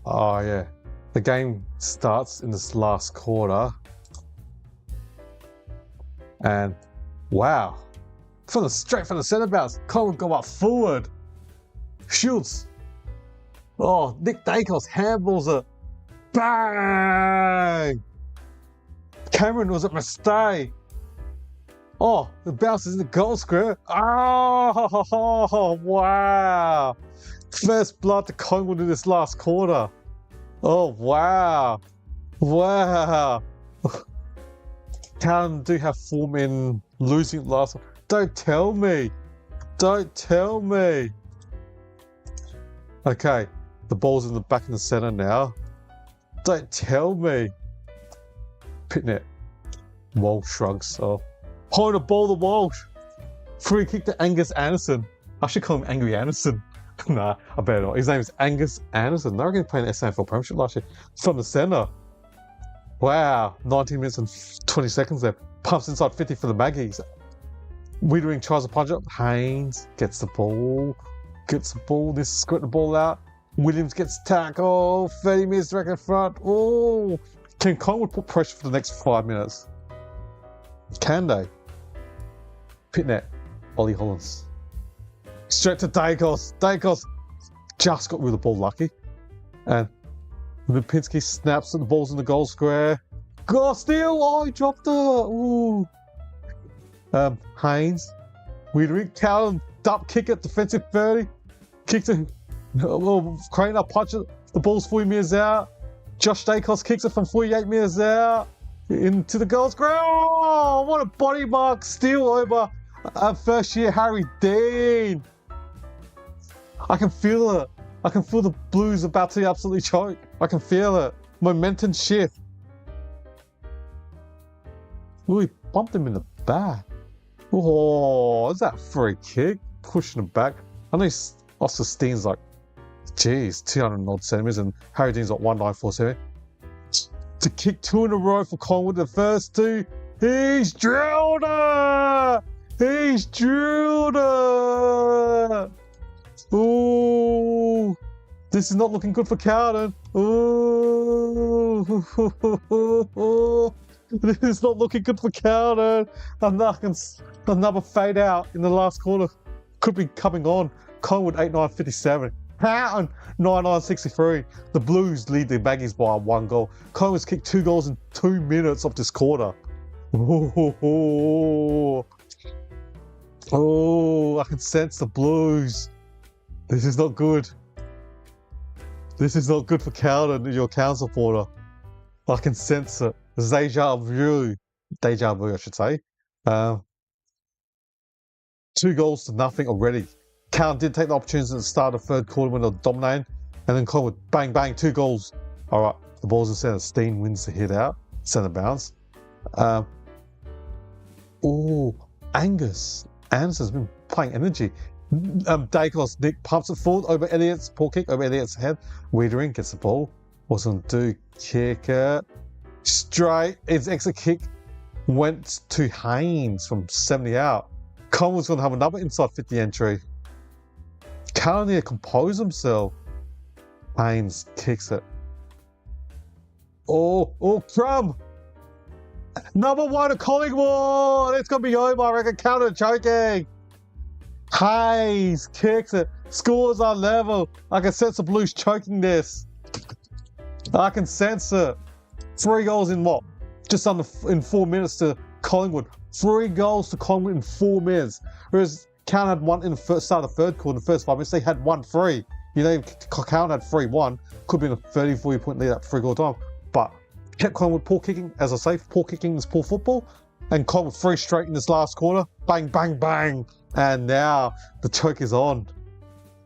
Oh yeah, the game starts in this last quarter. And wow, straight from the centre bounce, Collingwood go up forward. Shoots. Oh, Nick Dacos handballs it. Bang! Cameron was at mistake. Oh, the bounce is in the goal square. Oh, wow. First blood to Collingwood in this last quarter. Oh, wow. Wow. Carlton do have form in losing last one. Don't tell me. Don't tell me. Okay, the ball's in the back in the centre now. Don't tell me. Pitnet. Walsh shrugs off. Point a ball to Walsh. Free kick to Angus Anderson. I should call him Angry Anderson. Nah, I better not. His name is Angus Anderson. They're going to play an SAFL Premiership last year. From the centre. Wow. 19 minutes and 20 seconds there. Pumps inside 50 for the Magpies. Wiedering tries to punch up. Haynes gets the ball. Gets the ball. This is squirting the ball out. Williams gets tackled. 30 minutes direct in front. Oh. Can Collingwood put pressure for the next 5 minutes? Can they? Pitnet. Ollie Hollands. Straight to Dacos. Dacos just got rid of the ball lucky. And Lipinski snaps at the balls in the goal square. Go steal! Oh, he dropped it! Ooh. Haynes. Wiedering. Carlton. Dump kick at defensive 30. Kicks it. Crane up, punch it. The ball's 40 metres out. Josh Dacos kicks it from 48 metres out. Into the goal square. Oh, what a body mark. Steal over first year Harry Dean. I can feel it. I can feel the Blues about to absolutely choke. I can feel it. Momentum shift. Ooh, he bumped him in the back. Oh, is that a free kick? Pushing him back. I know Oscar Steen's like, geez, 200 odd centimetres, and Harry Dean's like 194 to kick 2 in a row for Collingwood. The first two, he's drilled it! He's drilled it! Ooh, this is not looking good for Carlton. Ooh, this is not looking good for Carlton. Another fade out in the last quarter could be coming on. Collingwood 8-9-57. Carlton 9-9-63. The Blues lead the Magpies by 1 goal. Collingwood's kicked 2 goals in 2 minutes of this quarter. Oh, I can sense the Blues. This is not good. This is not good for Carlton, your Carlton supporter. I can sense it. Deja vu, I should say. 2 goals to nothing already. Carlton did take the opportunities at the start of the third quarter when they were dominating, and then Collingwood, bang, bang, 2 goals. All right, the ball's in centre. Steen wins the hit out, centre bounce. Angus Anderson's been playing energy. Dacos, Nick pumps it forward over Elliott's poor kick over Elliott's head. Wiedering gets the ball. What's on do? Kick it straight. Its exit kick went to Haynes from 70 out. Collingwood's going to have another inside 50 entry. Carlton need to compose himself. Haynes kicks it. Oh, Crumb! Number 1 at Collingwood! It's going to be over, I reckon. Carlton choking. Hayes kicks it. Scores are level. I can sense the Blues choking this. I can sense it. 3 goals in what? Just under in 4 minutes to Collingwood. 3 goals to Collingwood in 4 minutes. Whereas Carlton had 1 in the start of the third quarter, in the first 5 minutes. They had 1-3. You know, Carlton had 3-1. Could have been a 30-40 point lead at 3 goal time. But kept Collingwood poor kicking. As I say, poor kicking is poor football. And Collingwood 3 straight in this last quarter. Bang, bang, bang. And now the choke is on.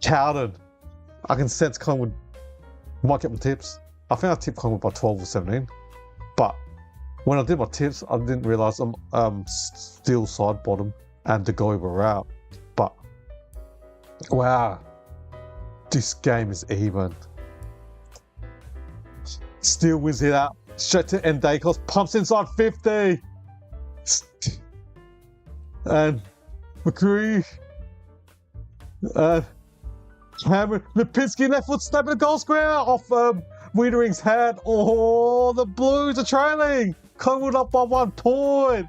Carlton. I can sense Collingwood might get my tips. I think I tipped Collingwood by 12 or 17. But when I did my tips, I didn't realise I'm still side bottom and the goal were out. But wow, this game is even. Still wins it out. Straight to Dacos. Pumps inside 50. and McCree, and Cameron Lipinski left foot snapping the goal square off Wiedering's head. Oh, the Blues are trailing. Collingwood up by 1 point.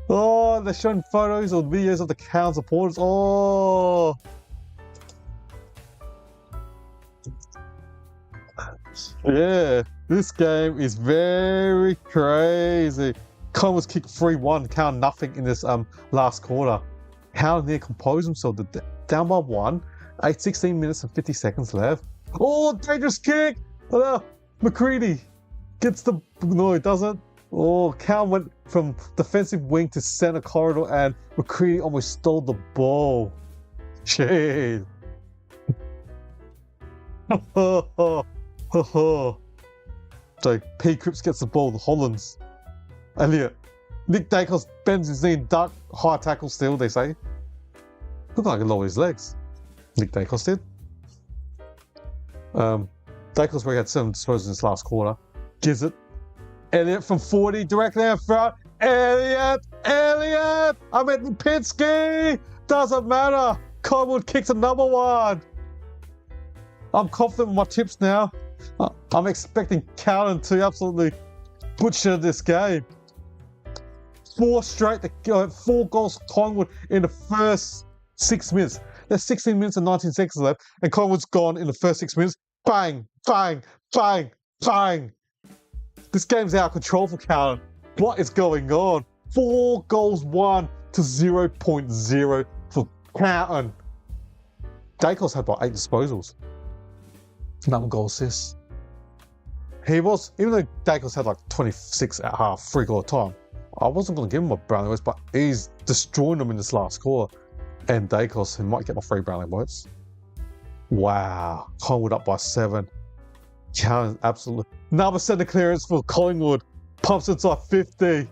Oh, they're showing photos or videos of the Cowan supporters. Oh. Yeah, this game is very crazy. Collingwood's kicked 3-1, Cowan nothing in this last quarter. Cowan near composed himself, down by 1. 16 minutes and 50 seconds left. Oh, dangerous kick! McCready gets the... No, it doesn't. Oh, Cowan went from defensive wing to centre corridor and McCready almost stole the ball. Jeez. So, P. Cripps gets the ball, the Hollands. Elliot. Nick Dacos bends his knee and duck. High tackle still, they say. Look like he lowered his legs. Nick Dacos did. Dacos where he had 7 disposals in this last quarter. Gives it. Elliot from 40 directly in front. Elliot! I meant Lipinski! Doesn't matter. Collingwood kicks another one. I'm confident with my tips now. I'm expecting Carlton to absolutely butcher this game. 4 goals Collingwood in the first 6 minutes. There's 16 minutes and 19 seconds left, and Collingwood's gone in the first 6 minutes. Bang, bang, bang, bang. This game's out of control for Carlton. What is going on? 4 goals won to 0.0 for Carlton. Dacos had about 8 disposals. Another goal assist. Even though Dacos had like 26 at half, 3 goal time, I wasn't going to give him a brownie votes, but he's destroying them in this last quarter. And Dacos, he might get my 3 brownie votes. Wow. Collingwood up by 7. Carlton absolutely. Another centre clearance for Collingwood. Pumps inside 50.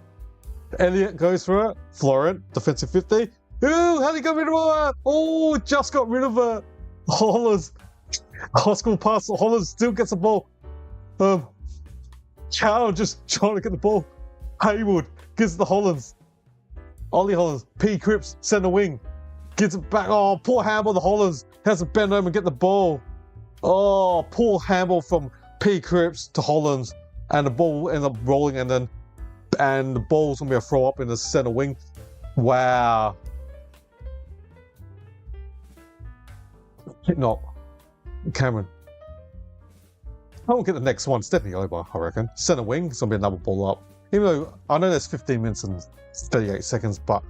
Elliot goes for it. Florent, defensive 50. Ooh, how'd he get rid of it? Oh, just got rid of it. Hollands. Hospital pass. Hollands still gets the ball. Chow just trying to get the ball. Haywood gives the Hollands. Ollie Hollands. P. Cripps, centre wing. Gives it back. Oh, poor handball. The Hollands has to bend over and get the ball. Oh, poor handball from P. Cripps to Hollands. And the ball ended up rolling and the ball's going to be a throw up in the centre wing. Wow. Not Cameron. I won't get the next one. It's definitely over, I reckon. Centre wing, it's going to be another ball up. Even though I know there's 15 minutes and 38 seconds, but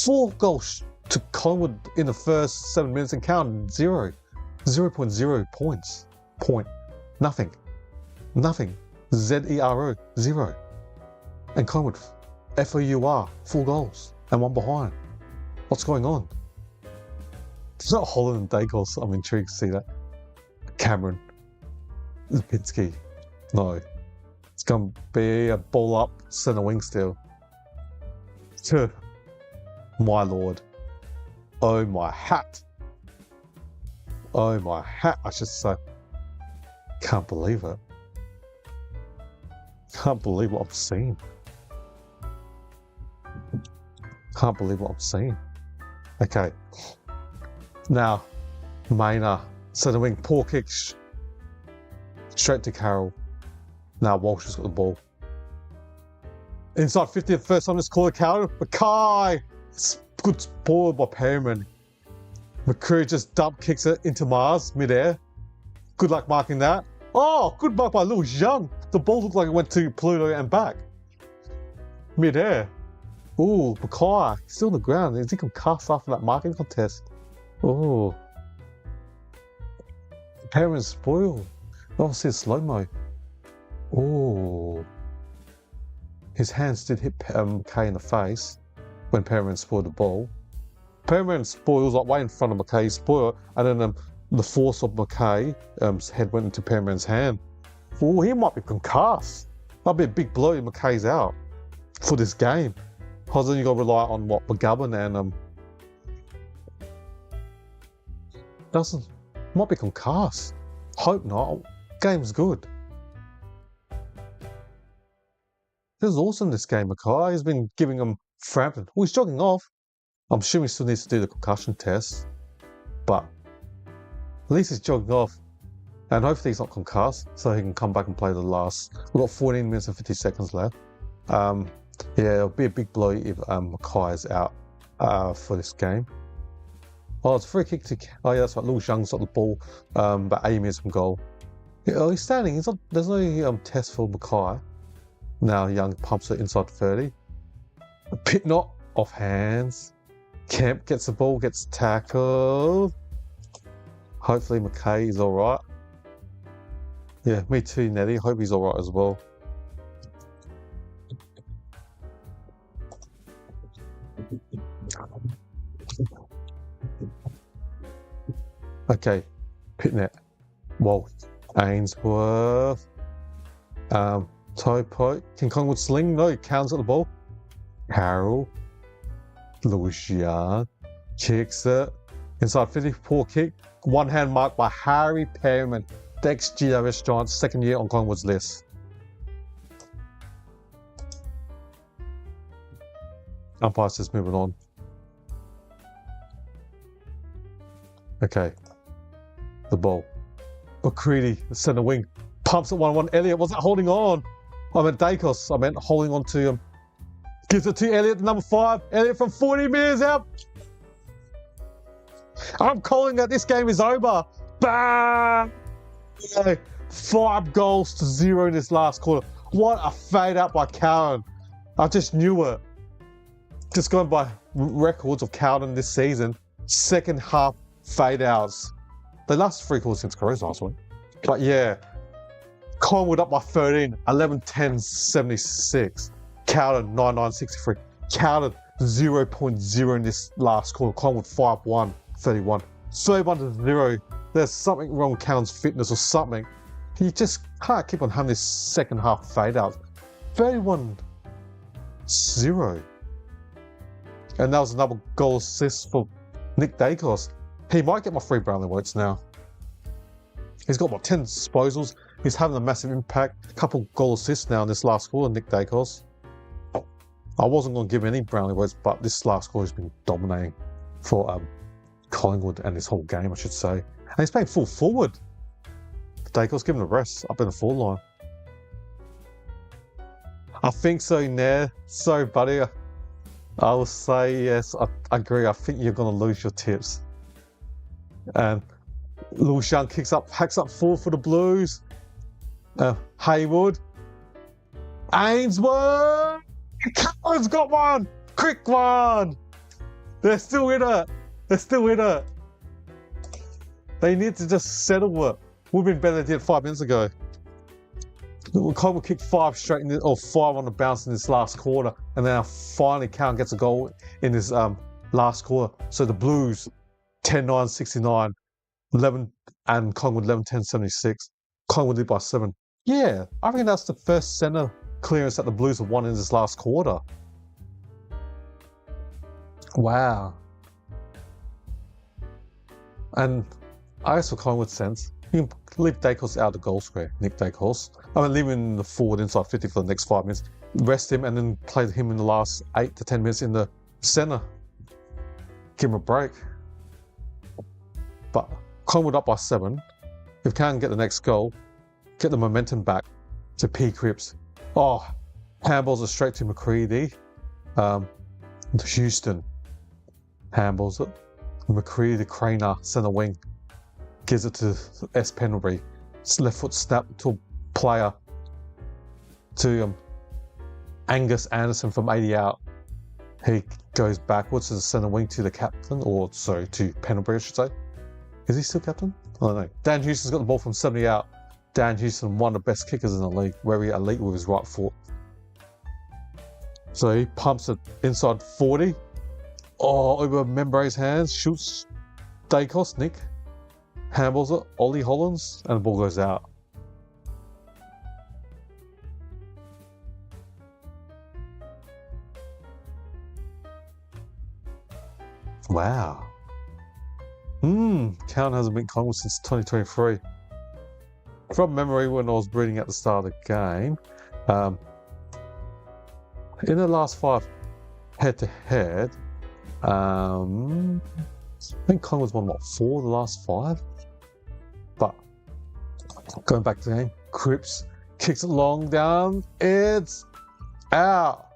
4 goals to Collingwood in the first 7 minutes and count 0. 0.0 points. Nothing. Zero. 0. And Collingwood, FOUR, 4 goals and 1 behind. What's going on? It's not Holland and Dacos. I'm intrigued to see that. Cameron. Lipinski. No. It's going to be a ball up centre wing still. My lord. Oh my hat. Oh my hat, I should say. Can't believe it. Can't believe what I'm seeing. Can't believe what I'm seeing. Okay. Now, Maynard, centre wing, poor kick. Straight to Carroll. Now Walsh has got the ball. Inside 50th, first time this quarter, Carroll. Mackay! Good ball by Perryman. McCreary just dump kicks it into Mars, mid-air. Good luck marking that. Oh, good mark by Lewis Young. The ball looked like it went to Pluto and back. Mid-air. Ooh, Mackay, still on the ground. Is he concussed after that marking contest? Ooh. Perryman's spoiled. Obviously it's slow-mo. Ooh. His hands did hit McKay in the face when Perryman spoiled the ball. Perryman spoils like way in front of McKay's spoil, and then the force of McKay's head went into Perryman's hand. Oh, he might be concussed. Might be a big blow if McKay's out for this game. Because then you got to rely on what McGovern and might be concussed. Hope not. Game's good. This is awesome, this game, Mackay. He's been giving him Frampton. Oh, he's jogging off. I'm assuming he still needs to do the concussion test, but at least he's jogging off. And hopefully he's not concussed, so he can come back and play the last. We've got 14 minutes and 50 seconds left. Yeah, it'll be a big blow if Mackay is out for this game. Oh, it's a free kick to. Oh, yeah, that's right. Lewis Young's got the ball, but 80 minutes from goal. Yeah, oh, he's standing. He's not, there's no test for Mackay. Now Young pumps it inside 30. Pit not off hands. Kemp gets the ball, gets tackled. Hopefully Mackay is all right. Yeah, me too, Nettie. Hope he's all right as well. Okay, Pitnet, Walt, Ainsworth, Topo. Can Collingwood sling? No, Cowan's got the ball. Carroll, Lewis Young, kicks it. Inside 50, poor kick. One hand mark by Harry Perriman, the ex-GWS Giants, second year on Collingwood's list. Umpire's just moving on. Okay. The ball. McCready, the centre wing, pumps it 1-1. Elliott wasn't holding on. I meant Dacos. I meant holding on to him. Gives it to Elliott, number 5. Elliott from 40 metres out. I'm calling that this game is over. Bang! 5 goals to 0 in this last quarter. What a fade out by Cowan. I just knew it. Just going by records of Cowan this season. Second half fade outs. They last 3 quarters since Crows last week. But yeah, Collingwood up by 13, 11-10, 76. Cowan 9-9, 63. Cowan 0.0 in this last quarter. Collingwood 5-1, 31. 31-0. There's something wrong with Cowan's fitness or something. He just can't keep on having this second half fade out. 31-0. And that was another goal assist for Nick Dacos. He might get my 3 Brownlee votes now. He's got, 10 disposals. He's having a massive impact. A couple goal assists now in this last quarter, Nick Dacos. I wasn't going to give any Brownlee votes, but this last quarter has been dominating for Collingwood and this whole game, I should say. And he's playing full forward. Dacos, give him a rest up in the forward line. I think so, Nair. Sorry, buddy. I will say yes, I agree. I think you're going to lose your tips. And Lewis Young hacks up 4 for the Blues. Haywood. Ainsworth! Cowan's got one! Quick one! They're still in it. They need to just settle it. Would have been better than they did 5 minutes ago. Collingwood kicked 5 straight in or 5 on the bounce in this last quarter, and then finally Cowan gets a goal in this last quarter. So the Blues 10-9, 69, 11, and Collingwood 11-10, 76. Collingwood lead by 7. Yeah, I reckon that's the first centre clearance that the Blues have won in this last quarter. Wow. And I guess for Collingwood's sense, you can leave Dacos out of the goal square, Nick Dacos. I mean, leave him in the forward inside 50 for the next 5 minutes. Rest him and then play him in the last 8 to 10 minutes in the centre. Give him a break. But Collingwood up by 7. If Cowan get the next goal, get the momentum back to P. Cripps. Oh, handballs are straight to McCready. Houston handballs it. McCready, the craner, centre wing. Gives it to S. Pendlebury. Left foot snap to a player. To Angus Anderson from 80 out. He goes backwards to the centre wing to the captain, or sorry, to Pendlebury, I should say. Is he still captain? I don't know. Dan Houston's got the ball from 70 out. Dan Houston, one of the best kickers in the league, very elite with his right foot. So he pumps it inside 40. Oh, over Membre's hands, shoots Dacos, Nick. Handballs it, Ollie Hollins, and the ball goes out. Wow. Cowan hasn't been Collingwood since 2023. From memory, when I was reading at the start of the game, in the last 5 head-to-head, I think Collingwood's won, 4 of the last 5? But going back to the game, Cripps kicks it long down. It's out.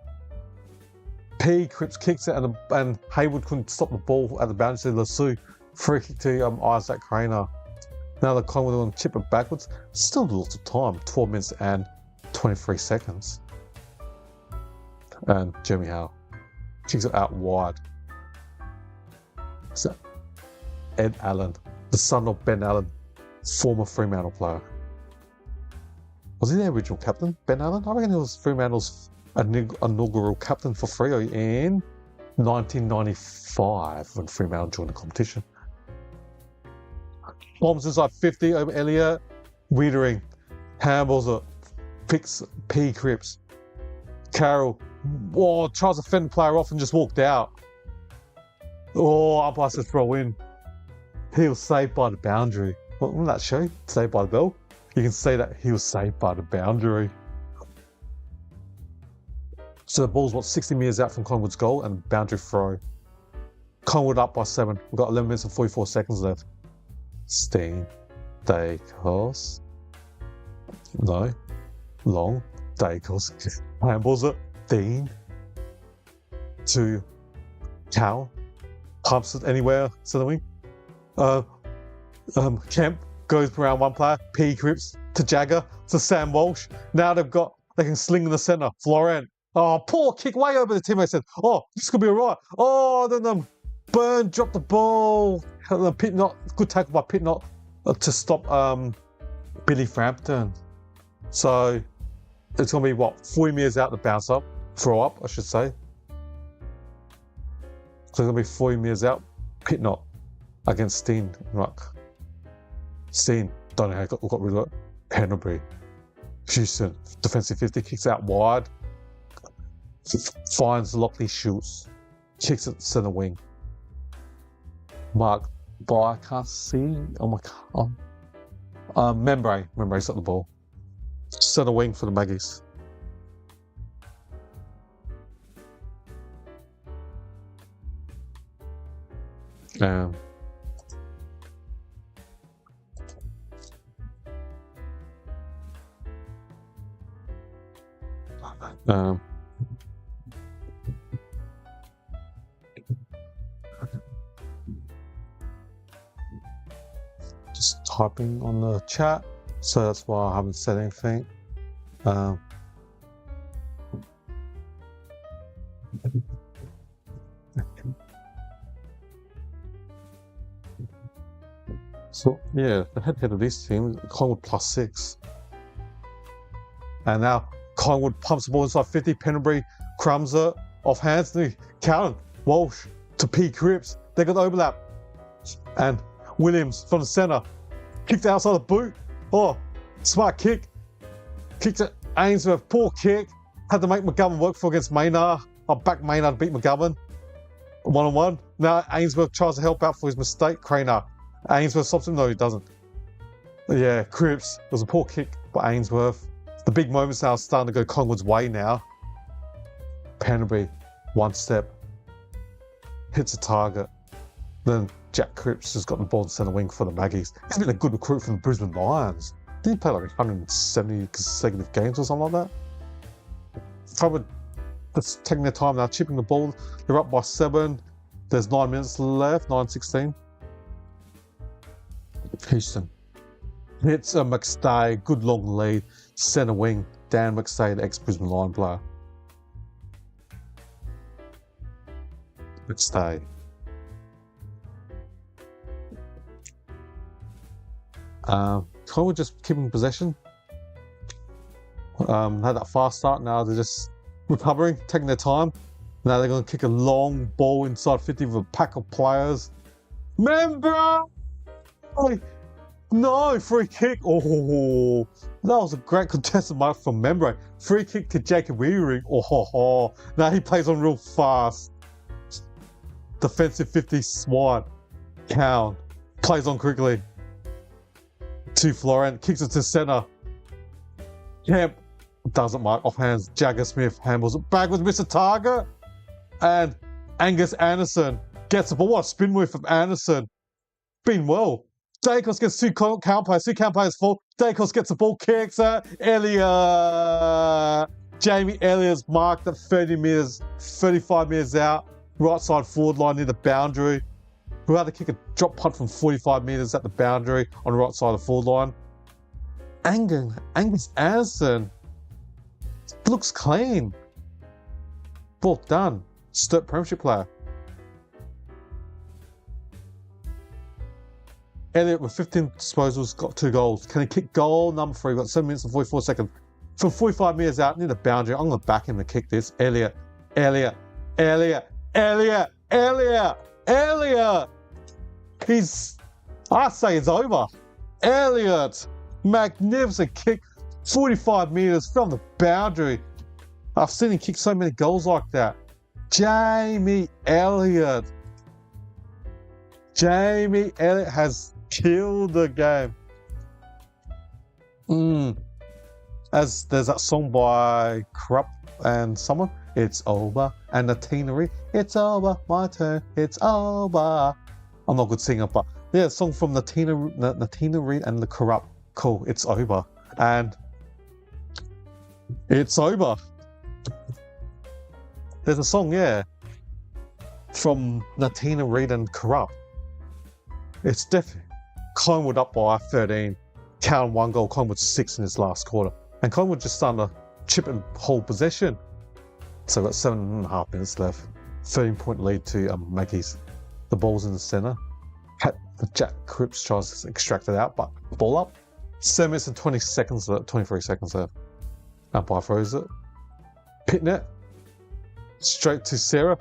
Cripps kicks it, and Haywood couldn't stop the ball at the boundary. So Lassou free kick to Isaac Craner. Now the Collingwood will chip it backwards. Still lots of time, 12 minutes and 23 seconds. And Jeremy Howe kicks it out wide. So Ed Allen, the son of Ben Allen, former Fremantle player. Was he the original captain, Ben Allen? I reckon he was Fremantle's inaugural captain for Freo in 1995 when Fremantle joined the competition. Bombs inside 50 over Elliott. Wiedering handballs it. Picks Cripps. Carroll tries to fend the player off and just walked out. Umpire says throw in. He was saved by the boundary. What did that show? Saved by the bell? You can say that he was saved by the boundary. So the ball's 60 metres out from Collingwood's goal and boundary throw. Collingwood up by 7. We've got 11 minutes and 44 seconds left. Steen, Dacos. No. Long. Dacos. Handballs it. Dean. To Cal. Pumps it anywhere. Center wing. Kemp goes around one player. Cripps to Jagger to Sam Walsh. Now they can sling in the centre. Florent. Poor kick way over the teammate. Said, this could be alright. Then Byrne dropped the ball. Pitnott, good tackle by Pitnott to stop Billy Frampton. So it's going to be 40 metres out to bounce up, throw up, I should say. So it's going to be 40 metres out. Pitnott against Steen. Steen, don't know how he got rid of it. Pendlebury. Houston, defensive 50, kicks out wide. Finds Lockley Schultz. Kicks it centre wing. Mark I can't see. Membrane's got the ball. Centre wing for the Maggies. Just typing on the chat, so that's why I haven't said anything. So yeah, the head of this team, Collingwood +6. And now Collingwood pumps the ball inside 50, Pendlebury crumbs it off hands to Carlton, Walsh to Cripps. They got the overlap. And Williams from the centre. Kicked outside the boot. Smart kick. Kicked it. Ainsworth, poor kick. Had to make McGovern work for against Maynard. I backed Maynard to beat McGovern. 1-on-1. Now Ainsworth tries to help out for his mistake. Craner. Ainsworth stops him. No, he doesn't. Yeah, Cripps. It was a poor kick by Ainsworth. The big moments now are starting to go Collingwood's way now. Pendlebury, one step. Hits a target. Then Jack Cripps has got the ball in centre wing for the Maggies. He's been a good recruit for the Brisbane Lions. Didn't he play 170 consecutive games or something like that? Probably that's taking their time now, chipping the ball. They're up by 7. There's 9 minutes left, 9:16. Houston. Hits a McStay, good long lead. Centre wing, Dan McStay, the ex-Brisbane Lion player. McStay. Collingwood just keeping possession. Had that fast start. Now they're just recovering, taking their time. Now they're going to kick a long ball inside 50 with a pack of players. Member! No, free kick. That was a great contested mark from Membre. Free kick to Jacob Weary. Now he plays on real fast. Defensive 50 Swat. Cowan plays on quickly. To Florent, kicks it to centre. Kemp doesn't mark off hands. Jagger Smith handles it backwards, miss a target. And Angus Anderson gets the ball. What a spin move from Anderson. Been well. Dacos gets two count players. Two count players full. Dacos gets the ball. Kicks it. Elliott. Jamie Elliott's marked at 30 metres, 35 metres out. Right side forward line near the boundary. Who had to kick a drop punt from 45 metres at the boundary on the right side of the forward line. Angus Anderson looks clean. Ball done. Sturt premiership player. Elliott with 15 disposals got 2 goals. Can he kick goal number 3? We've got 7 minutes and 44 seconds. From 45 metres out near the boundary, I'm going to back him to kick this. Elliott. I say it's over. Elliott. Magnificent kick. 45 metres from the boundary. I've seen him kick so many goals like that. Jamie Elliott has killed the game. As there's that song by Corrupt and someone, it's over. And Natina Reid, it's over, my turn, it's over. I'm not a good singer, but yeah, a song from Natina Reid and the Corrupt. Cool, it's over. And it's over. There's a song, yeah, from Natina Reid and Corrupt. It's definitely Collingwood up by 13. Counting 1 goal, Collingwood 6 in his last quarter. And Collingwood just starting to chip and hold possession. So we've got 7.5 minutes left. 13-point lead to Magpies. The ball's in the centre. Jack Cripps tries to extract it out, but ball up. 7 minutes and 23 seconds left. Umpire throws it. Pit net. Straight to Sarah.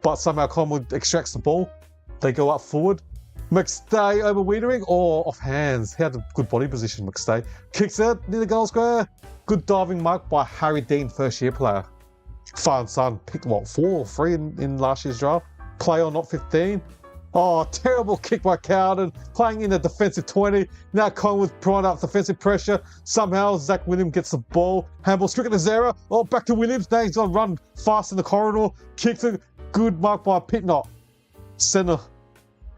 But somehow Collingwood extracts the ball. They go up forward. McStay over Wiedering or off hands. He had a good body position, McStay. Kicks it near the goal square. Good diving mark by Harry Dean, first year player. Father and son picked 4 or 3 in last year's draft. Play or not 15. Oh, terrible kick by Carlton. Playing in a defensive 20. Now Collingwood trying up defensive pressure. Somehow Zach Williams gets the ball. Handball stricken to Zera. Oh, back to Williams. Now he's going to run fast in the corridor. Kicks it. Good mark by Pitnott. Centre.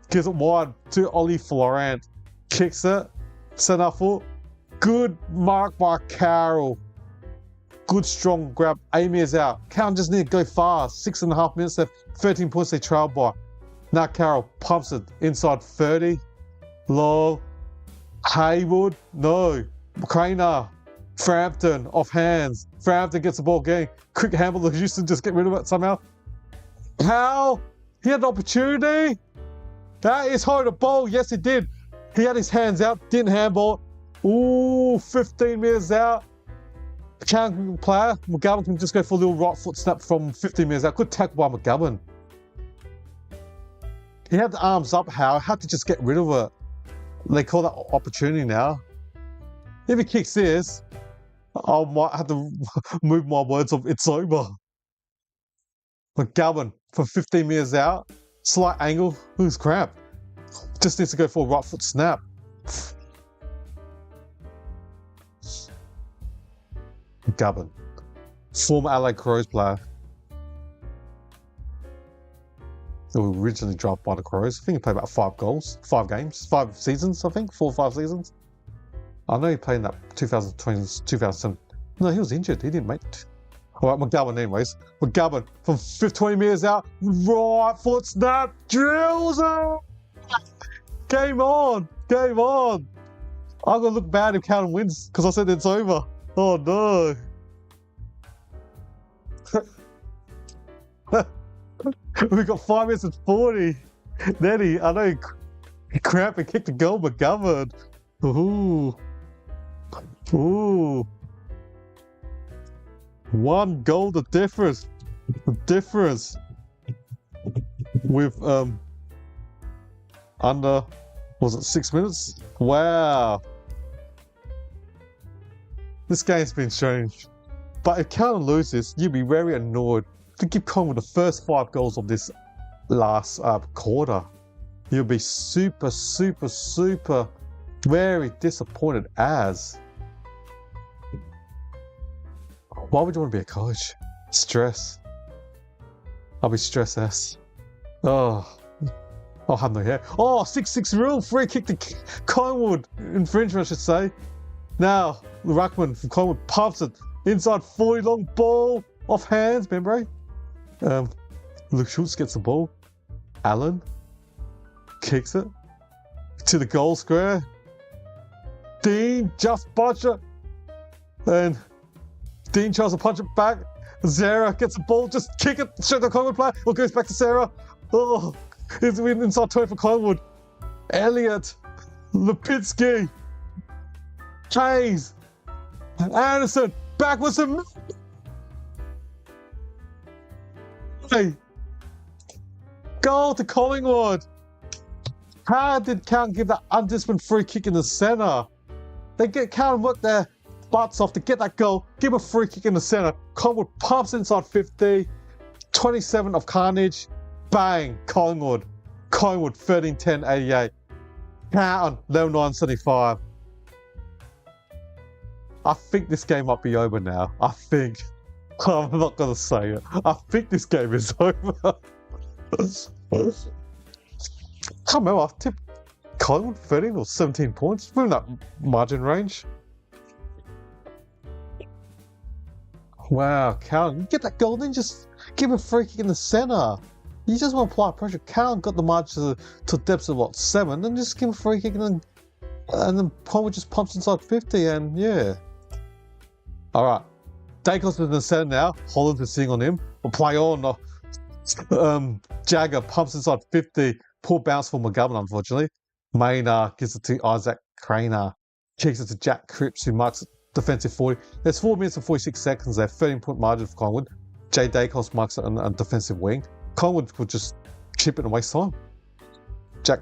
Gives it wide to Ollie Florent. Kicks it. Centre foot. Good mark by Carroll. Good strong grab. Amy is out. Carroll just need to go fast. 6.5 minutes left. 13 points they trail by. Now Carroll pumps it inside 30. Low. Haywood. No. Craner. Frampton off hands. Frampton gets the ball again. Quick handball. Houston just get rid of it somehow. How? He had an opportunity. That is hard to bowl. Yes, he did. He had his hands out. Didn't handball. Ooh, 15 metres out. Counting player. McGovern can just go for a little right foot snap from 15 metres out. Good tackle by McGovern. He had the arms up, How had to just get rid of it. They call that opportunity now. If he kicks this, I might have to move my words of it's over. McGovern from 15 metres out. Slight angle. Who's crap? Just needs to go for a right foot snap. McGovern. Former LA Crows player. They were originally drafted by the Crows. I think he played about 5 games, 5 seasons, I think, 4 or 5 seasons. I know he played in that 2020, 2007. No, he was injured. He didn't make it. All right, McGovern anyways. McGovern from 20 metres out. Right foot snap. Drills it. Game on. Game on. I'm going to look bad if Carlton wins because I said it's over. Oh, no. We've got 5 minutes and 40. Nettie, I know he cramped and kicked the goal, McGovern. Ooh. Ooh. 1 goal, the difference. The difference. With, under, was it 6 minutes? Wow. This game's been strange. But if Carlton loses, you'd be very annoyed. To give Collingwood the first 5 goals of this last quarter, you'll be super very disappointed as. Why would you want to be a coach? Stress. I'll be stressed as. Oh, I'll have no hair. Oh, 6-6 rule, free kick to Collingwood. Infringement, I should say. Now, the ruckman from Collingwood pumps it. Inside 40, long ball. Off hands, remember? Luke Schultz gets the ball. Allen kicks it to the goal square. Dean just punch it. And Dean tries to punch it back. Zara gets the ball, just kick it, shoot the Collingwood player. It goes back to Sarah. Oh, it's inside 20 for Collingwood. Elliott, Lipinski, Hayes, Anderson, backwards and hey, goal to Collingwood. How did Carlton give that undisciplined free kick in the centre? They get Carlton work their butts off to get that goal, give a free kick in the centre. Collingwood pumps inside 50, 27 of carnage, bang, Collingwood 13-10, 88. Carlton 11-9, 75. I think this game might be over now. I think. I'm not going to say it. I think this game is over. I can't remember. I tipped Collingwood 13 or 17 points. We're in that margin range. Wow, Carlton, you get that goal, then just give a free kick in the centre. You just want to apply pressure. Carlton got the margin to depths of what, 7, and just give a free kick, and then Collingwood just pumps inside 50, and yeah. All right, Dacos is in the centre now. Holland's been sitting on him. We'll play on. Jagger pumps inside 50. Poor bounce for McGovern, unfortunately. Maynard gives it to Isaac Craner. Kicks it to Jack Cripps, who marks it. Defensive 40. There's 4 minutes and 46 seconds there. 13-point margin for Collingwood. Jay Dacos marks it on defensive wing. Collingwood would just chip it and waste time. Jay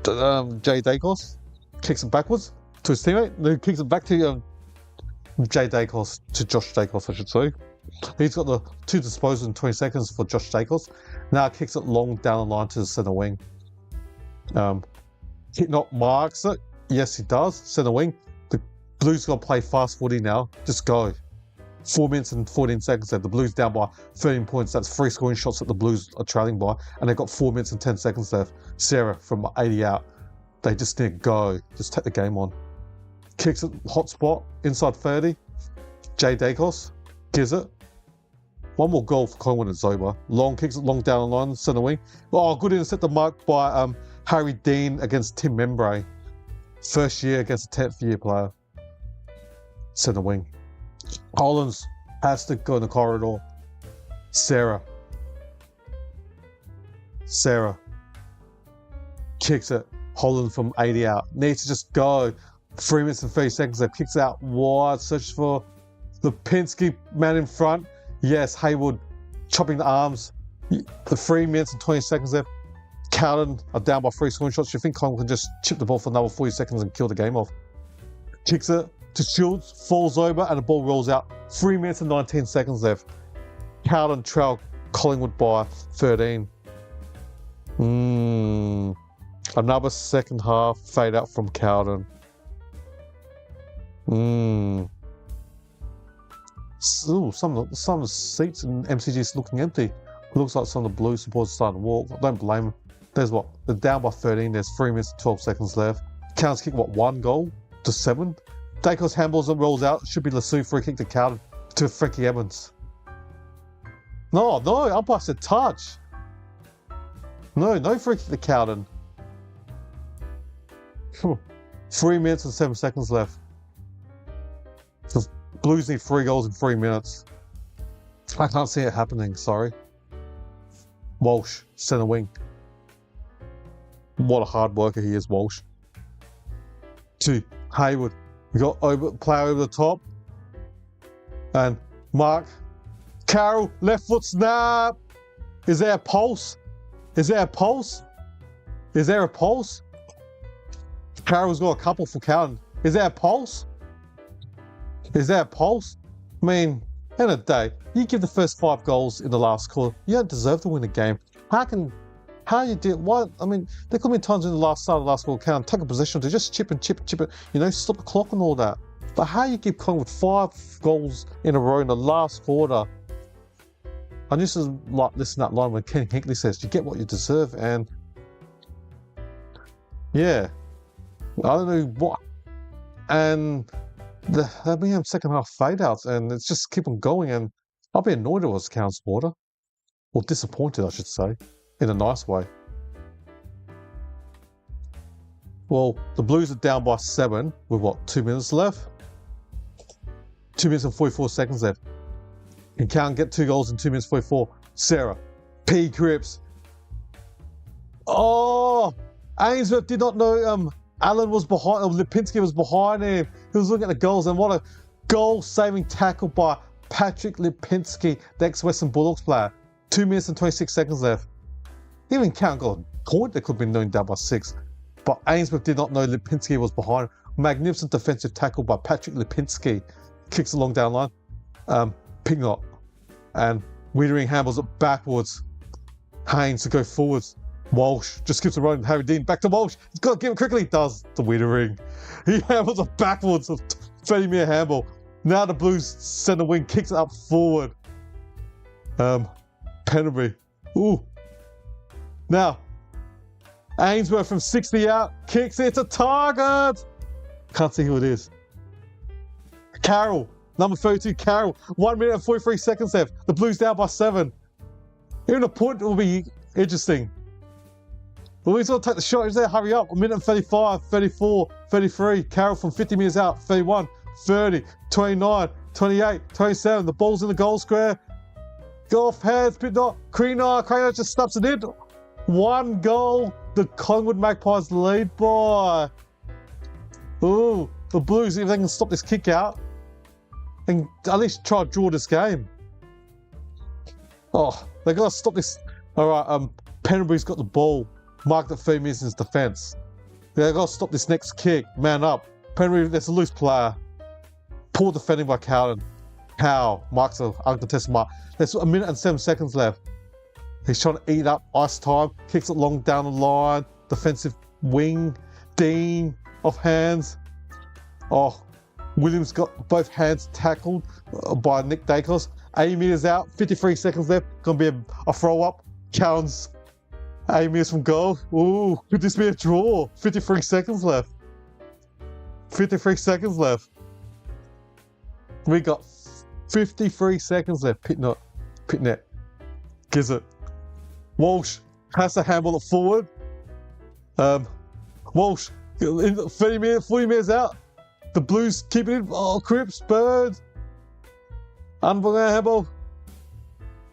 Dacos kicks it backwards to his teammate. Then kicks it back to Jay Dacos, to Josh Dacos, I should say. He's got the 2 disposals in 20 seconds for Josh Dacos. Now kicks it long down the line to the centre wing. Hitnot marks it. Yes, he does. Centre wing. Blues got to play fast footy now. Just go. 4 minutes and 14 seconds there. The Blues down by 13 points. That's 3 scoring shots that the Blues are trailing by. And they've got 4 minutes and 10 seconds left. Sarah from 80 out. They just need to go. Just take the game on. Kicks it, hot spot, inside 30. Jay Dacos gives it. One more goal for Collingwood and it's over. Long kicks it long down the line, centre wing. Oh, good intercept the mark by Harry Dean against Tim Membray. First year against a 10th year player. Centre wing. Collins has to go in the corridor. Sarah kicks it. Holland from 80 out. Needs to just go. 3 minutes and 30 seconds there. Kicks out wide. Searches for Lipinski, man in front. Yes, Haywood chopping the arms. The 3 minutes and 20 seconds there. Carlton are down by 3 scoring shots. You think Collingwood can just chip the ball for another 40 seconds and kill the game off? Kicks it to Schultz, falls over, and the ball rolls out. 3 minutes and 19 seconds left. Carlton trail Collingwood by 13. Another second half fade out from Carlton. Ooh, some of the seats in MCG is looking empty. It looks like some of the Blue supporters are starting to walk. I don't blame them. There's what? They're down by 13. There's 3 minutes and 12 seconds left. Carlton's kick, 1 goal to 7. Dacos handballs and rolls out. Should be Lasue free kick to Carlton to Frankie Evans. No, umpire said touch. No free kick to Carlton. 3 minutes and 7 seconds left. The Blues need 3 goals in 3 minutes. I can't see it happening, sorry. Walsh, centre wing. What a hard worker he is, Walsh. To Haywood. We got play over the top. And Mark. Carroll, left foot snap. Is there a pulse? Carroll's got a couple for Carlton. Is there a pulse? I mean, end of the day, you give the first 5 goals in the last quarter, you don't deserve to win a game. How you do why? I mean, there could be times in the last quarter, Carlton take a position to just chip it, stop the clock and all that. But how you give Collingwood 5 goals in a row in the last quarter? I used to like listen to that line when Ken Hinkley says, "You get what you deserve," and yeah, I don't know what. And they're being second half fade outs, and it's just keep on going. And I'll be annoyed if it was Cowan supporter, or disappointed, I should say, in a nice way. Well, the Blues are down by 7 with what, 2 minutes left? 2 minutes and 44 seconds left. And Cowan get 2 goals in 2 minutes 44. Sarah, P. Cripps. Oh, Ainsworth did not know Allen was behind, Lipinski was behind him. He was looking at the goals, and what a goal-saving tackle by Patrick Lipinski, the ex-Western Bulldogs player. 2 minutes and 26 seconds left. Even Cowan got a point that could have been known down by 6. But Ainsworth did not know Lipinski was behind. Magnificent defensive tackle by Patrick Lipinski. Kicks along down line. Pignott. And Wiedering handles it backwards. Haynes to go forwards. Walsh just keeps it running. Harry Dean back to Walsh. He's got to give it quickly. He does to Wiedering. He handles it backwards. 30-metre handball. Now the Blues centre wing kicks it up forward. Penderbury. Ooh. Now, Ainsworth from 60 out, kicks it, it's a target! Can't see who it is. Carroll, number 32, Carroll. 1 minute and 43 seconds left. The Blues down by 7. Even a point will be interesting. The Blues got to take the shot. He's there, hurry up. 1 minute and 35, 34, 33. Carroll from 50 metres out, 31, 30, 29, 28, 27. The ball's in the goal square. Go off hands, but not. Kreenar just snaps it in. 1 goal. The Collingwood Magpies lead by. Ooh, the Blues, if they can stop this kick out and at least try to draw this game. Oh, they got to stop this. All right, Penderbury's got the ball, marked at 3 minutes in his defence. They got to stop this next kick. Man up. Penderbury, there's a loose player. Poor defending by Carlton. Howe marks an uncontested mark. There's 1 minute and 7 seconds left. He's trying to eat up ice time, kicks it long down the line, defensive wing, Dean off hands. Oh, Williams got both hands tackled by Nick Dacos. 80 metres out, 53 seconds left, gonna be a throw up. Cowan's 80 metres from goal. Ooh, could this be a draw? 53 seconds left. 53 seconds left. We got 53 seconds left. Pitnet gives it. Walsh has to handle it forward. Walsh, 30 minutes, 40 minutes out. The Blues keep it in. Oh, Cripps, Birds. Unbelievable.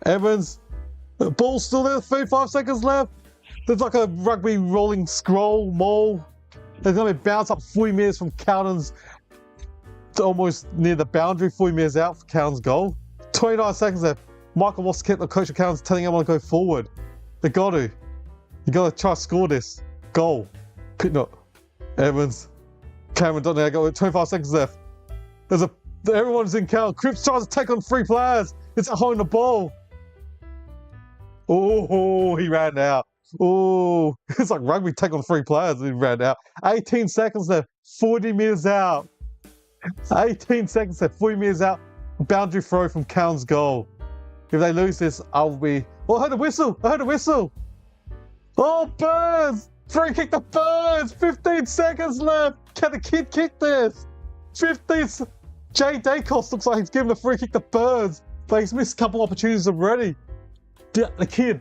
Evans. The ball's still there, 35 seconds left. There's like a rugby rolling scroll, mole. There's going to be a bounce up 40 metres from Carlton's to almost near the boundary, 40 metres out for Carlton's goal. 29 seconds left. Michael Waskett, the coach of Carlton's, telling everyone to go forward. They got to. You got to try to score this. Goal. Pitnot. Evans. Cameron Donnelly got 25 seconds left. Everyone's in Carlton. Cripps tries to take on 3 players. It's holding the ball. Oh, he ran out. Oh, it's like rugby, take on 3 players and he ran out. 18 seconds left. 40 metres out. 18 seconds left. 40 metres out. Boundary throw from Cowan's goal. If they lose this, I'll be... Oh, I heard a whistle. Oh, Burns. Free kick to Burns. 15 seconds left. Can the kid kick this? 15. Jay Dacos looks like he's giving a free kick to Burns, but he's missed a couple opportunities already. The kid.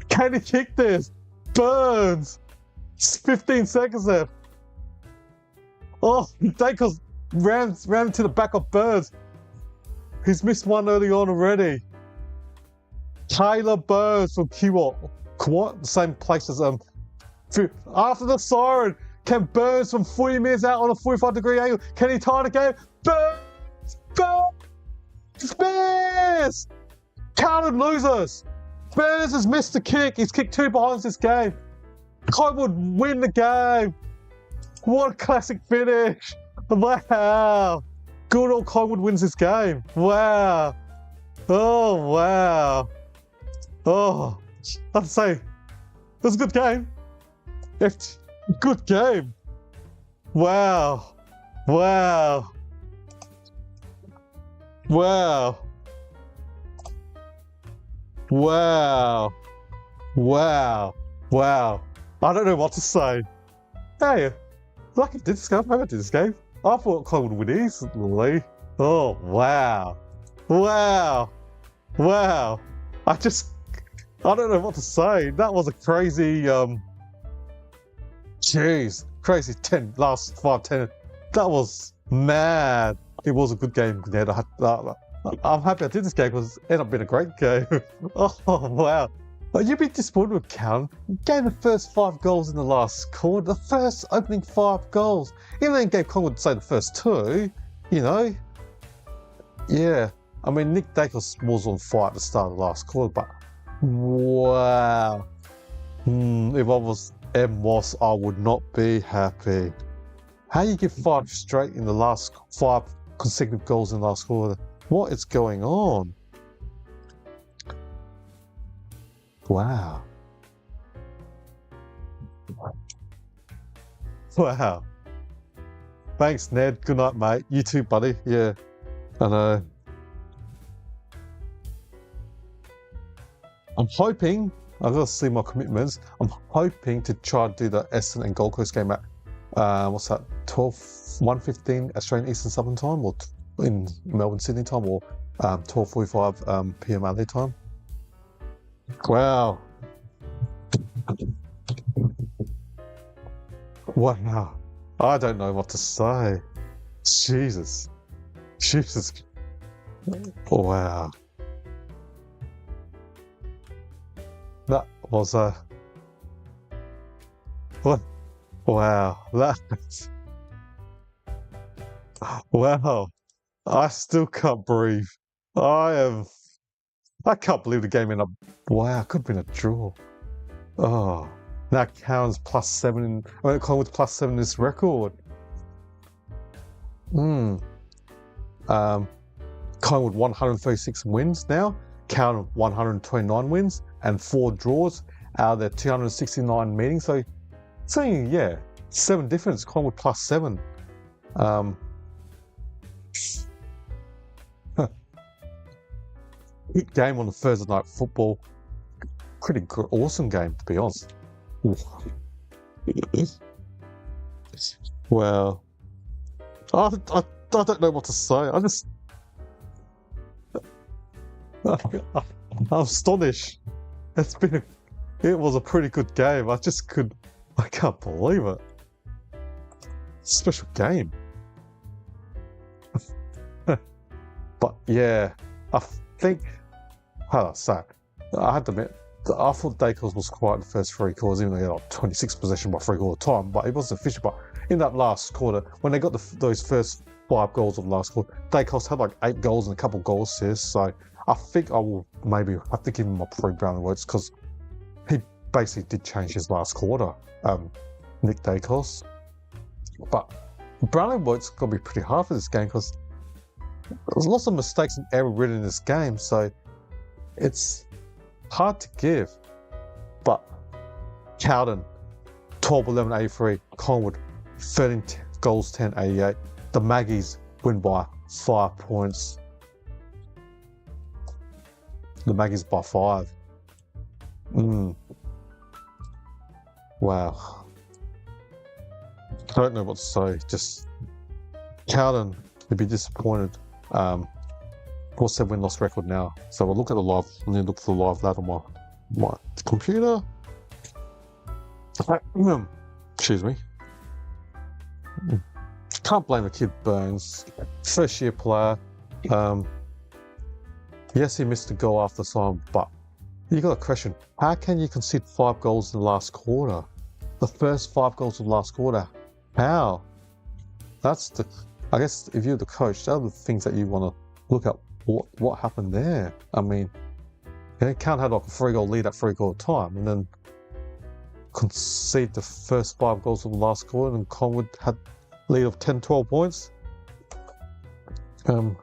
Can he kick this? Burns. 15 seconds left. Oh, Dacos ran to the back of Burns. He's missed one early on already. Taylor Burns from Kiwat, the same place as after the siren, can Burns from 40 metres out on a 45-degree angle? Can he tie the game? Burns! Carlton losers. Burns has missed the kick. He's kicked 2 behinds this game. Collingwood win the game. What a classic finish. Wow. Good old Collingwood wins this game. Wow. Oh, wow. Oh, I'd say it was a good game. Good game. Wow. Wow. Wow. Wow. Wow. Wow. I don't know what to say. Hey, lucky did this game. I did this game. I thought Collingwood would win easily. Oh, wow. Wow. Wow. I don't know what to say. That was a crazy, crazy 10, last 5-10. That was mad. It was a good game, Ned. I'm happy I did this game because it ended up being a great game. Oh, wow. But you'd be disappointed with Carlton. You gave the first 5 goals in the last quarter. The first opening 5 goals. Even though you gave Collingwood, say, the first 2, you know. Yeah. I mean, Nick Dacos was on fire at the start of the last quarter, but wow. If I was M. Moss, I would not be happy. How you give 5 straight in the last 5 consecutive goals in the last quarter? What is going on? Wow. Wow. Thanks, Ned. Good night, mate. You too, buddy. Yeah, I know. I'm hoping, I've got to see my commitments. I'm hoping to try and do the Essendon and Gold Coast game at, what's that, 1:15 Australian Eastern Southern Time, or in Melbourne, Sydney time, or 12:45 PM LA time. Wow. Wow. I don't know what to say. Jesus. Wow. That was a... Wow. Wow. I still can't breathe. I can't believe the game ended up... Wow, could have been a draw. Oh. Now Cowan's +7 Collingwood's +7 in this record. Collingwood 136 wins now. Cowan 129 wins and 4 draws out of their 269 meetings. So, yeah, 7 difference. Collingwood +7. Good game on the Thursday night football. Pretty good, awesome game, to be honest. Well, I don't know what to say. I'm astonished. It was a pretty good game. I can't believe it. Special game. But yeah, I think, how do I say it? I had to admit, I thought Dacos was quiet in the first 3 quarters, even though he had like 26 possession by 3/4 time, but he wasn't efficient. But in that last quarter, when they got those first 5 goals of the last quarter, Dacos had like 8 goals and a couple goal assists. So I think I will maybe have to give him my pre-Brownlee votes because he basically did change his last quarter, Nick Dacos. But Brownlee votes going to be pretty hard for this game because there's lots of mistakes and error written in this game, so it's hard to give. But Carlton 12-11-83, Collingwood 13 goals 10-88. The Magpies win by 5 points. The Magpies by 5. Wow. I don't know what to say. Just Carlton would be disappointed. What's their win-loss record now? So we'll look at the live. Let me look for the live ladder on my computer. Excuse me. Can't blame the kid Burns. First-year player. Yes, he missed a goal after time, but you got a question. How can you concede 5 goals in the last quarter? The first 5 goals of the last quarter. How? I guess if you're the coach, those are the things that you want to look at. What happened there? I mean, Count had like a 3-goal lead at 3/4 time, and then concede the first 5 goals of the last quarter, and Collingwood had a lead of 10-12 points. Do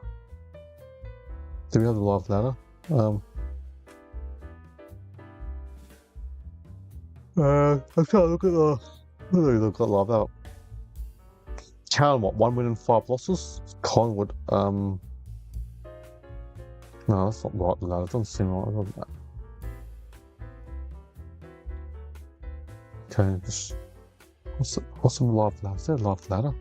we have the live ladder? I'm trying to look at the live ladder. Carlton, 1 win and 5 losses. Collingwood, no, that's not right. The ladder doesn't seem right. Okay, what's some live ladder? Is there a live ladder?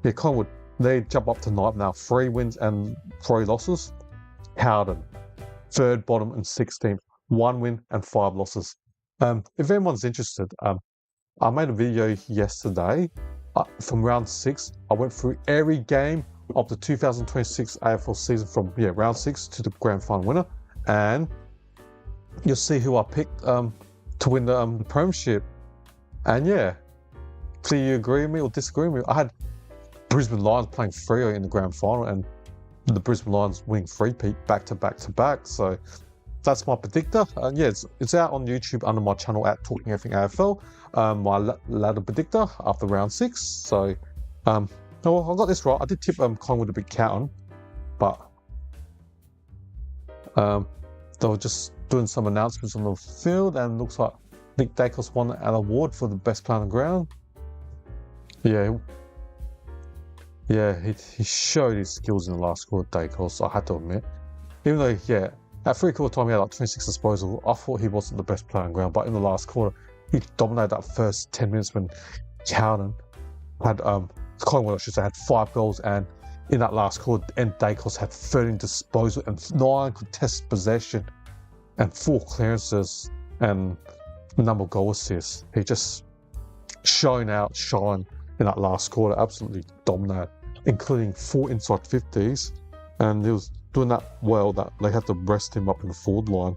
Yeah, Collingwood, they jump up to ninth now. 3 wins and 3 losses. Howden, 3rd bottom and 16th. 1 win and 5 losses. If anyone's interested, I made a video yesterday from round 6. I went through every game of the 2026 AFL season from round 6 to the grand final winner, and you'll see who I picked to win the premiership. And yeah, do you agree with me or disagree with me? I had Brisbane Lions playing Freo in the grand final, and the Brisbane Lions winning 3-peat back to back. So that's my predictor. And yeah, it's out on YouTube under my channel at Talking Everything AFL. My ladder predictor after round 6. So I got this right. I did tip Collingwood to beat Carlton, but they were just doing some announcements on the field, and looks like Nick Dacos won an award for the best player on the ground. Yeah, he showed his skills in the last quarter, Dacos, I had to admit. Even though, at 3/4 time he had like 26 disposal, I thought he wasn't the best player on the ground, but in the last quarter, he dominated that first 10 minutes when Carlton had, Collingwood, I should say, had 5 goals, and in that last quarter, and Dacos had 13 disposal and 9 contested possession and 4 clearances and a number of goal assists. He just shine in that last quarter, absolutely dominated, including 4 inside 50s, and he was doing that well that they had to rest him up in the forward line.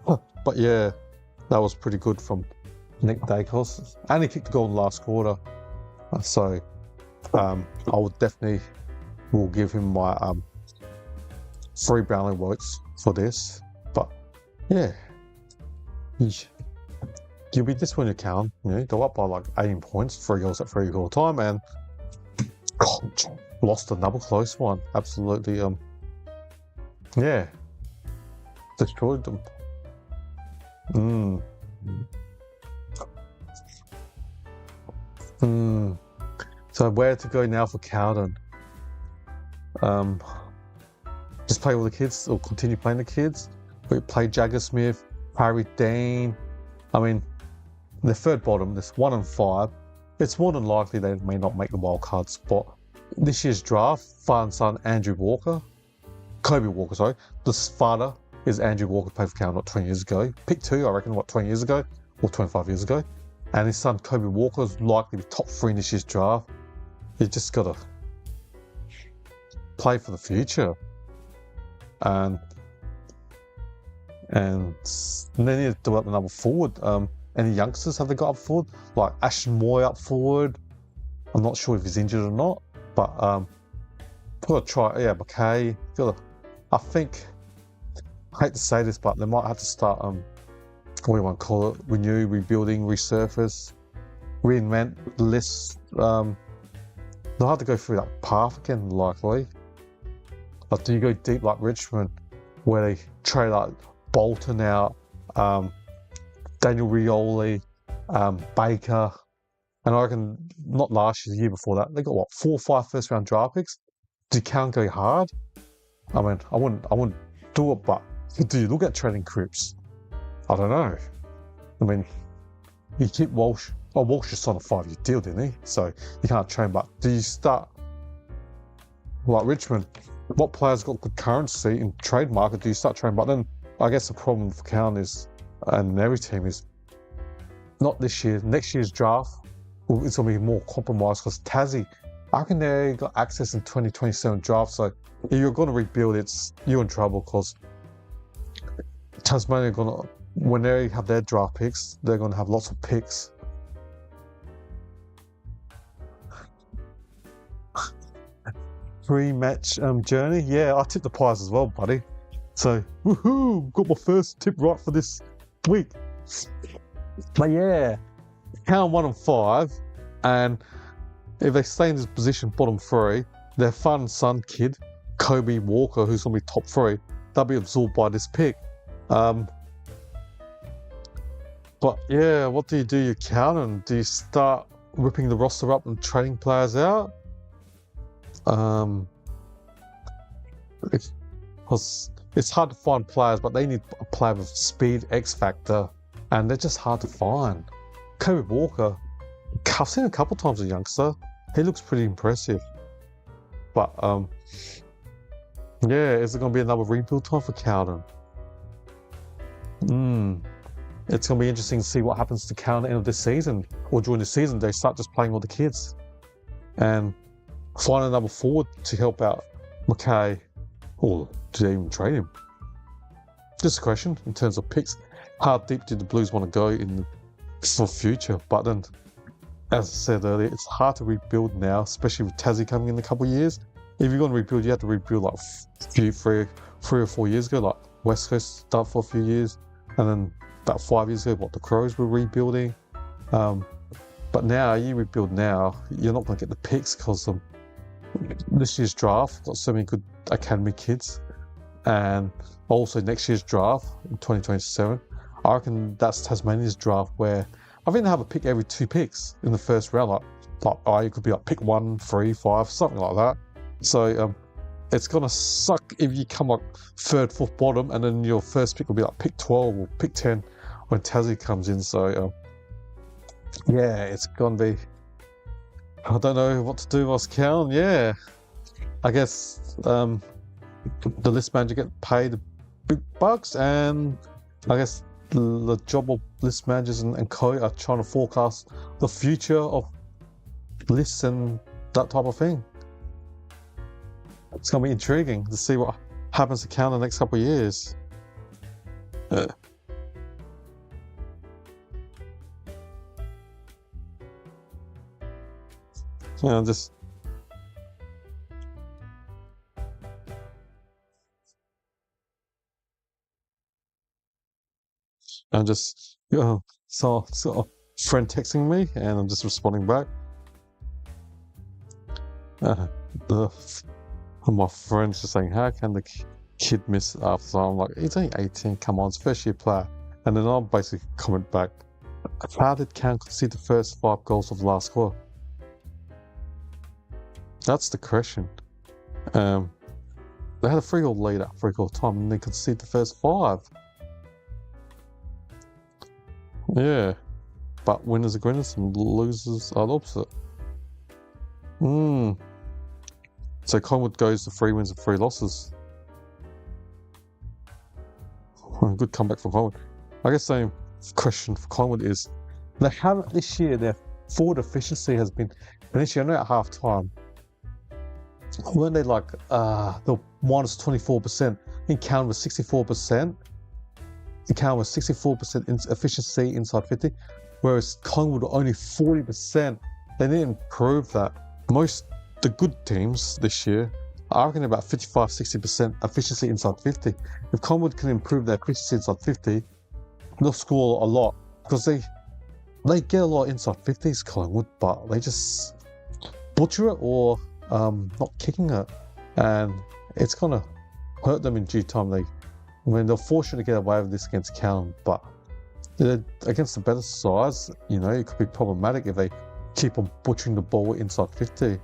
But yeah, that was pretty good from Nick Dacos, and he kicked the goal in the last quarter. So I would definitely will give him my 3 Brownlee votes for this. But yeah, you'll be disappointed, Cal. Go up by like 18 points, 3 goals at 3/4 time, and lost another close one. Absolutely, destroyed them. So where to go now for Carlton? Just play with the kids, or continue playing the kids? We play Jagger Smith, Harry Dean. I mean, the 3rd bottom, there's 1 and 5. It's more than likely they may not make the wildcard spot. This year's draft, father and son Andrew Walker, Kobe Walker, sorry. The father is Andrew Walker, played for Carlton 20 years ago. Pick 2, I reckon, 20 years ago or 25 years ago. And his son Kobe Walker is likely to be top 3 in this year's draft. You just gotta play for the future, and then you need to develop another forward. Any youngsters have they got up forward? Like Ashton Moy up forward. I'm not sure if he's injured or not, but gotta try. McKay. I think, I hate to say this, but they might have to start what do you want to call it? Renew, rebuilding, resurface, reinvent the list. They'll have to go through that path again, likely. But do you go deep like Richmond, where they trade like Bolton out, Daniel Rioli, Baker, and I reckon not last year, the year before that, they got 4 or 5 first-round draft picks. Do you count go hard? I mean, I wouldn't do it, but do you look at trading Cripps? I don't know. I mean, you keep Walsh. Well, Walsh just signed a 5-year deal, didn't he? So you can't train. But do you start like Richmond? What players got good currency in trade market? Do you start trading? But then I guess the problem for Carlton is, and every team is, not this year. Next year's draft, it's going to be more compromised because Tassie, I reckon they got access in 2027 draft. So if you're going to rebuild, you're in trouble because Tasmania are going to, when they have their draft picks, they're going to have lots of picks. Pre-match journey, yeah, I tipped the Pies as well, buddy. So, woohoo! Got my first tip right for this week. But yeah, Carlton 1 and 5, and if they stay in this position, bottom 3, their fun son kid, Kobe Walker, who's going to be top 3, they'll be absorbed by this pick. But yeah, what do? You Carlton? Do you start ripping the roster up and trading players out? Because it's hard to find players, but they need a player with speed, X factor, and they're just hard to find. Kobe Walker, I've seen him a couple times as a youngster. He looks pretty impressive. But yeah, is it going to be another rebuild time for Carlton? It's going to be interesting to see what happens to Carlton at the end of this season, or during the season they start just playing all the kids and find another forward to help out McKay, or do they even trade him? Just a question in terms of picks. How deep do the Blues want to go in the future? But then, as I said earlier, it's hard to rebuild now, especially with Tassie coming in a couple of years. If you're going to rebuild, you have to rebuild like three or 4 years ago, like West Coast started for a few years, and then about 5 years ago, the Crows were rebuilding. But now, you rebuild now, you're not going to get the picks because this year's draft got so many good academy kids, and also next year's draft in 2027. I reckon that's Tasmania's draft, where I think they have a pick every 2 picks in the first round. Like you could be like pick 1, 3, 5, something like that. So it's gonna suck if you come like 3rd, 4th bottom, and then your first pick will be like pick 12 or pick 10 when Tassie comes in. So yeah, it's gonna be. I don't know what to do with Carlton. Yeah, I guess the list manager get paid the big bucks, and I guess the job of list managers and co are trying to forecast the future of lists and that type of thing. It's going to be intriguing to see what happens to Carlton the next couple of years. Yeah, just so a friend texting me, and I'm just responding back. My friend's just saying, how can the kid miss after? So I'm like, he's only 18, come on, it's first year player. And then I'll basically comment back, how did Cam concede the first 5 goals of the last quarter? That's the question. They had a 3-goal lead at 3-goal time, and they conceded the first 5. Yeah, but winners are winners and losers are the opposite. So Collingwood goes to 3 wins and 3 losses. Good comeback for Collingwood. I guess the same question for Collingwood is, they haven't this year, their forward efficiency has been, and this year, I know at half time, weren't they like, the minus 24%, in Carlton was 64%. The Carlton was 64% in efficiency inside 50, whereas Collingwood were only 40%. They didn't improve that. Most the good teams this year are reckon about 55-60% efficiency inside 50. If Collingwood can improve their efficiency inside 50, they'll score a lot, because they get a lot inside 50s, Collingwood, but they just butcher it or not kicking it, and it's gonna hurt them in due time. They're fortunate to get away with this against Carlton, but against the better sides, it could be problematic if they keep on butchering the ball inside 50.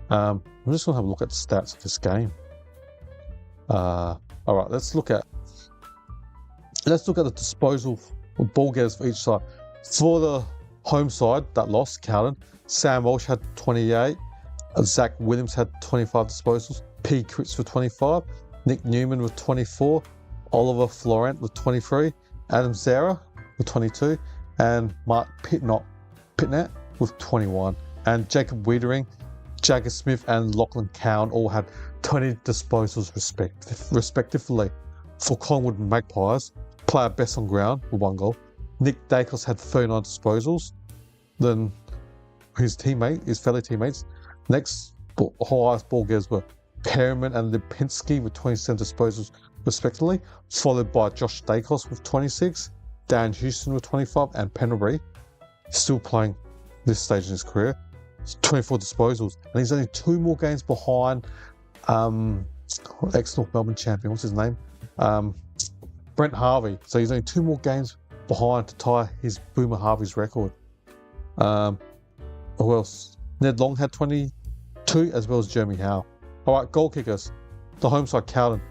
I'm just gonna have a look at the stats of this game. All right, let's look at the disposal of ball getters for each side. For the home side that lost, Carlton, Sam Walsh had 28, Zach Williams had 25 disposals, P. Critz with 25, Nick Newman with 24, Oliver Florent with 23, Adam Zara with 22, and Mark Pitnett with 21, and Jacob Wiedering, Jagger Smith, and Lachlan Cowan all had 20 disposals respectively. For Collingwood Magpies, player best on ground with 1 goal, Nick Dacos had 39 disposals. Then his fellow teammates, next highest ball getters were Perriman and Lipinski with 27 disposals respectively, followed by Josh Dacos with 26, Dan Houston with 25, and Pendlebury, still playing this stage in his career, 24 disposals. And he's only 2 more games behind ex-North Melbourne champion, what's his name? Brent Harvey. So he's only 2 more games behind to tie his Boomer Harvey's record. Who else? Ned Long had 22, as well as Jeremy Howe. Alright, goal kickers. The home side, Carlton.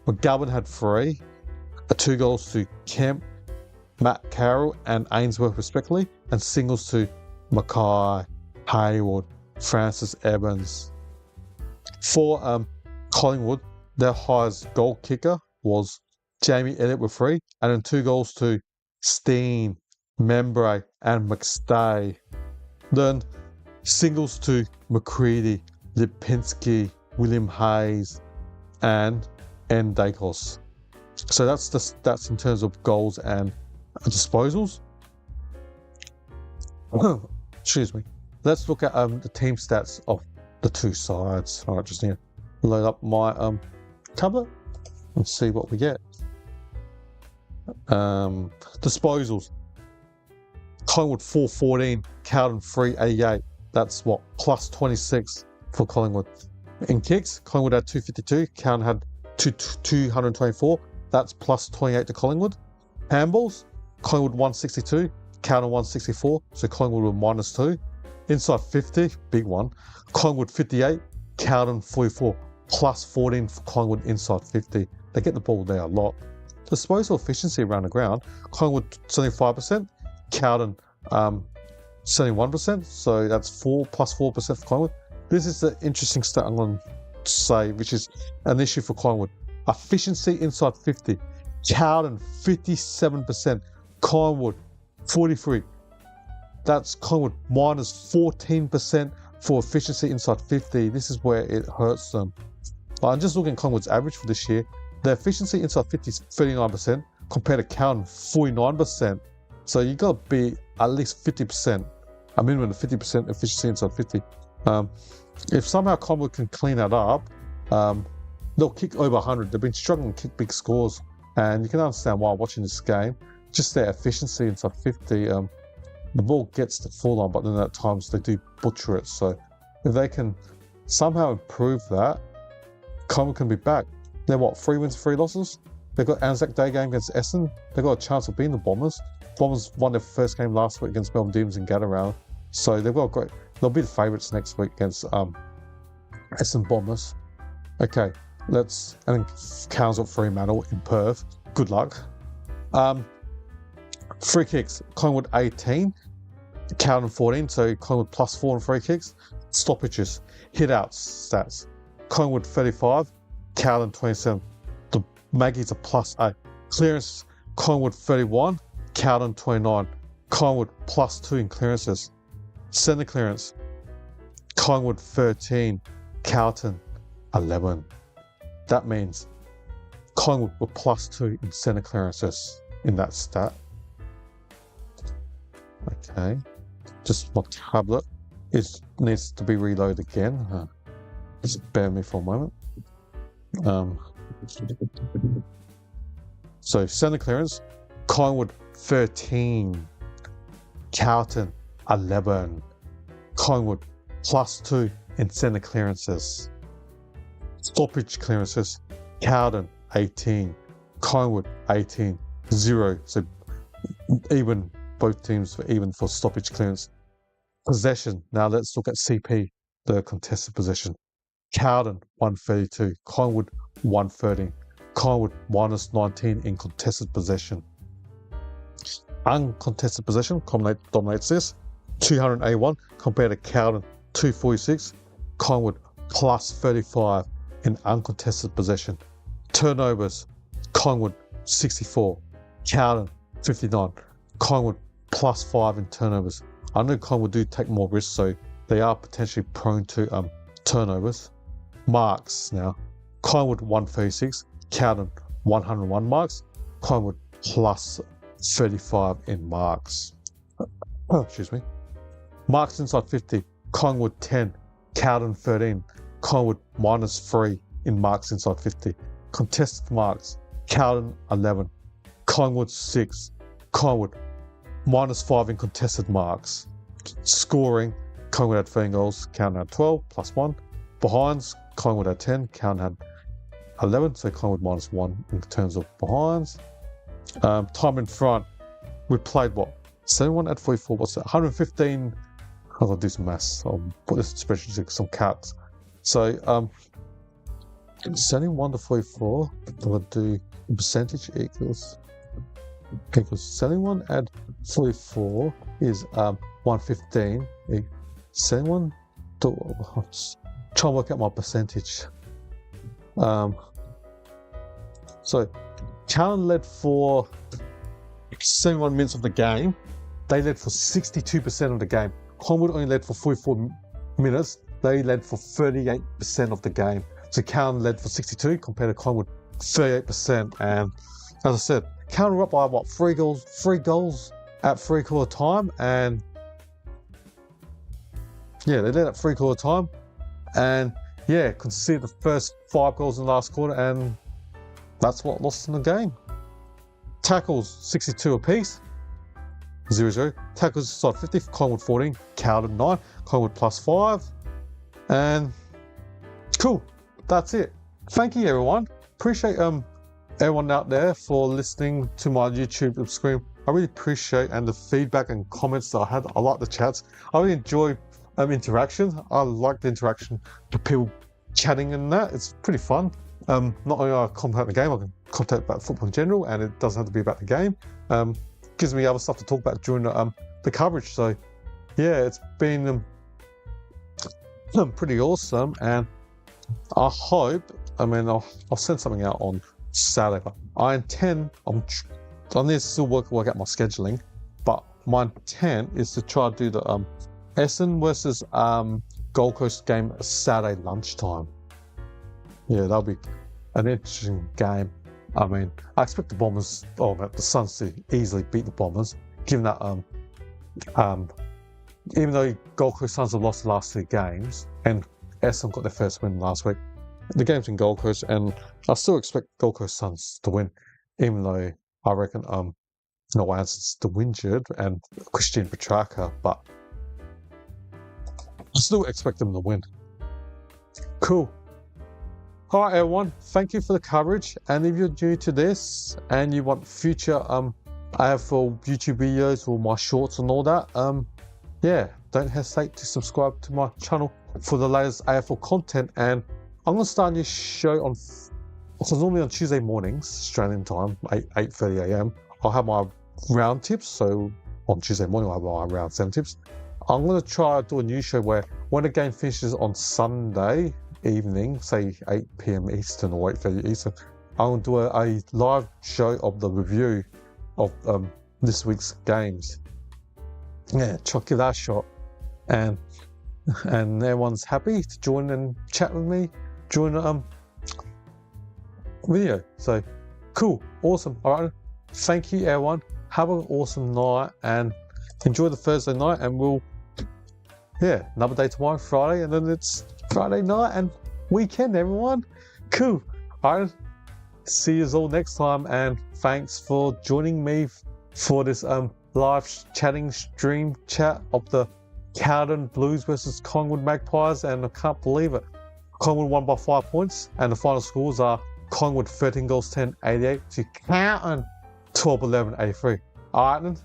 McGovern had 3, 2 goals to Kemp, Matt Carroll and Ainsworth respectively, and singles to Mackay, Hayward, Francis Evans. For Collingwood, their highest goal kicker was Jamie Elliott with 3, and then 2 goals to Steen, Membray and McStay. Then singles to McCready, Lipinski, William Hayes and Dacos. So that's the stats in terms of goals and disposals. Excuse me. Let's look at the team stats of the two sides. Alright, just need to load up my tablet and see what we get. Disposals. Collingwood 414, Carlton 388. That's what, plus 26 for Collingwood. In kicks, Collingwood had 252, Carlton had 224. That's plus 28 to Collingwood. Handballs, Collingwood 162, Carlton 164, so Collingwood were minus 2. Inside 50, big one. Collingwood 58, Carlton 44, plus 14 for Collingwood inside 50. They get the ball there a lot. Disposal efficiency around the ground, Collingwood 75%, Carlton 71%, so that's plus 4% for Collingwood. This is the interesting stat I'm going to say, which is an issue for Collingwood. Efficiency inside 50, Carlton 57%, Collingwood 43. That's Collingwood minus 14% for efficiency inside 50. This is where it hurts them. I'm just looking at Collingwood's average for this year. Their efficiency inside 50 is 39% compared to Carlton 49%. So you got to be at least 50%, a minimum of 50% efficiency inside 50. If somehow Collingwood can clean that up, they'll kick over 100. They've been struggling to kick big scores, and you can understand why watching this game. Just their efficiency inside 50. The ball gets to full on, but then at times they do butcher it. So if they can somehow improve that, Collingwood can be back. They're what, 3 wins, 3 losses? They've got Anzac Day game against Essendon. They've got a chance of beating the Bombers. Bombers won their first game last week against Melbourne Demons in Gadaround. So they've got great. They'll be the favourites next week against Essendon Bombers. Okay, and then Cows got Fremantle in Perth. Good luck. Free kicks, Collingwood 18, Carlton 14, so Collingwood plus 4 on free kicks. Stoppages, hit-outs stats, Collingwood 35, Carlton 27. The Magpies are plus 8. Clearance, Collingwood 31, Carlton 29. Collingwood plus 2 in clearances. Centre clearance, Collingwood 13, Carlton 11. That means Collingwood were plus 2 in centre clearances in that stat. Okay, just my tablet needs to be reloaded again. Just bear with me for a moment. So centre clearance, Collingwood 13, Carlton 11. Collingwood plus 2 in centre clearances. Stoppage clearances, Carlton 18, Collingwood 18, 0. So even, both teams were even for stoppage clearance. Possession, now let's look at CP, the contested possession. Carlton 132, Collingwood 113, Collingwood minus 19 in contested possession. Uncontested possession dominates this, 281 compared to Carlton 246, Collingwood plus 35 in uncontested possession. Turnovers, Collingwood 64, Carlton 59, Collingwood plus 5 in turnovers. I know Collingwood do take more risks, so they are potentially prone to turnovers. Marks now, Collingwood 136, Carlton 101 marks, Collingwood plus 35 in marks. Excuse me. Marks inside 50, Collingwood 10, Carlton 13, Collingwood minus 3 in marks inside 50. Contested marks, Carlton 11, Collingwood 6, Collingwood minus 5 in contested marks. Scoring, Collingwood had 13 goals, Carlton had 12, plus 1. Behinds, Collingwood had 10, Carlton had 11, so Collingwood minus 1 in terms of behinds. Time in front, we played what? 71 at 44, what's that? 115 I've got to do some maths. I'll put this spreadsheet to some cats. So selling 1 to 44, I'm going to do percentage equals selling 1 at 44 is 115. Selling 1 to try and work out my percentage. So Carlton led for 71 minutes of the game. They led for 62% of the game. Collingwood only led for 44 minutes. They led for 38% of the game. So Carlton led for 62 compared to Collingwood 38%. And as I said, Carlton were up by what, 3 goals at 3/4 time. And yeah, they led at 3/4 time. And yeah, conceded the first 5 goals in the last quarter, and that's what lost in the game. Tackles 62 apiece, 0-0. Tackles side 50 for Collingwood 14, Carlton 9, Collingwood +5, and cool. That's it. Thank you, everyone. Appreciate everyone out there for listening to my YouTube screen. I really appreciate and the feedback and comments that I had. I like the chats. I really enjoy interaction. I like the interaction with people chatting and that. It's pretty fun. Not only I contact the game, I can contact about football in general, and it doesn't have to be about the game. Gives me other stuff to talk about during the coverage. So yeah, it's been pretty awesome, and I hope. I mean, I'll send something out on Saturday. But I intend. I need to still work out my scheduling, but my intent is to try to do the Essendon versus Gold Coast game Saturday lunchtime. Yeah, that'll be an interesting game. I mean, I expect the Bombers, the Suns to easily beat the Bombers, given that even though Gold Coast Suns have lost the last 2 games and Essendon got their first win last week, the game's in Gold Coast, and I still expect Gold Coast Suns to win, even though I reckon Noah Anson's still injured and Christian Petrarca, but I still expect them to win. Cool. Alright everyone, thank you for the coverage, and if you're new to this and you want future AFL YouTube videos or my shorts and all that, yeah, don't hesitate to subscribe to my channel for the latest AFL content. And I'm going to start a new show on, so normally on Tuesday mornings, Australian time, 8:30 AM, I'll have my round tips. So on Tuesday morning I'll have my round 7 tips. I'm going to try to do a new show where when the game finishes on Sunday evening, say 8 PM Eastern or 8:30 Eastern, I'm going to do a live show of the review of this week's games. Yeah, give that a shot. And everyone's happy to join and chat with me during the video. So cool, awesome. All right, thank you everyone. Have an awesome night and enjoy the Thursday night, and we'll another day tomorrow, Friday, and then it's Friday night and weekend, everyone. Cool. All right, see you all next time, and thanks for joining me for this live chatting stream chat of the Carlton Blues versus Collingwood Magpies. And I can't believe it, Collingwood won by 5 points, and the final scores are Collingwood 13 goals 10, 88 to Carlton 12-11, 83. All right then,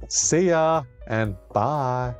see ya and bye.